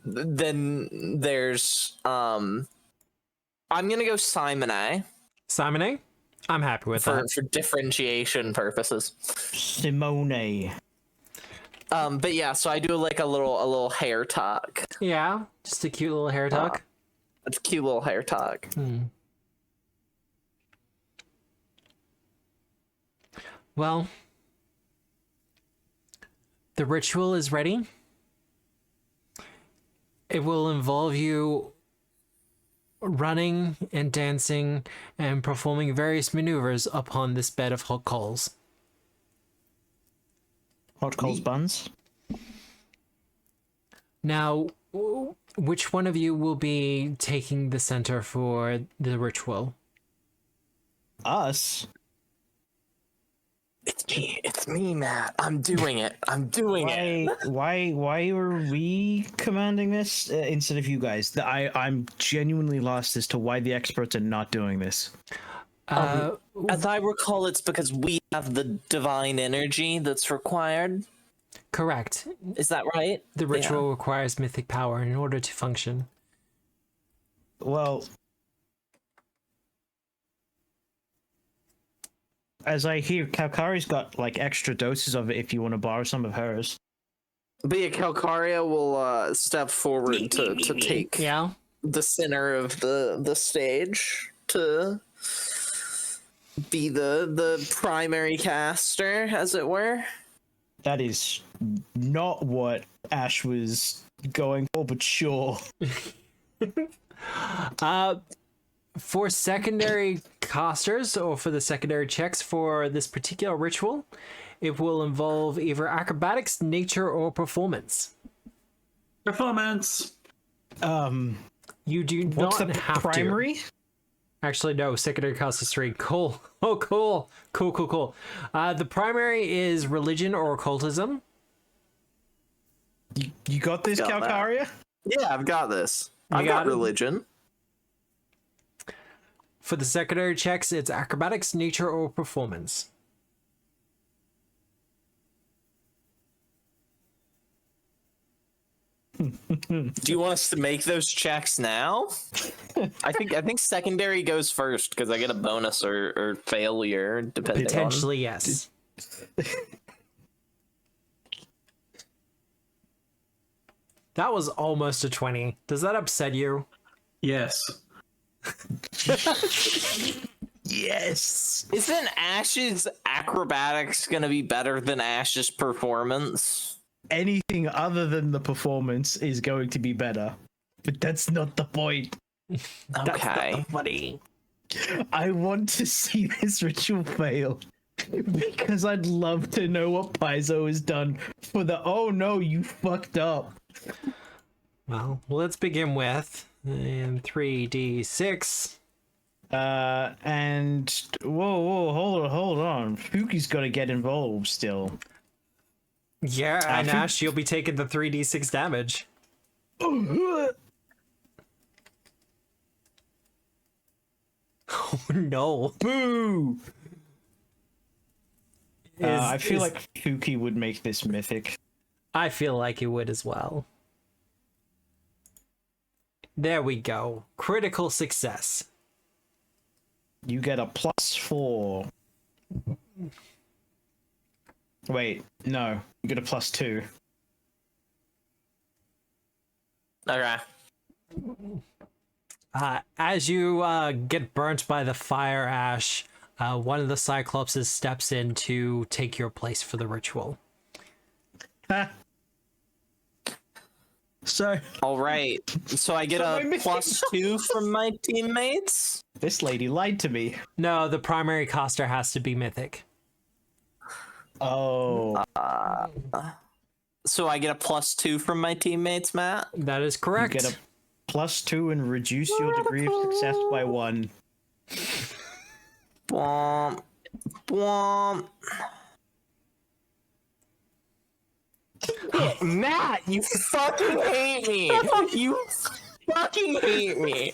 Speaker 3: then there's I'm gonna go Simone
Speaker 1: Simone? I'm happy with that.
Speaker 3: for differentiation purposes.
Speaker 2: Simone.
Speaker 3: But yeah, so I do like a little hair tuck.
Speaker 1: Yeah, just a cute little hair tuck.
Speaker 3: It's a cute little hair tuck.
Speaker 1: Well, the ritual is ready. It will involve you running and dancing and performing various maneuvers upon this bed of hot coals.
Speaker 2: Hot coals buns.
Speaker 1: Now, which one of you will be taking the center for the ritual?
Speaker 2: Us.
Speaker 3: It's me, Matt. I'm doing it. I'm doing it.
Speaker 2: Why are we commanding this instead of you guys? I'm genuinely lost as to why the experts are not doing this.
Speaker 3: As I recall, it's because we have the divine energy that's required.
Speaker 1: Correct.
Speaker 3: Is that right?
Speaker 1: The ritual requires mythic power in order to function.
Speaker 2: Well, as I hear, Calcari's got like extra doses of it if you want to borrow some of hers.
Speaker 3: But yeah, Calcaria will step forward to take
Speaker 1: Yeah.
Speaker 3: the center of the stage. to be the primary caster, as it were.
Speaker 2: That is not what Ash was going for, but sure.
Speaker 1: For secondary casters, or for the secondary checks for this particular ritual, it will involve either acrobatics, nature, or performance.
Speaker 4: Performance.
Speaker 1: You do
Speaker 2: What's
Speaker 1: not
Speaker 2: the
Speaker 1: have
Speaker 2: primary?
Speaker 1: to. Actually, no. Secondary cost is 3. Cool. Oh, cool. Cool. The primary is religion or occultism.
Speaker 2: You got this,
Speaker 3: Got that.
Speaker 2: Calcaria?
Speaker 3: Yeah, I've got this. I've
Speaker 1: got
Speaker 3: got
Speaker 1: it?
Speaker 3: religion.
Speaker 1: For the secondary checks, it's acrobatics, nature, or performance.
Speaker 3: Do you want us to make those checks now? I think secondary goes first because I get a bonus or failure depending
Speaker 1: Potentially, yes. That was almost a 20. Does that upset you?
Speaker 4: Yes.
Speaker 2: Yes.
Speaker 3: on. Isn't Ash's acrobatics gonna be better than Ash's performance?
Speaker 2: Anything other than the performance is going to be better. But that's not the point.
Speaker 3: Okay.
Speaker 1: Funny.
Speaker 2: I want to see this ritual fail. Because I'd love to know what Paizo has done for the oh no, you fucked up.
Speaker 1: Well, let's begin with 3d6.
Speaker 2: And whoa, hold on. Fuki's gotta get involved still.
Speaker 1: Yeah, and Ash, you'll be taking the 3d6 damage. Oh no.
Speaker 2: Boo! I feel
Speaker 1: is-
Speaker 2: like Fuki would make this mythic.
Speaker 1: I feel like it would as well. There we go. Critical success.
Speaker 2: You get a +4. Wait, no. You get a +2.
Speaker 3: Okay.
Speaker 1: As you get burnt by the fire, Ash, one of the Cyclopses steps in to take your place for the ritual.
Speaker 2: So,
Speaker 3: All right. So I get
Speaker 2: So
Speaker 3: a
Speaker 2: my
Speaker 3: +2 from my teammates.
Speaker 2: this lady lied to me.
Speaker 1: No, the primary caster has to be mythic.
Speaker 2: Oh.
Speaker 3: So I get a +2 from my teammates, Matt.
Speaker 1: That is
Speaker 2: You
Speaker 1: correct.
Speaker 2: get a +2 and reduce your degree of success by 1.
Speaker 3: Bwomp. Bwomp. Matt, you fucking hate me. You fucking hate me.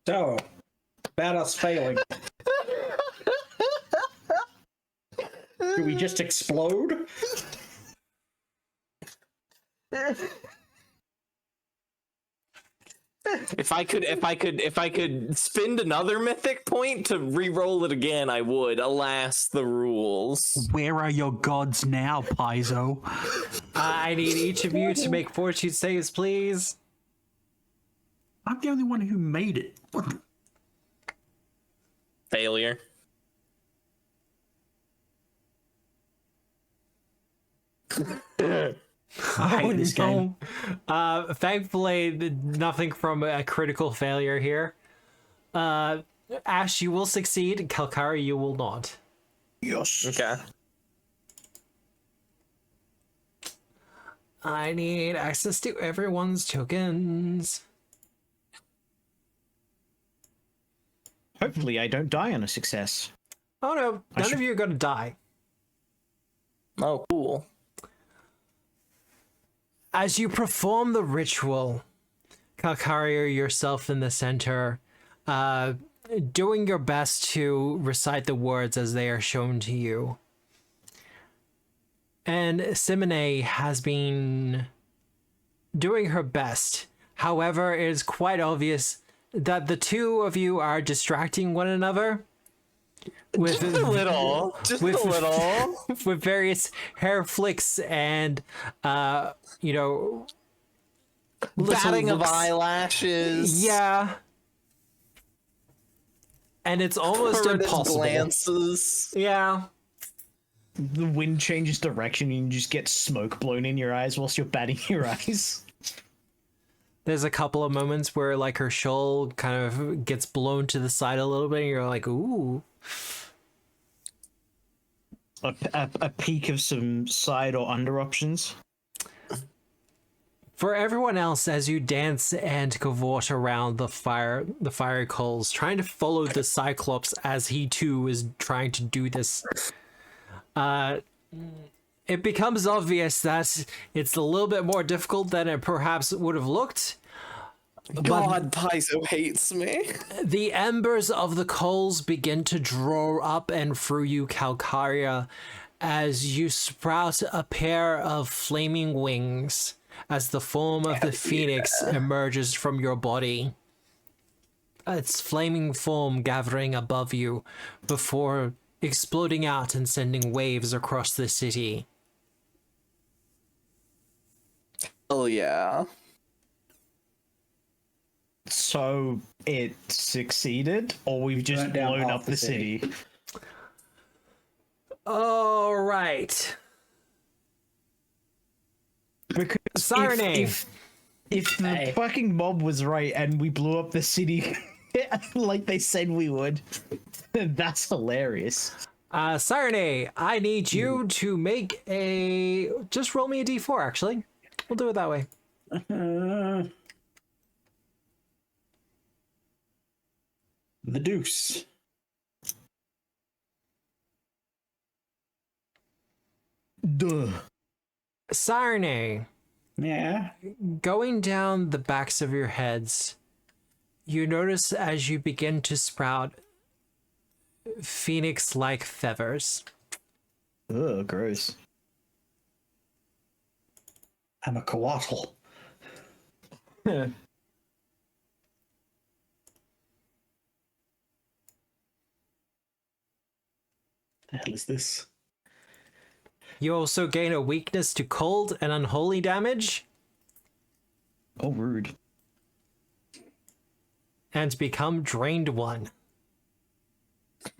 Speaker 4: So, about us failing. Do we just explode?
Speaker 3: If I could spend another mythic point to re-roll it again, I would. Alas, the rules.
Speaker 5: Where are your gods now, Paizo?
Speaker 1: I need each of you to make fortitude saves, please.
Speaker 5: I'm the only one who made it. What the-
Speaker 3: Failure.
Speaker 5: I hate this game.
Speaker 1: Thankfully, nothing from a critical failure here. Ash, you will succeed. Kalkari, you will not.
Speaker 2: Yes.
Speaker 3: Okay.
Speaker 1: I need access to everyone's tokens.
Speaker 2: Hopefully I don't die on a success.
Speaker 1: Oh no, none of you are going to die.
Speaker 3: Oh, cool.
Speaker 1: As you perform the ritual, Kalkari, yourself in the center, doing your best to recite the words as they are shown to you. And Simone has been doing her best. However, it is quite obvious that the two of you are distracting one another with
Speaker 3: Just a little. Just
Speaker 1: with-
Speaker 3: a little.
Speaker 1: with various hair flicks and
Speaker 3: Batting of
Speaker 1: looks-
Speaker 3: eyelashes.
Speaker 1: Yeah. And it's almost
Speaker 3: furtive
Speaker 1: impossible.
Speaker 3: glances.
Speaker 1: Yeah.
Speaker 2: The wind changes direction and you just get smoke blown in your eyes whilst you're batting your eyes.
Speaker 1: There's a couple of moments where like her shawl kind of gets blown to the side a little bit and you're like, ooh.
Speaker 2: A peek of some side or under options.
Speaker 1: For everyone else, as you dance and cavort around the fiery coals, trying to follow the Cyclops as he too is trying to do this, it becomes obvious that it's a little bit more difficult than it perhaps would have looked.
Speaker 3: God, Paizo hates me.
Speaker 1: The embers of the coals begin to draw up and through you, Calcaria, as you sprout a pair of flaming wings as the form of the phoenix emerges from your body. Its flaming form gathering above you before exploding out and sending waves across the city.
Speaker 3: Oh yeah.
Speaker 2: So it succeeded, or we've just
Speaker 5: Burnt down
Speaker 2: blown
Speaker 5: half
Speaker 2: up
Speaker 5: the
Speaker 2: the city.
Speaker 1: All right.
Speaker 2: Because
Speaker 1: Sirene.
Speaker 2: if the fucking mob was right and we blew up the city like they said we would, that's hilarious.
Speaker 1: Sirene, I need you to make a... Just roll me a d4, actually. We'll do it that way.
Speaker 5: The deuce.
Speaker 2: Duh.
Speaker 1: Sirene,
Speaker 5: Yeah.
Speaker 1: going down the backs of your heads, you notice as you begin to sprout phoenix-like feathers.
Speaker 2: Ugh, gross.
Speaker 5: I'm a coatl. The hell is this?
Speaker 1: You also gain a weakness to cold and unholy damage,
Speaker 2: Oh, rude.
Speaker 1: and become drained 1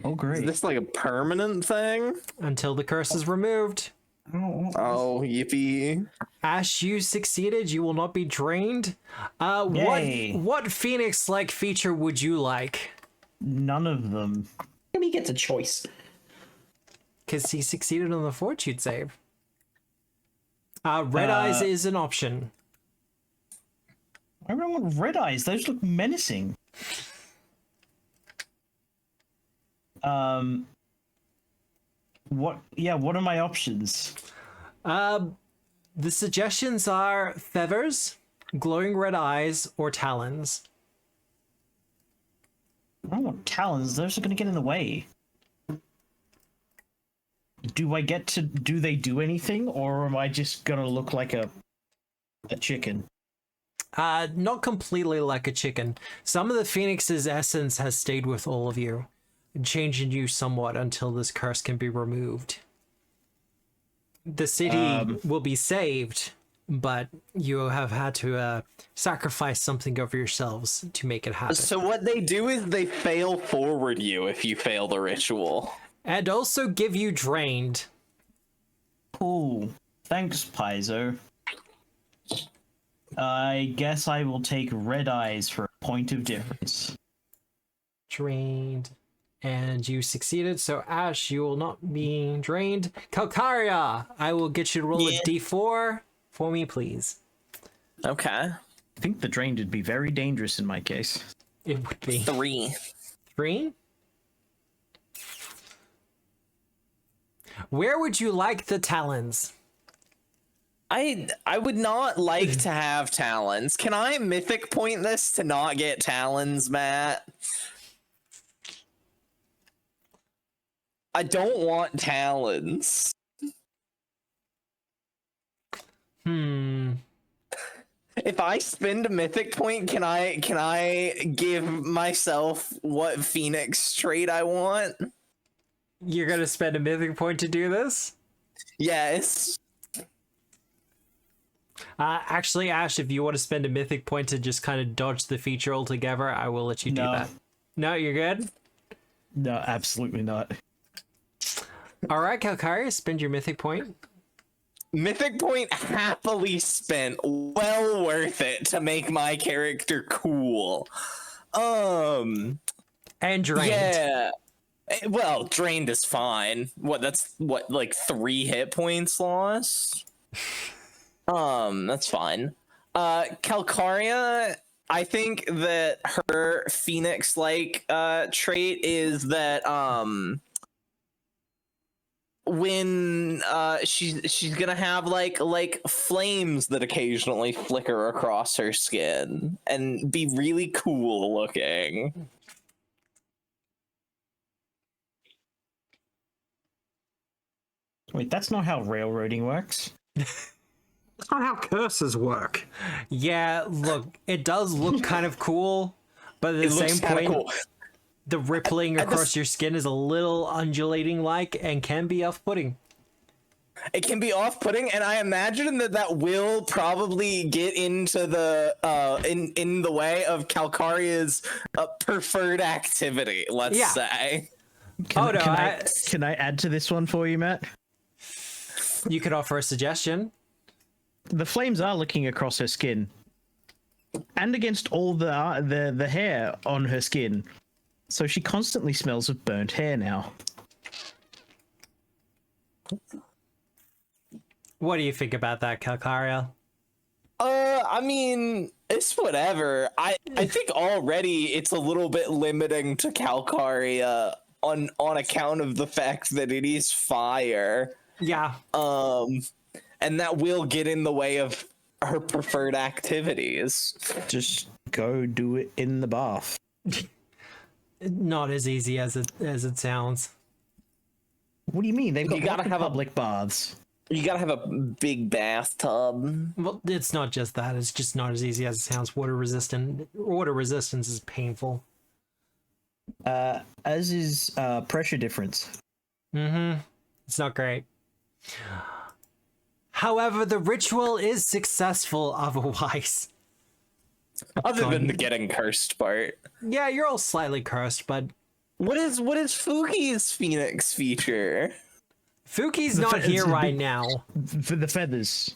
Speaker 2: Oh,
Speaker 3: Is
Speaker 2: great.
Speaker 3: this like a permanent thing?
Speaker 1: until the curse is removed.
Speaker 3: Oh, yippee.
Speaker 1: Ash, you succeeded. You will not be drained.
Speaker 2: Yay.
Speaker 1: What phoenix-like feature would you like?
Speaker 2: None of them.
Speaker 5: He gets a choice.
Speaker 1: Because he succeeded on the fortitude save. Red eyes is an option.
Speaker 2: I don't want red eyes. Those look menacing. What? Yeah. What are my options?
Speaker 1: The suggestions are feathers, glowing red eyes, or talons.
Speaker 2: I don't want talons. Those are going to get in the way. Do I get to? Do they do anything, or am I just gonna look like a chicken?
Speaker 1: Not completely like a chicken. Some of the phoenix's essence has stayed with all of you, changing you somewhat until this curse can be removed. The city will be saved, but you have had to sacrifice something of yourselves to make it happen.
Speaker 3: So what they do is they fail forward you if you fail the ritual.
Speaker 1: And also give you drained.
Speaker 2: Cool. Thanks, Paizo. I guess I will take red eyes for a point of difference.
Speaker 1: Drained. And you succeeded, so Ash, you will not be drained. Calcaria, I will get you to roll a d4 for me, please.
Speaker 3: Okay.
Speaker 2: I think the drained would be very dangerous in my case.
Speaker 1: It would be
Speaker 3: 3.
Speaker 1: 3. Where would you like the talons?
Speaker 3: I would not like to have talons. Can I mythic point this to not get talons, Matt? I don't want talons. If I spend a mythic point, can I give myself what phoenix trait I want?
Speaker 1: You're gonna spend a mythic point to do this?
Speaker 3: Yes.
Speaker 1: Actually, Ash, if you want to spend a mythic point to just kind of dodge the feature altogether, I will let you do
Speaker 2: No.
Speaker 1: that. No, you're good?
Speaker 2: No, absolutely not.
Speaker 1: All right, Calcaria, spend your mythic point.
Speaker 3: Mythic point happily spent. Well worth it to make my character cool.
Speaker 1: And drained.
Speaker 3: Yeah. Well, drained is fine. That's like 3 hit points lost? That's fine. Calcaria, I think that her Phoenix-like trait is that when she's gonna have like flames that occasionally flicker across her skin and be really cool looking.
Speaker 2: Wait, that's not how railroading works.
Speaker 5: That's not how curses work.
Speaker 1: Yeah, look, it does look kind of cool, but at the
Speaker 3: It looks
Speaker 1: same
Speaker 3: kinda
Speaker 1: point,
Speaker 3: cool.
Speaker 1: the rippling across your skin is a little undulating-like and can be off-putting.
Speaker 3: It can be off-putting, and I imagine that will probably get into the in the way of Calcaria's preferred activity. Let's
Speaker 1: Yeah.
Speaker 3: say.
Speaker 1: Oh, no,
Speaker 2: Can I add to this one for you, Matt?
Speaker 1: you could offer a suggestion.
Speaker 2: The flames are licking across her skin, and against all the hair on her skin, so she constantly smells of burnt hair now.
Speaker 1: What do you think about that, Calcaria?
Speaker 3: I mean, it's whatever. I think already it's a little bit limiting to Calcaria on account of the fact that it is fire.
Speaker 1: Yeah.
Speaker 3: And that will get in the way of her preferred activities.
Speaker 2: Just go do it in the bath.
Speaker 1: Not as easy as it sounds.
Speaker 2: What do you mean? They've got
Speaker 3: You gotta
Speaker 2: lots of
Speaker 3: have a-
Speaker 2: public baths.
Speaker 3: You gotta have a big bathtub.
Speaker 1: Well, it's not just that. It's just not as easy as it sounds. Water resistance is painful.
Speaker 2: As is pressure difference.
Speaker 1: It's not great. However, the ritual is successful otherwise.
Speaker 3: Other than the getting cursed part.
Speaker 1: Yeah, you're all slightly cursed, but
Speaker 3: What is Fuki's Phoenix feature?
Speaker 1: Fuki's not here right now.
Speaker 2: For the feathers.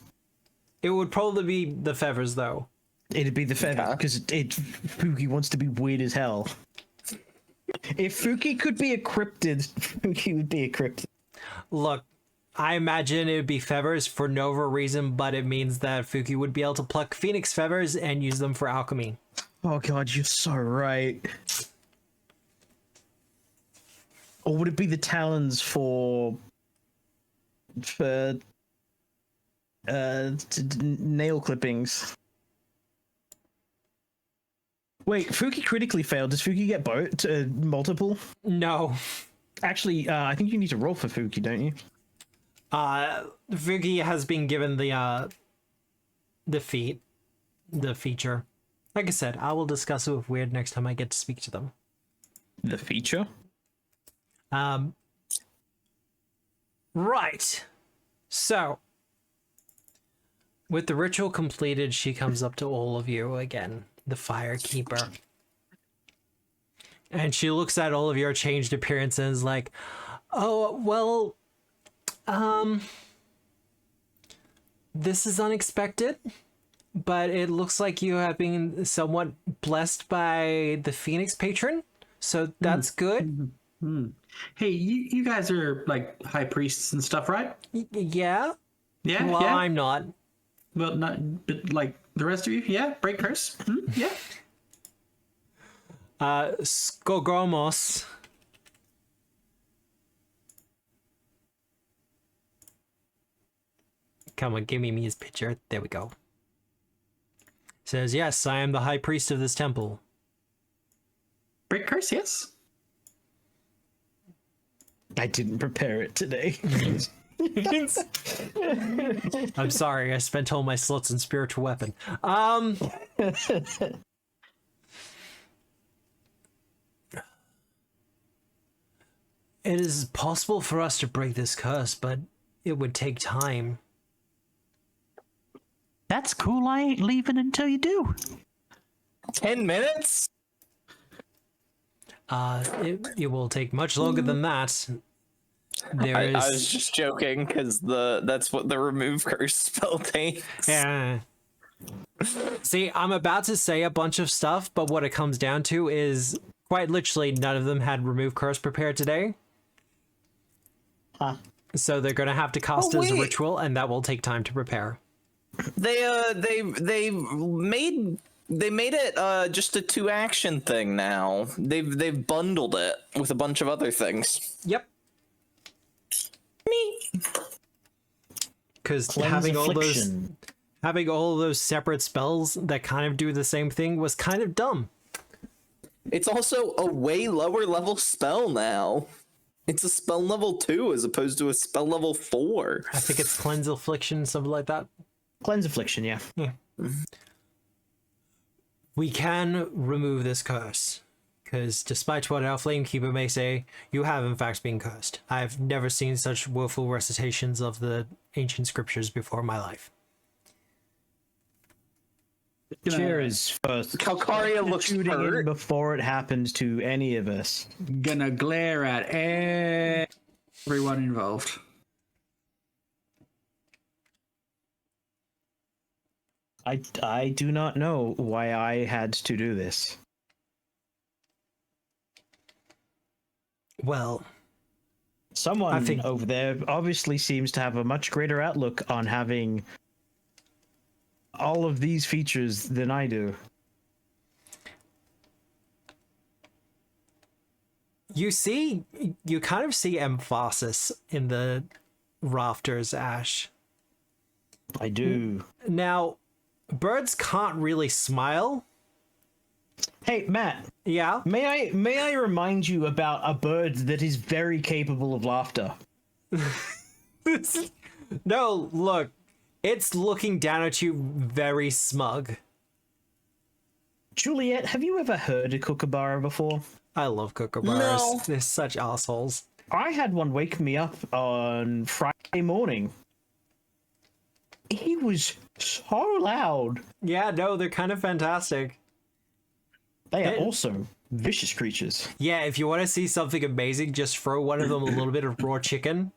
Speaker 1: It would probably be the feathers, though.
Speaker 2: It'd be the feather, because Fuki wants to be weird as hell. If Fuki could be a cryptid, Fuki would be a cryptid.
Speaker 1: Look, I imagine it would be feathers for no reason, but it means that Fuki would be able to pluck phoenix feathers and use them for alchemy.
Speaker 2: Oh god, you're so right. Or would it be the talons for nail clippings? Wait, Fuki critically failed. Does Fuki get multiple?
Speaker 1: No.
Speaker 2: Actually, I think you need to roll for Fuki, don't you?
Speaker 1: Fuki has been given the feature. Like I said, I will discuss it with Weird next time I get to speak to them.
Speaker 2: The feature?
Speaker 1: Right. So, with the ritual completed, she comes up to all of you again, the Firekeeper. And she looks at all of your changed appearances like, oh, well, this is unexpected, but it looks like you have been somewhat blessed by the Phoenix patron, so that's good.
Speaker 5: Hey, you guys are like high priests and stuff, right?
Speaker 1: Yeah?
Speaker 5: Yeah,
Speaker 1: Well,
Speaker 5: yeah.
Speaker 1: I'm not.
Speaker 5: Well, not but like the rest of you. Yeah, break curse. Yeah.
Speaker 1: Skogomos. Come on, give me his picture. There we go. Says, yes, I am the high priest of this temple.
Speaker 5: Break curse. Yes.
Speaker 2: I didn't prepare it today.
Speaker 1: I'm sorry, I spent all my slots in spiritual weapon. It is possible for us to break this curse, but it would take time.
Speaker 5: That's cool. I ain't leaving until you do.
Speaker 3: 10 minutes?
Speaker 1: It will take much longer than that.
Speaker 3: I was just joking because that's what the remove curse spell takes.
Speaker 1: Yeah. See, I'm about to say a bunch of stuff, but what it comes down to is quite literally none of them had remove curse prepared today.
Speaker 2: Huh.
Speaker 1: So they're going to have to cast as a ritual, and that will take time to prepare.
Speaker 3: They made it just a 2-action thing now. They've bundled it with a bunch of other things.
Speaker 1: Yep. Because having all those separate spells that kind of do the same thing was kind of dumb.
Speaker 3: It's also a way lower level spell now. It's a spell level 2 as opposed to a spell level 4.
Speaker 1: I think it's Cleanse Affliction, something like that.
Speaker 2: Cleanse Affliction, yeah.
Speaker 1: We can remove this curse, because despite what our Flamekeeper may say, you have in fact been cursed. I've never seen such woeful recitations of the ancient scriptures before in my life.
Speaker 2: Chair is first.
Speaker 3: Calcaria looks hurt
Speaker 2: before it happens to any of us.
Speaker 5: Gonna glare at everyone involved.
Speaker 2: I do not know why I had to do this.
Speaker 1: Well,
Speaker 2: someone over there obviously seems to have a much greater outlook on having all of these features than I do.
Speaker 1: You kind of see emphasis in the rafters, Ash.
Speaker 2: I do.
Speaker 1: Now, birds can't really smile.
Speaker 2: Hey, Matt.
Speaker 1: Yeah?
Speaker 2: May I remind you about a bird that is very capable of laughter?
Speaker 1: No, look. It's looking down at you very smug.
Speaker 2: Juliet, have you ever heard a kookaburra before?
Speaker 1: I love kookaburras.
Speaker 3: No.
Speaker 1: They're such assholes.
Speaker 2: I had one wake me up on Friday morning. He was so loud.
Speaker 1: Yeah, no, they're kind of fantastic.
Speaker 2: They are also vicious creatures.
Speaker 1: Yeah, if you want to see something amazing, just throw one of them a little bit of raw chicken.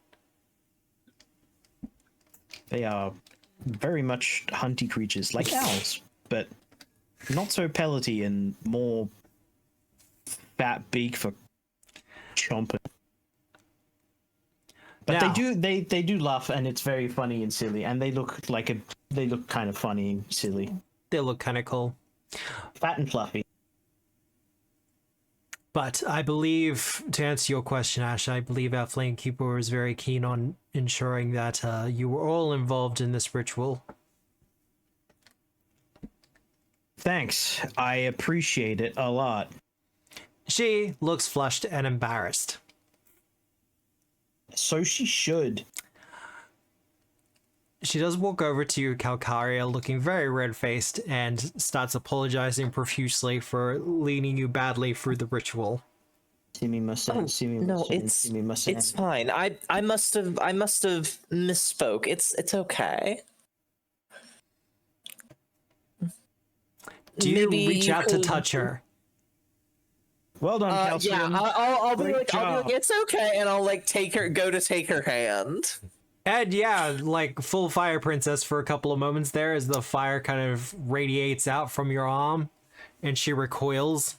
Speaker 2: They are very much hunty creatures, like owls, but not so pellety and more fat beak for chomping. But
Speaker 1: Now,
Speaker 2: they do laugh, and it's very funny and silly, and they look kind of funny and silly.
Speaker 1: they look kind of cool.
Speaker 2: Fat and fluffy.
Speaker 1: But I believe, to answer your question, Ash, I believe our Flamekeeper was very keen on ensuring that you were all involved in this ritual.
Speaker 2: Thanks. I appreciate it a lot.
Speaker 1: She looks flushed and embarrassed.
Speaker 2: So she should.
Speaker 1: She does walk over to Calcaria looking very red-faced and starts apologizing profusely for leading you badly through the ritual.
Speaker 3: No, it's fine. I must have misspoke. It's okay.
Speaker 1: Do you
Speaker 3: Maybe
Speaker 1: reach
Speaker 3: you
Speaker 1: out to
Speaker 3: could-
Speaker 1: touch her?
Speaker 2: Well done,
Speaker 3: Yeah,
Speaker 2: Calcium.
Speaker 3: I'll be
Speaker 2: Great
Speaker 3: like, it's okay, and I'll like take her hand.
Speaker 1: And yeah, like full fire princess for a couple of moments there as the fire kind of radiates out from your arm and she recoils.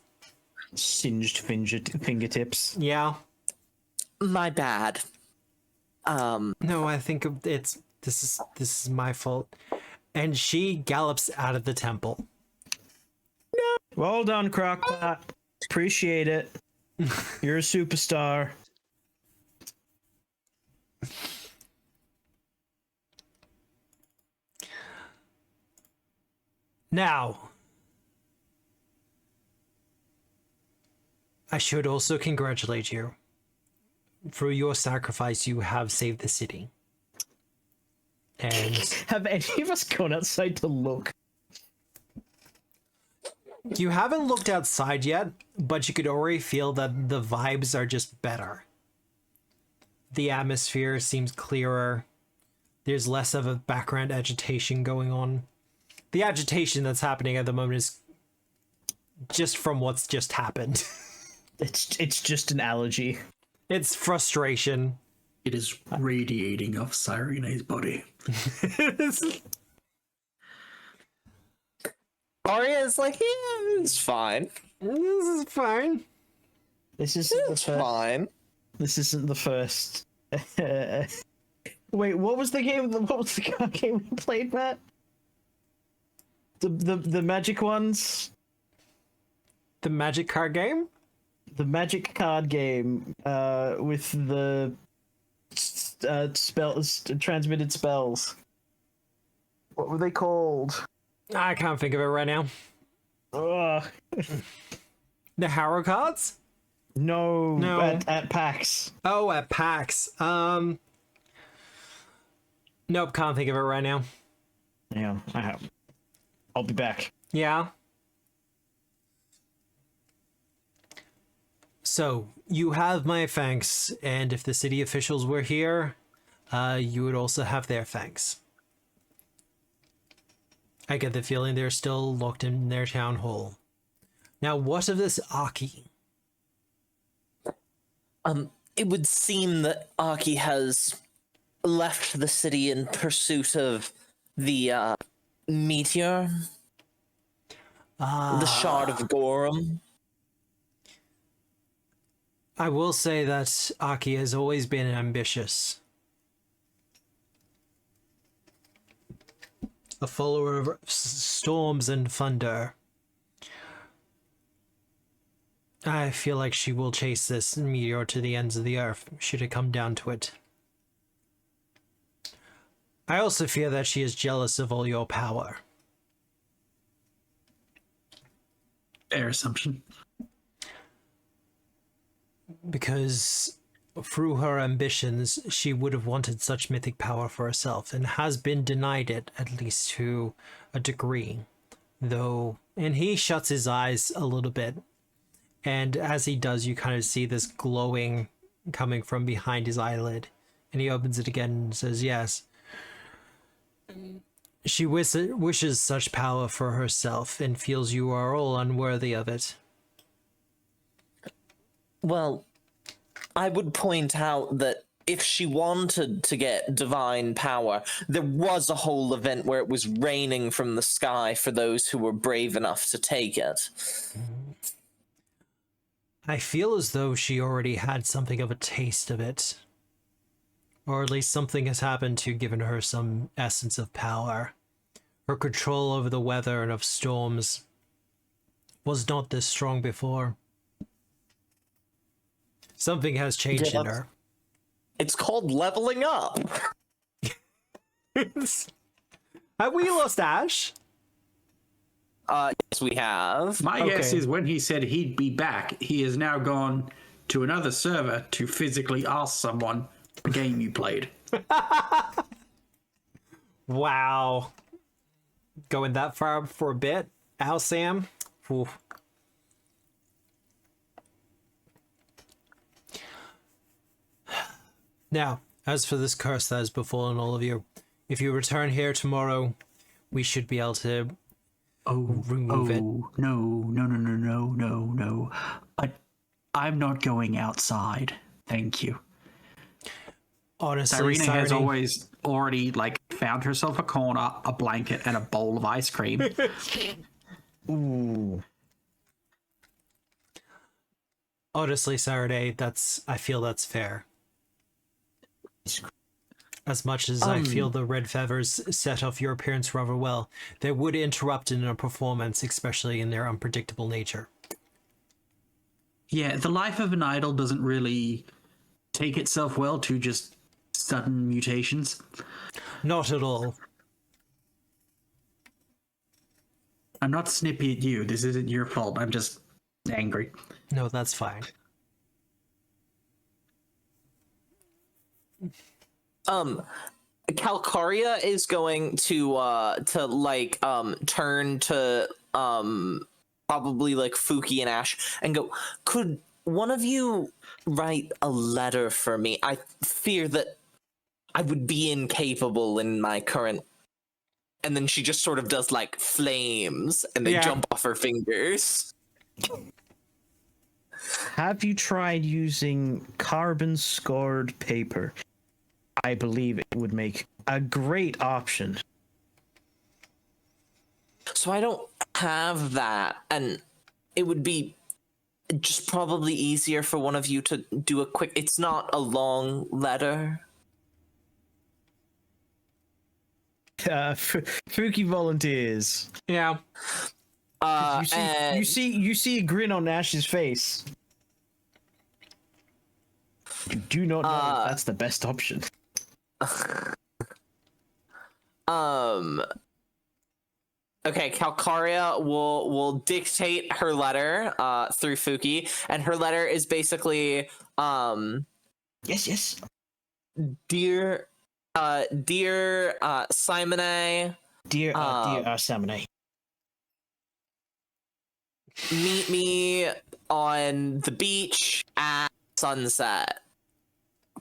Speaker 2: Singed fingertips.
Speaker 1: Yeah.
Speaker 3: My bad.
Speaker 1: No, I think this is my fault. And she gallops out of the temple.
Speaker 2: Well done, Crockpot. Appreciate it. You're a superstar.
Speaker 1: Now, I should also congratulate you. Through your sacrifice, you have saved the city. And
Speaker 2: Have any of us gone outside to look?
Speaker 1: you haven't looked outside yet, but you could already feel that the vibes are just better. The atmosphere seems clearer. There's less of a background agitation going on. the agitation that's happening at the moment is just from what's just happened.
Speaker 2: It's just an allergy.
Speaker 1: It's frustration.
Speaker 5: It is radiating off Cyrene's body.
Speaker 3: Arya is like, yeah, it's fine.
Speaker 1: This is fine.
Speaker 2: This isn't
Speaker 3: It's fine.
Speaker 2: This isn't the first. Wait, what was the game? What was the card game we played, Matt? The magic ones.
Speaker 1: The magic card game?
Speaker 2: The magic card game with the spells, transmitted spells. What were they called?
Speaker 1: I can't think of it right now.
Speaker 2: Ugh.
Speaker 1: The Harrow cards?
Speaker 2: No. At PAX.
Speaker 1: Oh, at PAX. Nope, can't think of it right now.
Speaker 2: Yeah, I'll be back.
Speaker 1: Yeah. So, you have my thanks, and if the city officials were here, you would also have their thanks. I get the feeling they're still locked in their town hall. Now, what of this Aki?
Speaker 3: It would seem that Aki has left the city in pursuit of the meteor, the shard of Gorham.
Speaker 1: I will say that Aki has always been ambitious. A follower of storms and thunder. I feel like she will chase this meteor to the ends of the earth, should it come down to it. I also fear that she is jealous of all your power.
Speaker 5: Fair assumption.
Speaker 1: Because through her ambitions, she would have wanted such mythic power for herself, and has been denied it, at least to a degree. Though, and he shuts his eyes a little bit, and as he does, you kind of see this glowing coming from behind his eyelid, and he opens it again and says, yes. She wishes such power for herself, and feels you are all unworthy of it.
Speaker 3: Well, I would point out that if she wanted to get divine power, there was a whole event where it was raining from the sky for those who were brave enough to take it.
Speaker 1: I feel as though she already had something of a taste of it. Or at least something has happened to given her some essence of power. Her control over the weather and of storms was not this strong before. Something has changed in her.
Speaker 3: It's called leveling up.
Speaker 1: Have we lost Ash?
Speaker 3: Yes, we have.
Speaker 5: My guess
Speaker 1: Okay.
Speaker 5: is when he said he'd be back, he has now gone to another server to physically ask someone the game you played.
Speaker 1: Wow. Going that far for a bit? Ow, Sam? Ooh. Now, as for this curse that has befallen all of you, if you return here tomorrow, we should be able to remove it.
Speaker 5: No. I'm not going outside. Thank you.
Speaker 1: Honestly,
Speaker 5: Cyrene has
Speaker 1: Cyrene,
Speaker 5: already found herself a corner, a blanket, and a bowl of ice cream.
Speaker 2: Ooh.
Speaker 1: honestly, Saturday, I feel that's fair. As much as I feel the red feathers set off your appearance rather well, they would interrupt in a performance, especially in their unpredictable nature.
Speaker 5: Yeah, the life of an idol doesn't really take itself well to just sudden mutations.
Speaker 1: Not at all.
Speaker 5: I'm not snippy at you. This isn't your fault. I'm just angry.
Speaker 1: No, that's fine.
Speaker 3: Calcaria is going to turn to probably Fuki and Ash and go, could one of you write a letter for me? I fear that I would be incapable in my current and then she just sort of does like flames, and they jump off her fingers.
Speaker 2: Have you tried using carbon-scored paper? I believe it would make a great option.
Speaker 3: So I don't have that, and it would be just probably easier for one of you to do a quick... It's not a long letter.
Speaker 2: Fuki volunteers.
Speaker 1: Yeah.
Speaker 2: You see a grin on Ash's face. You do not know if that's the best option.
Speaker 3: Okay, Calcaria will dictate her letter through Fuki, and her letter is basically
Speaker 2: Yes.
Speaker 3: dear Simone,
Speaker 2: Dear Samine.
Speaker 3: meet me on the beach at sunset.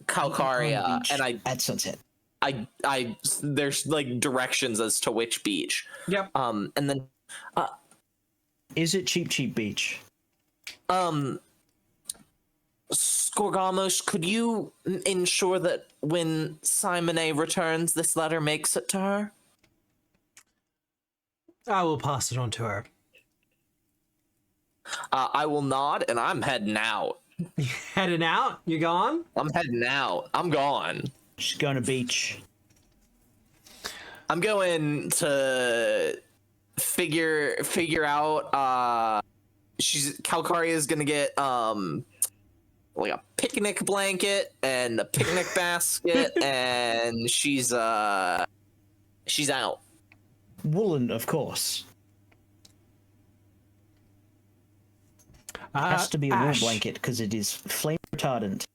Speaker 3: Calcaria, and
Speaker 2: at sunset.
Speaker 3: I there's like directions as to which beach.
Speaker 1: Yep.
Speaker 3: And then
Speaker 2: Is it Cheap Beach?
Speaker 3: Skorgamos, could you ensure that when Simone returns, this letter makes it to her?
Speaker 1: I will pass it on to her.
Speaker 3: I will nod, and I'm heading out.
Speaker 1: Heading out? You gone?
Speaker 3: I'm heading out. I'm gone.
Speaker 2: She's going to beach.
Speaker 3: I'm going to figure out. Calcaria is gonna get like a picnic blanket and a picnic basket, and she's out.
Speaker 2: Woolen, of course. Has to be a wool
Speaker 1: Ash.
Speaker 2: blanket because it is flame retardant.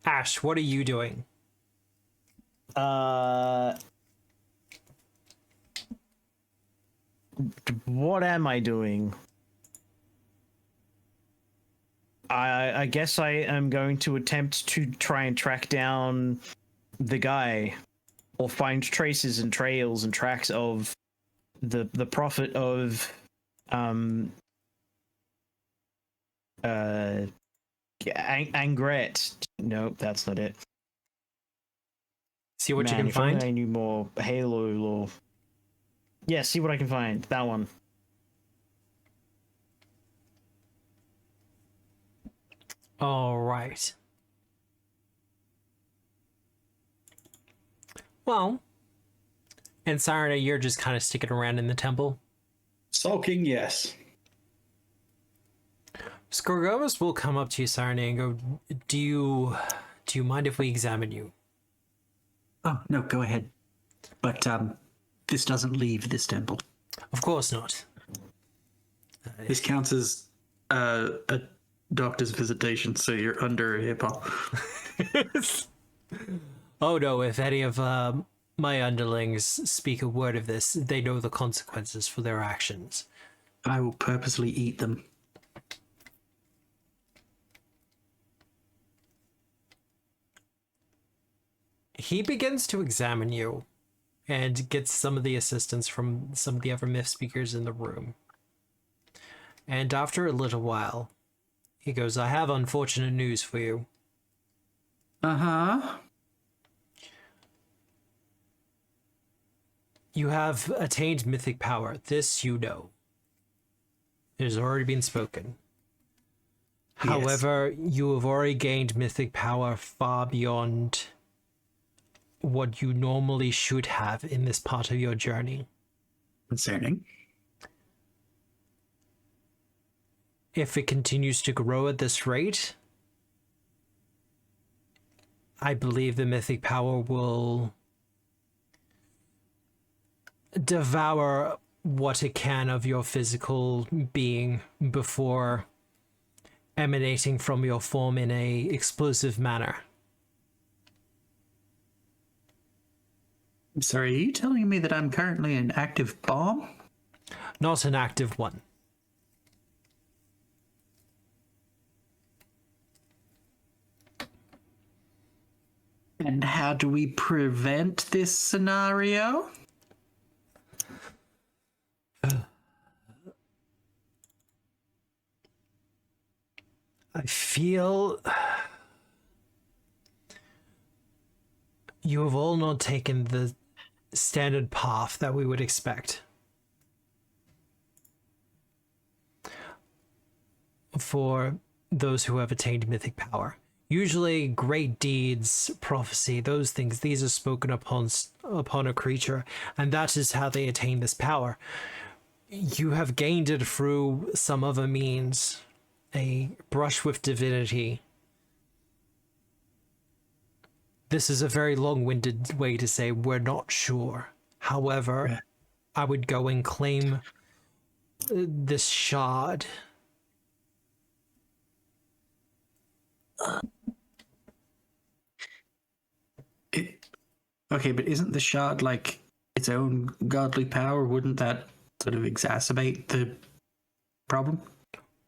Speaker 1: Ash, what are you doing?
Speaker 2: What am I doing? I guess I am going to attempt to try and track down the guy, or find traces and trails and tracks of the prophet of Angret. Nope, that's not it.
Speaker 1: See what
Speaker 2: Man,
Speaker 1: you can
Speaker 2: if only
Speaker 1: find.
Speaker 2: I knew more Halo lore. Yeah, see what I can find. That one.
Speaker 1: All right. Well, and Sirena, you're just kind of sticking around in the temple.
Speaker 5: Sulking, yes.
Speaker 1: Skorgomus will come up to you, Sirena, and go, Do you mind if we examine you?
Speaker 5: Oh, no, go ahead. But this doesn't leave this temple.
Speaker 1: Of course not.
Speaker 5: This counts as a doctor's visitation, so you're under HIPAA.
Speaker 1: Oh no, if any of my underlings speak a word of this, they know the consequences for their actions.
Speaker 5: I will purposely eat them.
Speaker 1: He begins to examine you and gets some of the assistance from some of the other myth speakers in the room. And after a little while, he goes, I have unfortunate news for you.
Speaker 5: Uh-huh.
Speaker 1: You have attained mythic power. This you know. It has already been spoken.
Speaker 5: Yes.
Speaker 1: However, you have already gained mythic power far beyond what you normally should have in this part of your journey.
Speaker 5: Concerning.
Speaker 1: If it continues to grow at this rate, I believe the mythic power will devour what it can of your physical being before emanating from your form in a explosive manner.
Speaker 5: Sorry, are you telling me that I'm currently an active bomb?
Speaker 1: Not an active one.
Speaker 5: And how do we prevent this scenario?
Speaker 1: feel you have all not taken the standard path that we would expect for those who have attained mythic power. Usually great deeds, prophecy, those things, these are spoken upon a creature, and that is how they attain this power. You have gained it through some other means, a brush with divinity. This is a very long-winded way to say we're not sure. However, I would go and claim this shard.
Speaker 5: Okay, but isn't the shard like its own godly power? Wouldn't that sort of exacerbate the problem?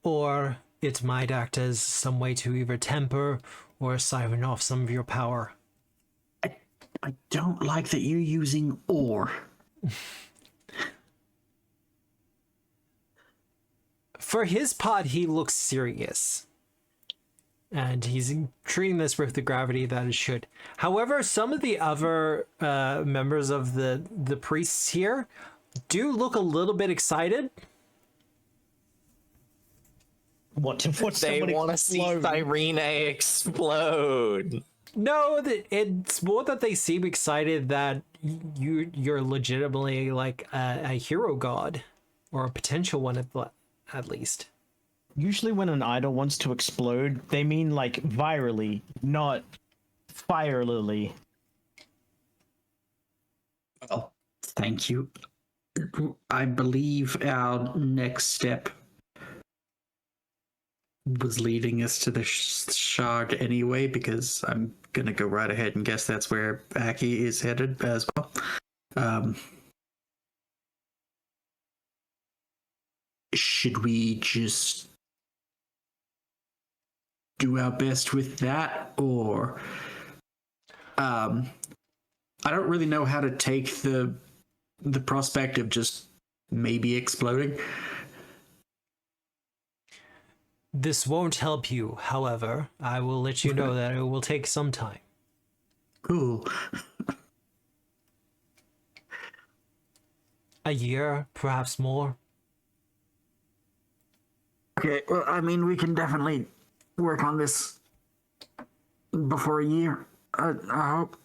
Speaker 1: Or it might act as some way to either temper or siphon off some of your power.
Speaker 5: I don't like that you're using or.
Speaker 1: For his part, he looks serious. And he's treating this with the gravity that it should. However, some of the other members of the priests here do look a little bit excited.
Speaker 2: What to watch
Speaker 3: They
Speaker 2: somebody
Speaker 3: want to see
Speaker 2: explode.
Speaker 3: Cyrene explode.
Speaker 1: No, it's more that they seem excited that you're legitimately like a hero god, or a potential one at least.
Speaker 2: Usually when an idol wants to explode, they mean like virally, not firelily.
Speaker 5: Well, thank you. I believe our next step was leading us to the shard anyway, because I'm gonna go right ahead and guess that's where Aki is headed as well. Should we just do our best with that, or I don't really know how to take the prospect of just maybe exploding.
Speaker 1: This won't help you, however. I will let you know that it will take some time.
Speaker 5: Cool.
Speaker 1: A year, perhaps more.
Speaker 5: Okay, well, I mean, we can definitely work on this before a year. I hope.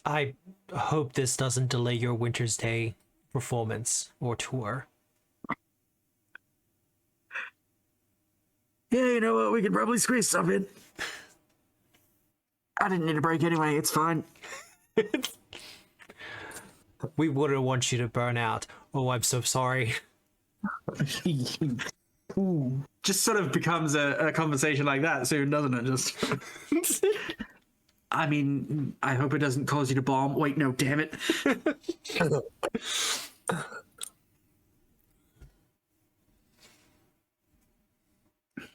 Speaker 1: I hope this doesn't delay your Winter's Day performance or tour.
Speaker 5: Yeah, you know what? We could probably squeeze stuff in. I didn't need a break anyway. It's fine.
Speaker 1: We wouldn't want you to burn out. Oh, I'm so sorry.
Speaker 2: Ooh.
Speaker 5: Just sort of becomes a conversation like that soon, doesn't it? Just. I mean, I hope it doesn't cause you to bomb. Wait, no, damn it.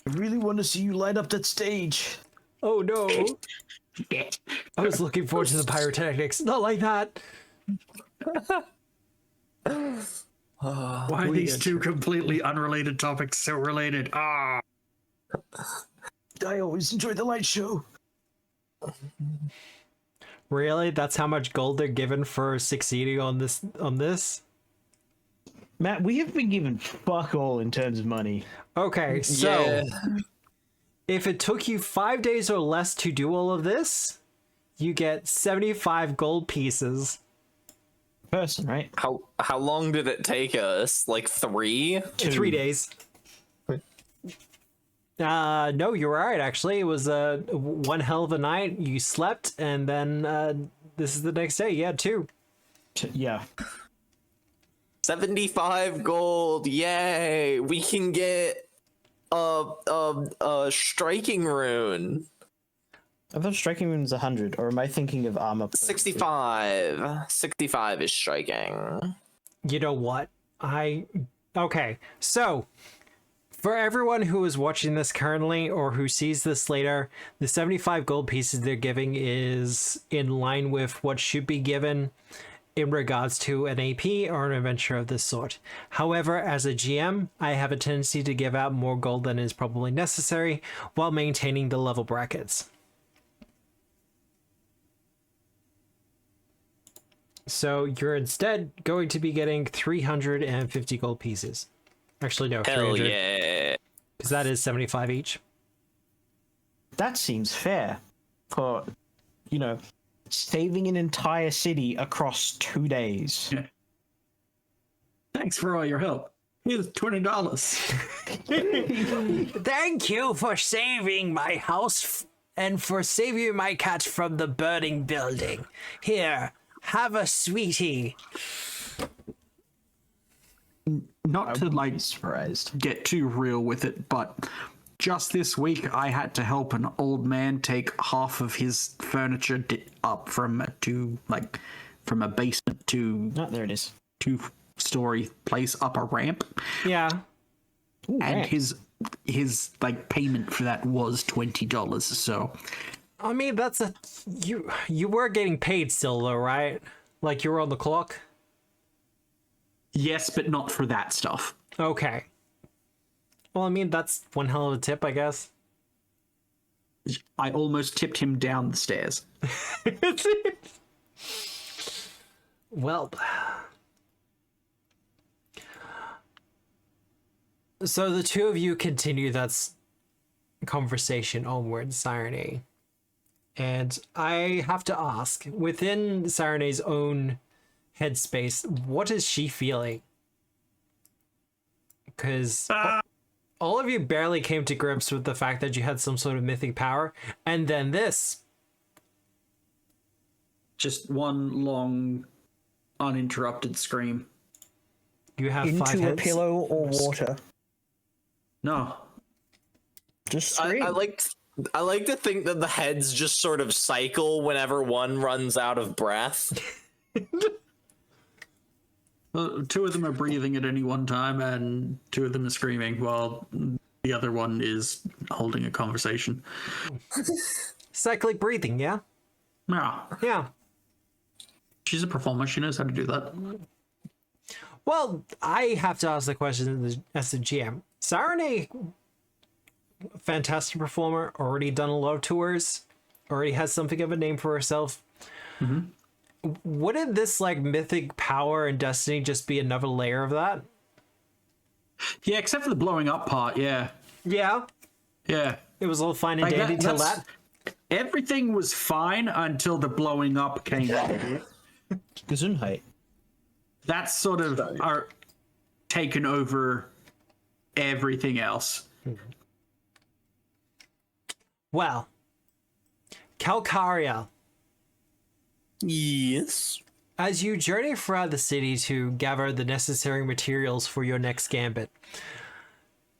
Speaker 2: I really want to see you light up that stage.
Speaker 1: Oh no. I was looking forward to the pyrotechnics. Not like that.
Speaker 5: Why are these two completely unrelated topics so related? Ah.
Speaker 2: I always enjoy the light show.
Speaker 1: Really? That's how much gold they're given for succeeding on this?
Speaker 2: Matt, we have been given fuck all in terms of money.
Speaker 1: Okay, so
Speaker 3: Yeah.
Speaker 1: if it took you 5 days or less to do all of this, you get 75 gold pieces.
Speaker 2: Person, right?
Speaker 3: How long did it take us? Like 3?
Speaker 1: 3 days. No, you're right, actually. It was one hell of a night. You slept, and then this is the next day. Yeah, 2.
Speaker 2: Yeah.
Speaker 3: 75 gold. Yay. We can get a striking rune.
Speaker 2: I thought striking rune's 100, or am I thinking of armor?
Speaker 3: 65. 65 is striking.
Speaker 1: You know what? Okay, so for everyone who is watching this currently or who sees this later, the 75 gold pieces they're giving is in line with what should be given in regards to an AP or an adventure of this sort. However, as a GM, I have a tendency to give out more gold than is probably necessary while maintaining the level brackets. So you're instead going to be getting 350 gold pieces. Actually, no,
Speaker 3: Hell
Speaker 1: 300.
Speaker 3: yeah.
Speaker 1: Because that is 75 each.
Speaker 2: That seems fair for, saving an entire city across 2 days.
Speaker 5: Thanks for all your help. Here's $20.
Speaker 1: Thank you for saving my house and for saving my cat from the burning building. Here, have a sweetie.
Speaker 5: Not to
Speaker 2: Surprised.
Speaker 5: get too real with it, but just this week I had to help an old man take half of his furniture up from a basement to
Speaker 2: Oh, there it is.
Speaker 5: 2-story place up a ramp.
Speaker 1: Yeah.
Speaker 2: Ooh,
Speaker 5: And
Speaker 2: right.
Speaker 5: his payment for that was $20. So
Speaker 1: I mean, that's you were getting paid still though, right? Like you were on the clock?
Speaker 5: yes, but not for that stuff.
Speaker 1: Okay. Well, I mean, that's one hell of a tip, I guess.
Speaker 5: I almost tipped him down the stairs.
Speaker 1: Well, so the two of you continue that conversation onward, Sirene. And I have to ask, within Sirene's own headspace, what is she feeling? Because all of you barely came to grips with the fact that you had some sort of mythic power, and then this.
Speaker 5: Just one long, uninterrupted scream.
Speaker 1: You have 5
Speaker 6: Into a
Speaker 1: heads.
Speaker 6: pillow or water.
Speaker 5: No.
Speaker 6: Just scream.
Speaker 3: I like to think that the heads just sort of cycle whenever one runs out of breath.
Speaker 5: Two of them are breathing at any one time, and 2 of them are screaming, while the other one is holding a conversation.
Speaker 1: Cyclic breathing, yeah?
Speaker 5: Yeah.
Speaker 1: Yeah.
Speaker 5: She's a performer. She knows how to do that.
Speaker 1: Well, I have to ask the question as the GM. Sirene, fantastic performer, already done a lot of tours, already has something of a name for herself. Mm-hmm. Wouldn't this mythic power and destiny just be another layer of that?
Speaker 5: Yeah, except for the blowing up part, yeah.
Speaker 1: Yeah.
Speaker 5: Yeah.
Speaker 1: It was all fine and dandy till that.
Speaker 5: Everything was fine until the blowing up came up.
Speaker 2: Gesundheit.
Speaker 5: That's sort of are taken over everything else.
Speaker 1: Well, Calcaria,
Speaker 3: Yes.
Speaker 1: as you journey throughout the city to gather the necessary materials for your next gambit,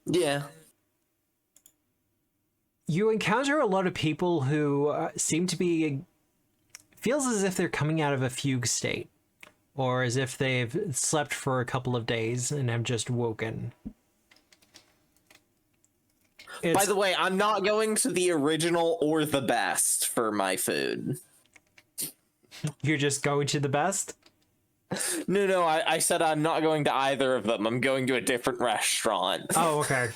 Speaker 3: Yeah.
Speaker 1: you encounter a lot of people who seem to be feels as if they're coming out of a fugue state, or as if they've slept for a couple of days and have just woken.
Speaker 3: By the way, I'm not going to the original or the best for my food.
Speaker 1: You're just going to the best?
Speaker 3: No, I said I'm not going to either of them. I'm going to a different restaurant.
Speaker 1: Oh, okay.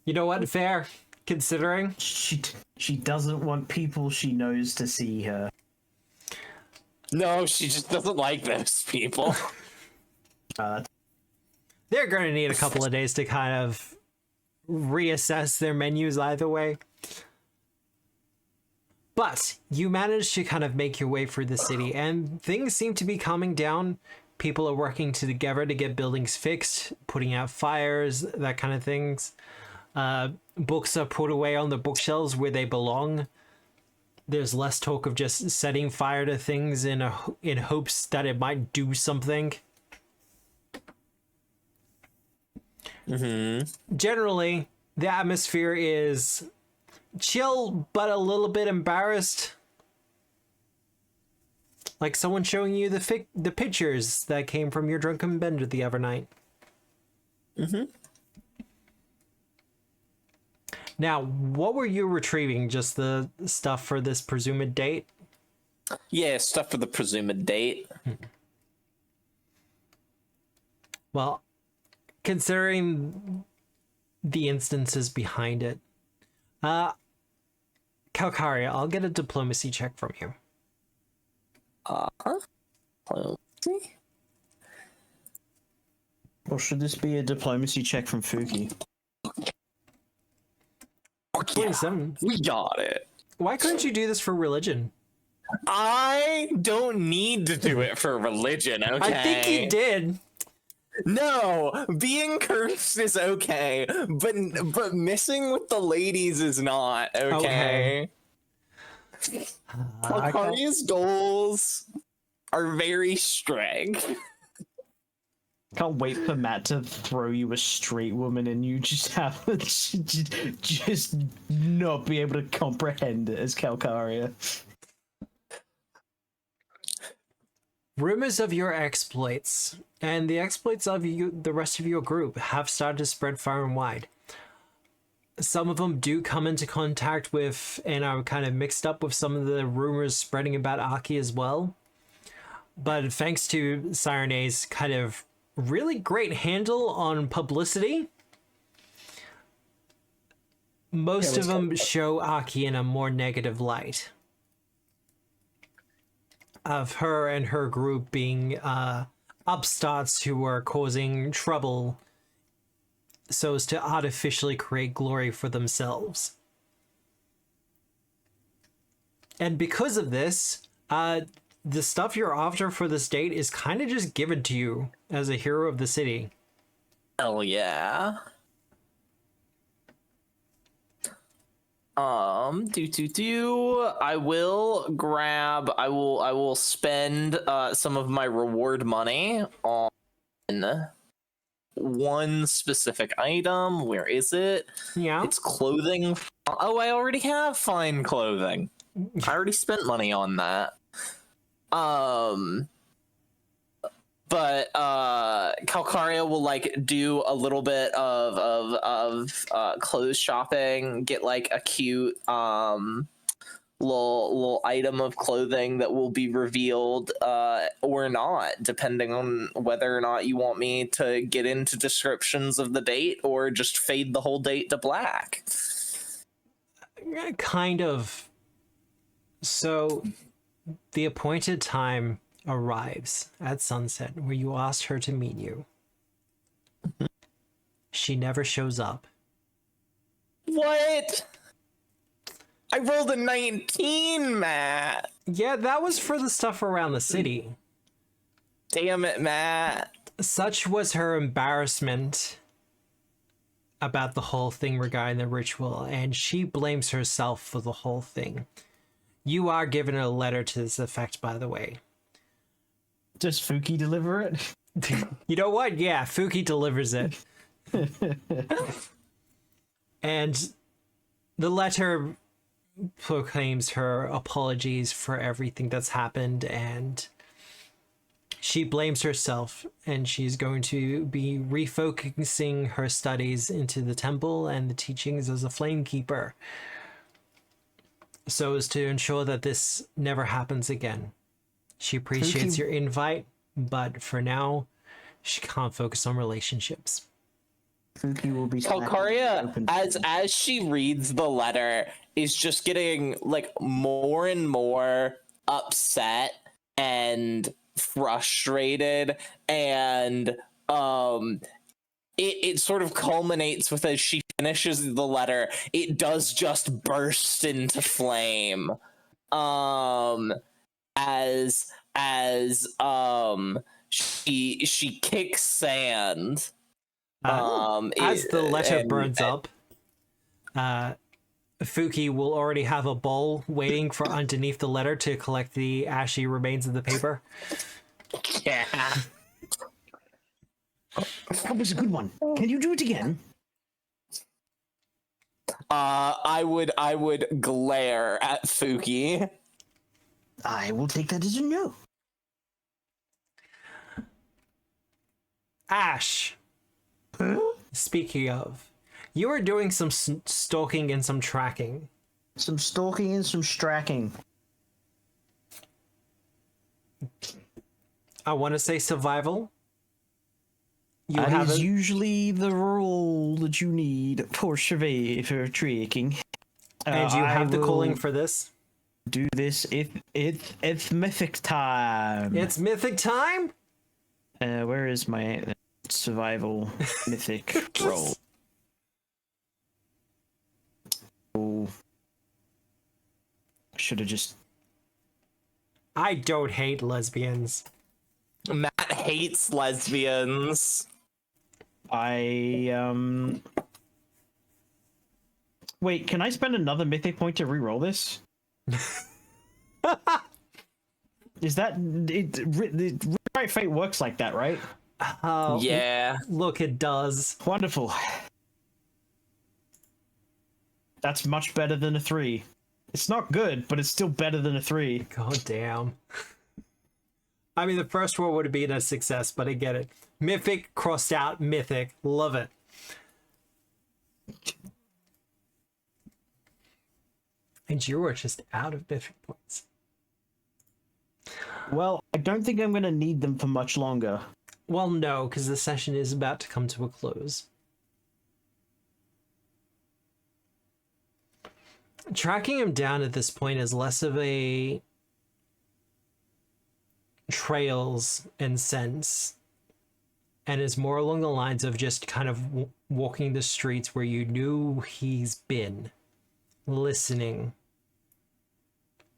Speaker 1: You know what? Fair, considering.
Speaker 2: She doesn't want people she knows to see her.
Speaker 3: No, she just doesn't like those people.
Speaker 1: They're going to need a couple of days to kind of reassess their menus either way. But you managed to kind of make your way through the city, and things seem to be calming down. People are working together to get buildings fixed, putting out fires, that kind of things. Books are put away on the bookshelves where they belong. There's less talk of just setting fire to things in hopes that it might do something. Mm-hmm. Generally, the atmosphere is chill, but a little bit embarrassed. Like someone showing you the pictures that came from your drunken bender the other night. Mm-hmm. Now, what were you retrieving? Just the stuff for this presumed date?
Speaker 3: Yeah, stuff for the presumed date.
Speaker 1: Well, considering the instances behind it, Calcaria, I'll get a diplomacy check from you.
Speaker 2: Or should this be a diplomacy check from Fuki?
Speaker 1: 27.
Speaker 3: We got it.
Speaker 1: Why couldn't you do this for religion?
Speaker 3: I don't need to do it for religion, okay?
Speaker 1: I think you did.
Speaker 3: No, being cursed is okay, but missing with the ladies is not, okay? Calcaria's goals are very strict.
Speaker 2: Can't wait for Matt to throw you a straight woman and you just have just not be able to comprehend it as Calcaria.
Speaker 1: Rumors of your exploits and the exploits of the rest of your group have started to spread far and wide. Some of them do come into contact with and are kind of mixed up with some of the rumors spreading about Aki as well. But thanks to Cyrene's kind of really great handle on publicity, most of them show Aki in a more negative light. Of her and her group being upstarts who are causing trouble so as to artificially create glory for themselves. And because of this, the stuff you're after for this date is kind of just given to you as a hero of the city.
Speaker 3: Hell yeah. I will spend some of my reward money on one specific item. Where is it?
Speaker 1: Yeah.
Speaker 3: It's clothing. Oh, I already have fine clothing. I already spent money on that. But Calcaria will like do a little bit of clothes shopping, get like a cute little item of clothing that will be revealed or not, depending on whether or not you want me to get into descriptions of the date or just fade the whole date to black.
Speaker 1: Kind of. So the appointed time arrives at sunset where you asked her to meet you. She never shows up.
Speaker 3: What? I rolled a 19, Matt.
Speaker 1: Yeah, that was for the stuff around the city.
Speaker 3: Damn it, Matt.
Speaker 1: Such was her embarrassment about the whole thing regarding the ritual, and she blames herself for the whole thing. You are given a letter to this effect, by the way.
Speaker 2: Does Fuki deliver it?
Speaker 1: You know what? Yeah, Fuki delivers it. And the letter proclaims her apologies for everything that's happened, and she blames herself, and she's going to be refocusing her studies into the temple and the teachings as a flamekeeper, so as to ensure that this never happens again. She appreciates your invite, but for now, she can't focus on relationships.
Speaker 2: Fuki will be
Speaker 3: Calcaria, as she reads the letter, is just getting like more and more upset and frustrated, and it sort of culminates with, as she finishes the letter, it does just burst into flame. As she kicks sand.
Speaker 1: As the letter burns up, Fuki will already have a bowl waiting for underneath the letter to collect the ashy remains of the paper.
Speaker 3: Yeah.
Speaker 2: That was a good one. Can you do it again?
Speaker 3: I would glare at Fuki.
Speaker 2: I will take that as a no.
Speaker 1: Ash. Speaking of, you are doing some stalking and some tracking.
Speaker 2: Some stalking and some stracking.
Speaker 1: I want to say survival. You
Speaker 2: That
Speaker 1: have
Speaker 2: is usually the roll that you need for tricking.
Speaker 1: and you
Speaker 2: I
Speaker 1: have the calling
Speaker 2: will
Speaker 1: for this.
Speaker 2: do this if it's mythic time.
Speaker 1: It's mythic time.
Speaker 2: Where is my survival mythic roll? Oh, should have just.
Speaker 1: I don't hate lesbians.
Speaker 3: Matt hates lesbians.
Speaker 2: Wait, can I spend another mythic point to re-roll this? Is that the right fate works like that, right?
Speaker 3: Yeah.
Speaker 1: Look, it does.
Speaker 2: Wonderful. That's much better than a 3. It's not good, but it's still better than a 3.
Speaker 1: God damn. I mean, the first roll would have been a success, but I get it. Mythic crossed out mythic. Love it. And you were just out of mythic points.
Speaker 2: Well, I don't think I'm going to need them for much longer.
Speaker 1: Well, no, because the session is about to come to a close. Tracking him down at this point is less of a trails and sense, and is more along the lines of just kind of walking the streets where you knew he's been, listening,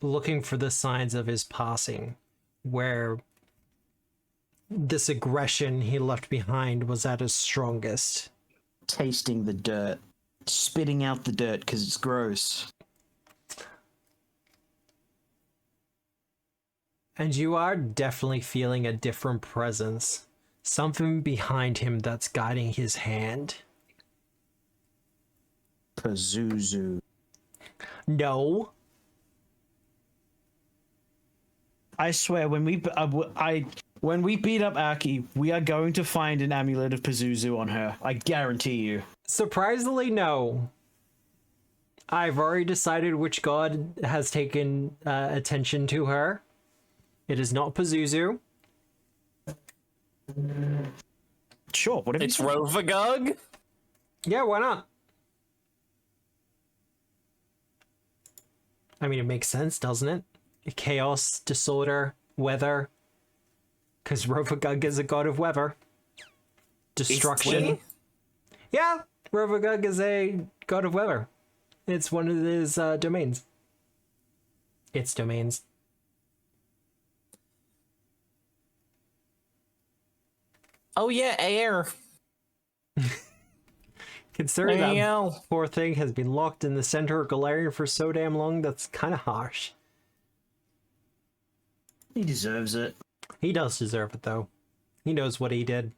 Speaker 1: looking for the signs of his passing, where this aggression he left behind was at its strongest.
Speaker 2: Tasting the dirt. Spitting out the dirt because it's gross.
Speaker 1: And you are definitely feeling a different presence. Something behind him that's guiding his hand.
Speaker 2: Pazuzu.
Speaker 1: No.
Speaker 2: I swear, when we beat up Aki, we are going to find an amulet of Pazuzu on her. I guarantee you.
Speaker 1: Surprisingly, no. I've already decided which god has taken attention to her. It is not Pazuzu.
Speaker 2: Sure, whatever.
Speaker 3: It's Rovagug?
Speaker 1: Yeah, why not? I mean, it makes sense, doesn't it? Chaos, disorder, weather. Because Rovagug is a god of weather. Destruction. Yeah, Rovagug is a god of weather. It's one of his domains. Its domains.
Speaker 3: Oh yeah, air.
Speaker 1: Consider
Speaker 3: There you
Speaker 1: that
Speaker 3: go.
Speaker 1: poor thing has been locked in the center of Galarian for so damn long, that's kind of harsh.
Speaker 2: He deserves it.
Speaker 1: He does deserve it, though. He knows what he did.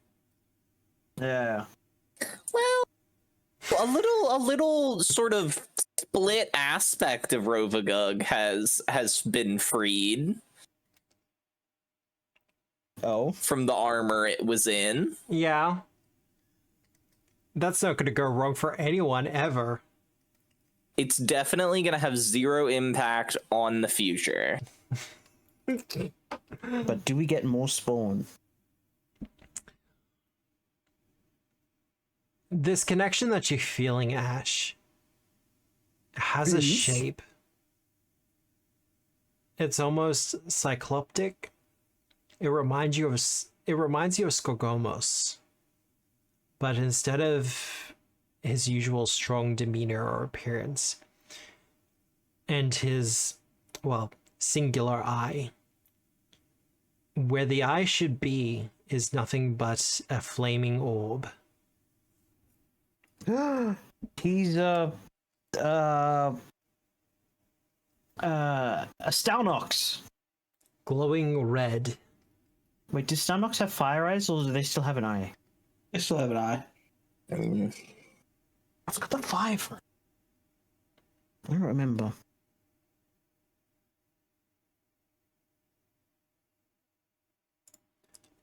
Speaker 2: Yeah.
Speaker 3: Well, a little sort of split aspect of Rovagug has been freed
Speaker 2: Oh.
Speaker 3: from the armor it was in.
Speaker 1: Yeah. That's not going to go wrong for anyone, ever.
Speaker 3: It's definitely going to have zero impact on the future.
Speaker 2: But do we get more spawn?
Speaker 1: This connection that you're feeling, Ash, has a shape. It's almost cycloptic. It reminds you of Skogomos. But instead of his usual strong demeanor or appearance, and his, well, singular eye, where the eye should be is nothing but a flaming orb.
Speaker 2: He's a Stalnox.
Speaker 1: Glowing red.
Speaker 2: Wait, does Stalnox have fire eyes, or do they still have an eye?
Speaker 5: I still have an eye.
Speaker 2: I've got the 5. I don't remember.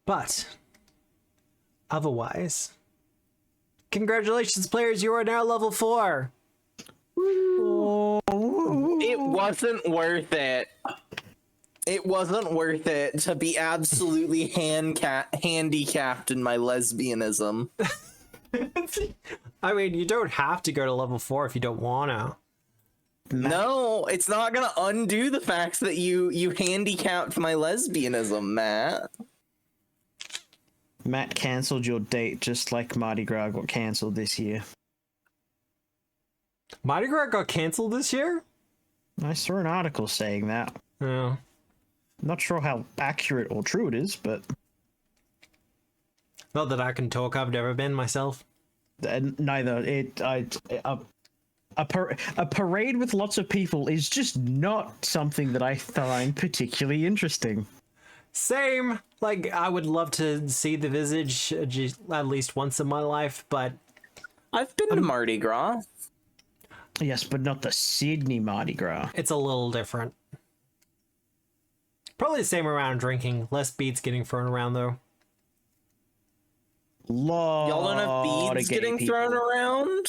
Speaker 1: But otherwise, congratulations, players! You are now level 4.
Speaker 3: It wasn't worth it. It wasn't worth it to be absolutely handicapped in my lesbianism.
Speaker 1: I mean, you don't have to go to level 4 if you don't wanna.
Speaker 3: No, it's not gonna undo the fact that you handicapped my lesbianism, Matt.
Speaker 2: Matt cancelled your date just like Mardi Gras got cancelled this year.
Speaker 1: Mardi Gras got cancelled this year?
Speaker 2: I saw an article saying that.
Speaker 1: Oh.
Speaker 2: Not sure how accurate or true it is, but
Speaker 1: Not that I can talk, I've never been myself.
Speaker 2: neither. A parade with lots of people is just not something that I find particularly interesting.
Speaker 1: Same! Like, I would love to see the Visage at least once in my life, but
Speaker 3: I've been to Mardi Gras.
Speaker 2: Yes, but not the Sydney Mardi Gras.
Speaker 1: it's a little different. Probably the same around drinking. Less beads getting thrown around, though.
Speaker 3: Y'all don't have beads getting thrown around?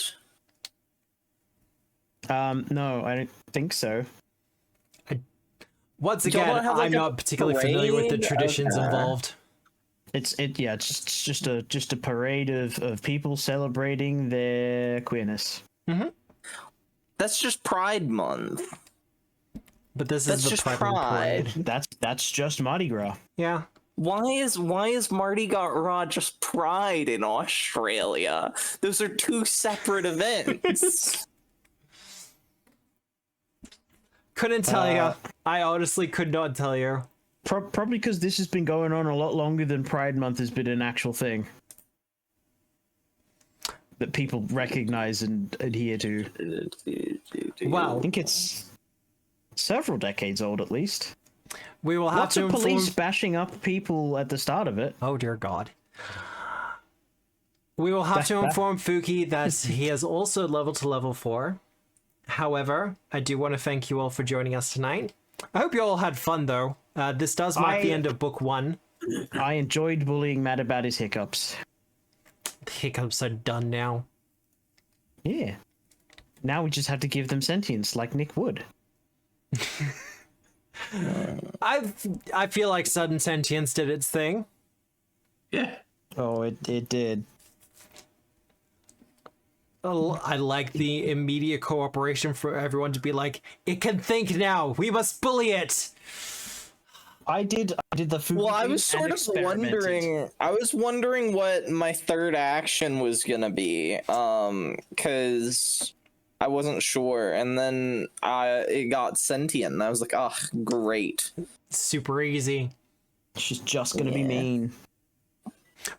Speaker 2: No, I don't think so.
Speaker 1: Once
Speaker 3: Y'all
Speaker 1: again,
Speaker 3: don't have, like,
Speaker 1: I'm
Speaker 3: a
Speaker 1: not particularly familiar with the
Speaker 3: parade?
Speaker 1: traditions
Speaker 3: Okay.
Speaker 1: involved.
Speaker 2: It's just a parade of people celebrating their queerness.
Speaker 3: That's just Pride Month.
Speaker 1: But this
Speaker 3: That's
Speaker 1: is the
Speaker 3: just
Speaker 1: Pride
Speaker 3: pride.
Speaker 1: parade.
Speaker 2: That's just Mardi Gras.
Speaker 1: Yeah.
Speaker 3: Why is Mardi Gras just Pride in Australia? Those are two separate events.
Speaker 1: Couldn't tell you. I honestly could not tell you.
Speaker 2: Probably because this has been going on a lot longer than Pride Month has been an actual thing that people recognize and adhere to. I
Speaker 1: Well,
Speaker 2: think it's several decades old, at least.
Speaker 1: we will have
Speaker 2: Lots
Speaker 1: to
Speaker 2: of
Speaker 1: inform...
Speaker 2: police bashing up people at the start of it.
Speaker 1: Oh dear God. We will have to inform Fuki that he has also leveled to level 4. However, I do want to thank you all for joining us tonight. I hope you all had fun, though. This does mark the end of Book 1.
Speaker 2: I enjoyed bullying Matt about his hiccups.
Speaker 1: The hiccups are done now.
Speaker 2: Yeah. Now we just have to give them sentience like Nick would.
Speaker 1: I feel like sudden sentience did its thing.
Speaker 5: Yeah.
Speaker 2: Oh, it did.
Speaker 1: I like the immediate cooperation for everyone to be like, it can think now. We must bully it.
Speaker 2: I did the food.
Speaker 3: Well, I
Speaker 2: thing
Speaker 3: was sort
Speaker 2: and
Speaker 3: of
Speaker 2: experimented.
Speaker 3: wondering what my third action was gonna be, because I wasn't sure, and then it got sentient, and I was like, oh, great.
Speaker 1: Super easy.
Speaker 2: She's just gonna be mean.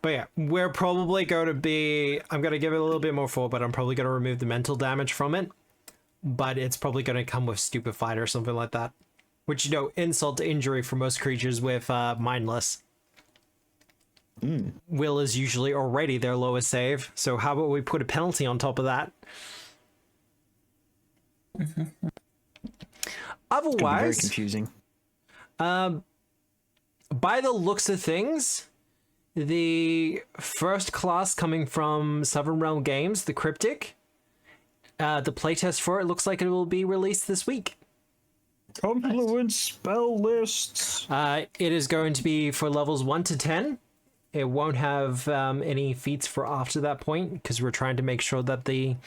Speaker 1: But yeah, we're probably going to be... I'm going to give it a little bit more forward, but I'm probably going to remove the mental damage from it. But it's probably going to come with Stupefied or something like that. Which, you know, insult to injury for most creatures with Mindless. Will is usually already their lowest save, so how about we put a penalty on top of that? Otherwise...
Speaker 2: Very confusing.
Speaker 1: By the looks of things... The first class coming from Southern Realm Games, the Cryptic, the playtest for it looks like it will be released this week.
Speaker 2: Confluence spell lists.
Speaker 1: It is going to be for levels 1 to 10. It won't have any feats for after that point, because we're trying to make sure that the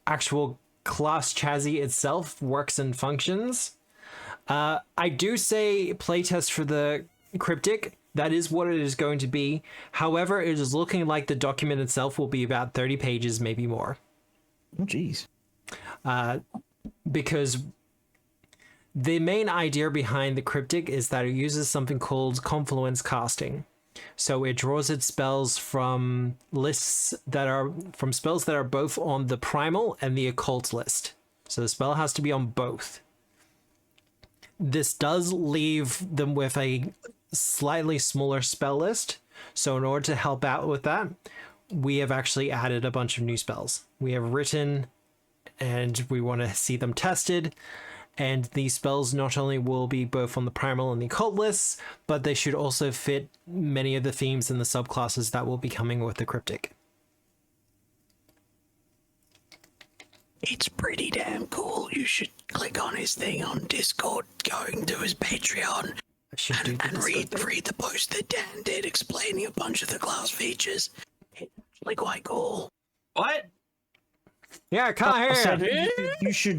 Speaker 1: actual class chassis itself works and functions. I do say playtest for the Cryptic. That is what it is going to be. However, it is looking like the document itself will be about 30 pages, maybe more.
Speaker 2: Oh, jeez.
Speaker 1: Because the main idea behind the Cryptic is that it uses something called confluence casting. So it draws its spells from spells that are both on the primal and the occult list. So the spell has to be on both. This does leave them with a slightly smaller spell list, so in order to help out with that, we have actually added a bunch of new spells. We have written, and we want to see them tested, and these spells not only will be both on the primal and the occult lists, but they should also fit many of the themes and the subclasses that will be coming with the Cryptic.
Speaker 2: It's pretty damn cool. You should click on his thing on Discord, going to his Patreon,
Speaker 1: I should do
Speaker 2: and
Speaker 1: this.
Speaker 2: read the post that Dan did explaining a bunch of the class features. It's actually quite cool.
Speaker 4: What?
Speaker 1: Yeah, I can't hear
Speaker 2: So
Speaker 1: you.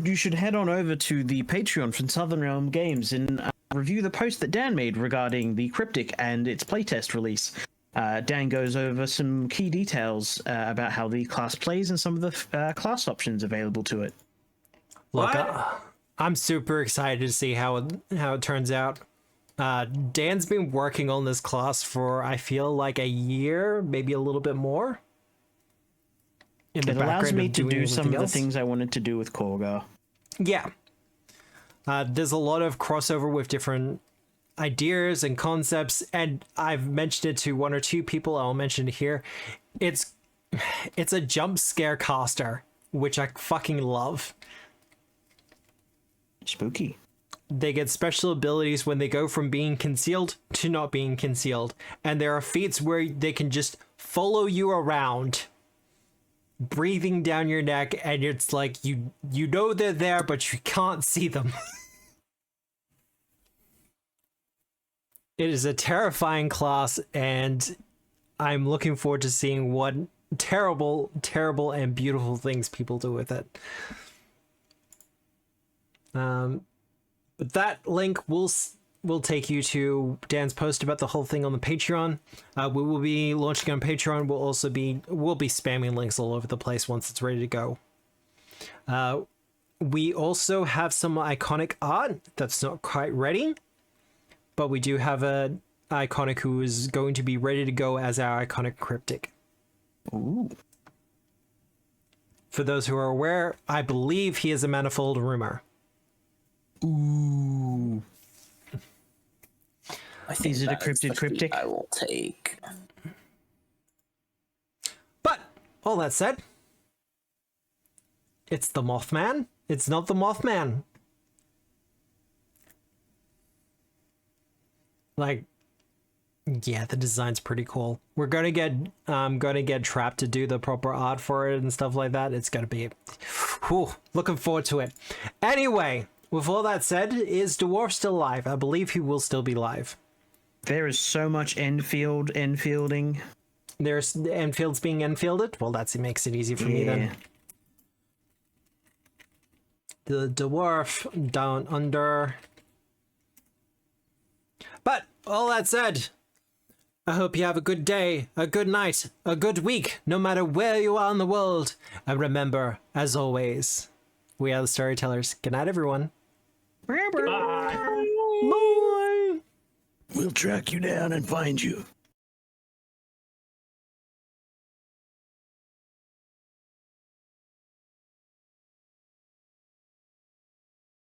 Speaker 2: you should head on over to the Patreon from Southern Realm Games and review the post that Dan made regarding the Cryptic and its playtest release. Dan goes over some key details about how the class plays and some of the class options available to it.
Speaker 1: Look,
Speaker 4: What?
Speaker 1: I'm super excited to see how it turns out. Dan's been working on this class for, I feel like, a year, maybe a little bit more. In the
Speaker 2: It allows
Speaker 1: background
Speaker 2: me
Speaker 1: of
Speaker 2: to
Speaker 1: doing
Speaker 2: do some of
Speaker 1: everything
Speaker 2: the
Speaker 1: else.
Speaker 2: things I wanted to do with Korgar.
Speaker 1: Yeah. There's a lot of crossover with different ideas and concepts, and I've mentioned it to one or two people. I'll mention it here. It's a jump scare caster, which I fucking love.
Speaker 2: Spooky.
Speaker 1: They get special abilities when they go from being concealed to not being concealed, and there are feats where they can just follow you around, breathing down your neck, and it's like you know they're there, but you can't see them. It is a terrifying class, and I'm looking forward to seeing what terrible and beautiful things people do with it. But that link will take you to Dan's post about the whole thing on the Patreon. We will be launching on Patreon. We'll be spamming links all over the place once it's ready to go. We also have some iconic art that's not quite ready, but we do have a iconic who is going to be ready to go as our iconic cryptic.
Speaker 2: Ooh.
Speaker 1: For those who are aware, I believe he is a manifold rumor.
Speaker 2: Ooh.
Speaker 3: I think
Speaker 2: Is it a
Speaker 3: that's
Speaker 2: cryptid
Speaker 3: the
Speaker 2: cryptic?
Speaker 3: feat I will take.
Speaker 1: But all that said, it's the Mothman. It's not the Mothman. Like, yeah, the design's pretty cool. We're gonna get Trapped to do the proper art for it and stuff like that. It's gonna be, whew, looking forward to it. Anyway, with all that said, is Dwarf still live? I believe he will still be live.
Speaker 2: There is so much Enfielding.
Speaker 1: There's Enfields being Enfielded. Well, it makes it easy for me then. The Dwarf down under. But all that said, I hope you have a good day, a good night, a good week, no matter where you are in the world. And remember, as always, we are the storytellers. Good night, everyone. Bye.
Speaker 2: We'll track you down and find you.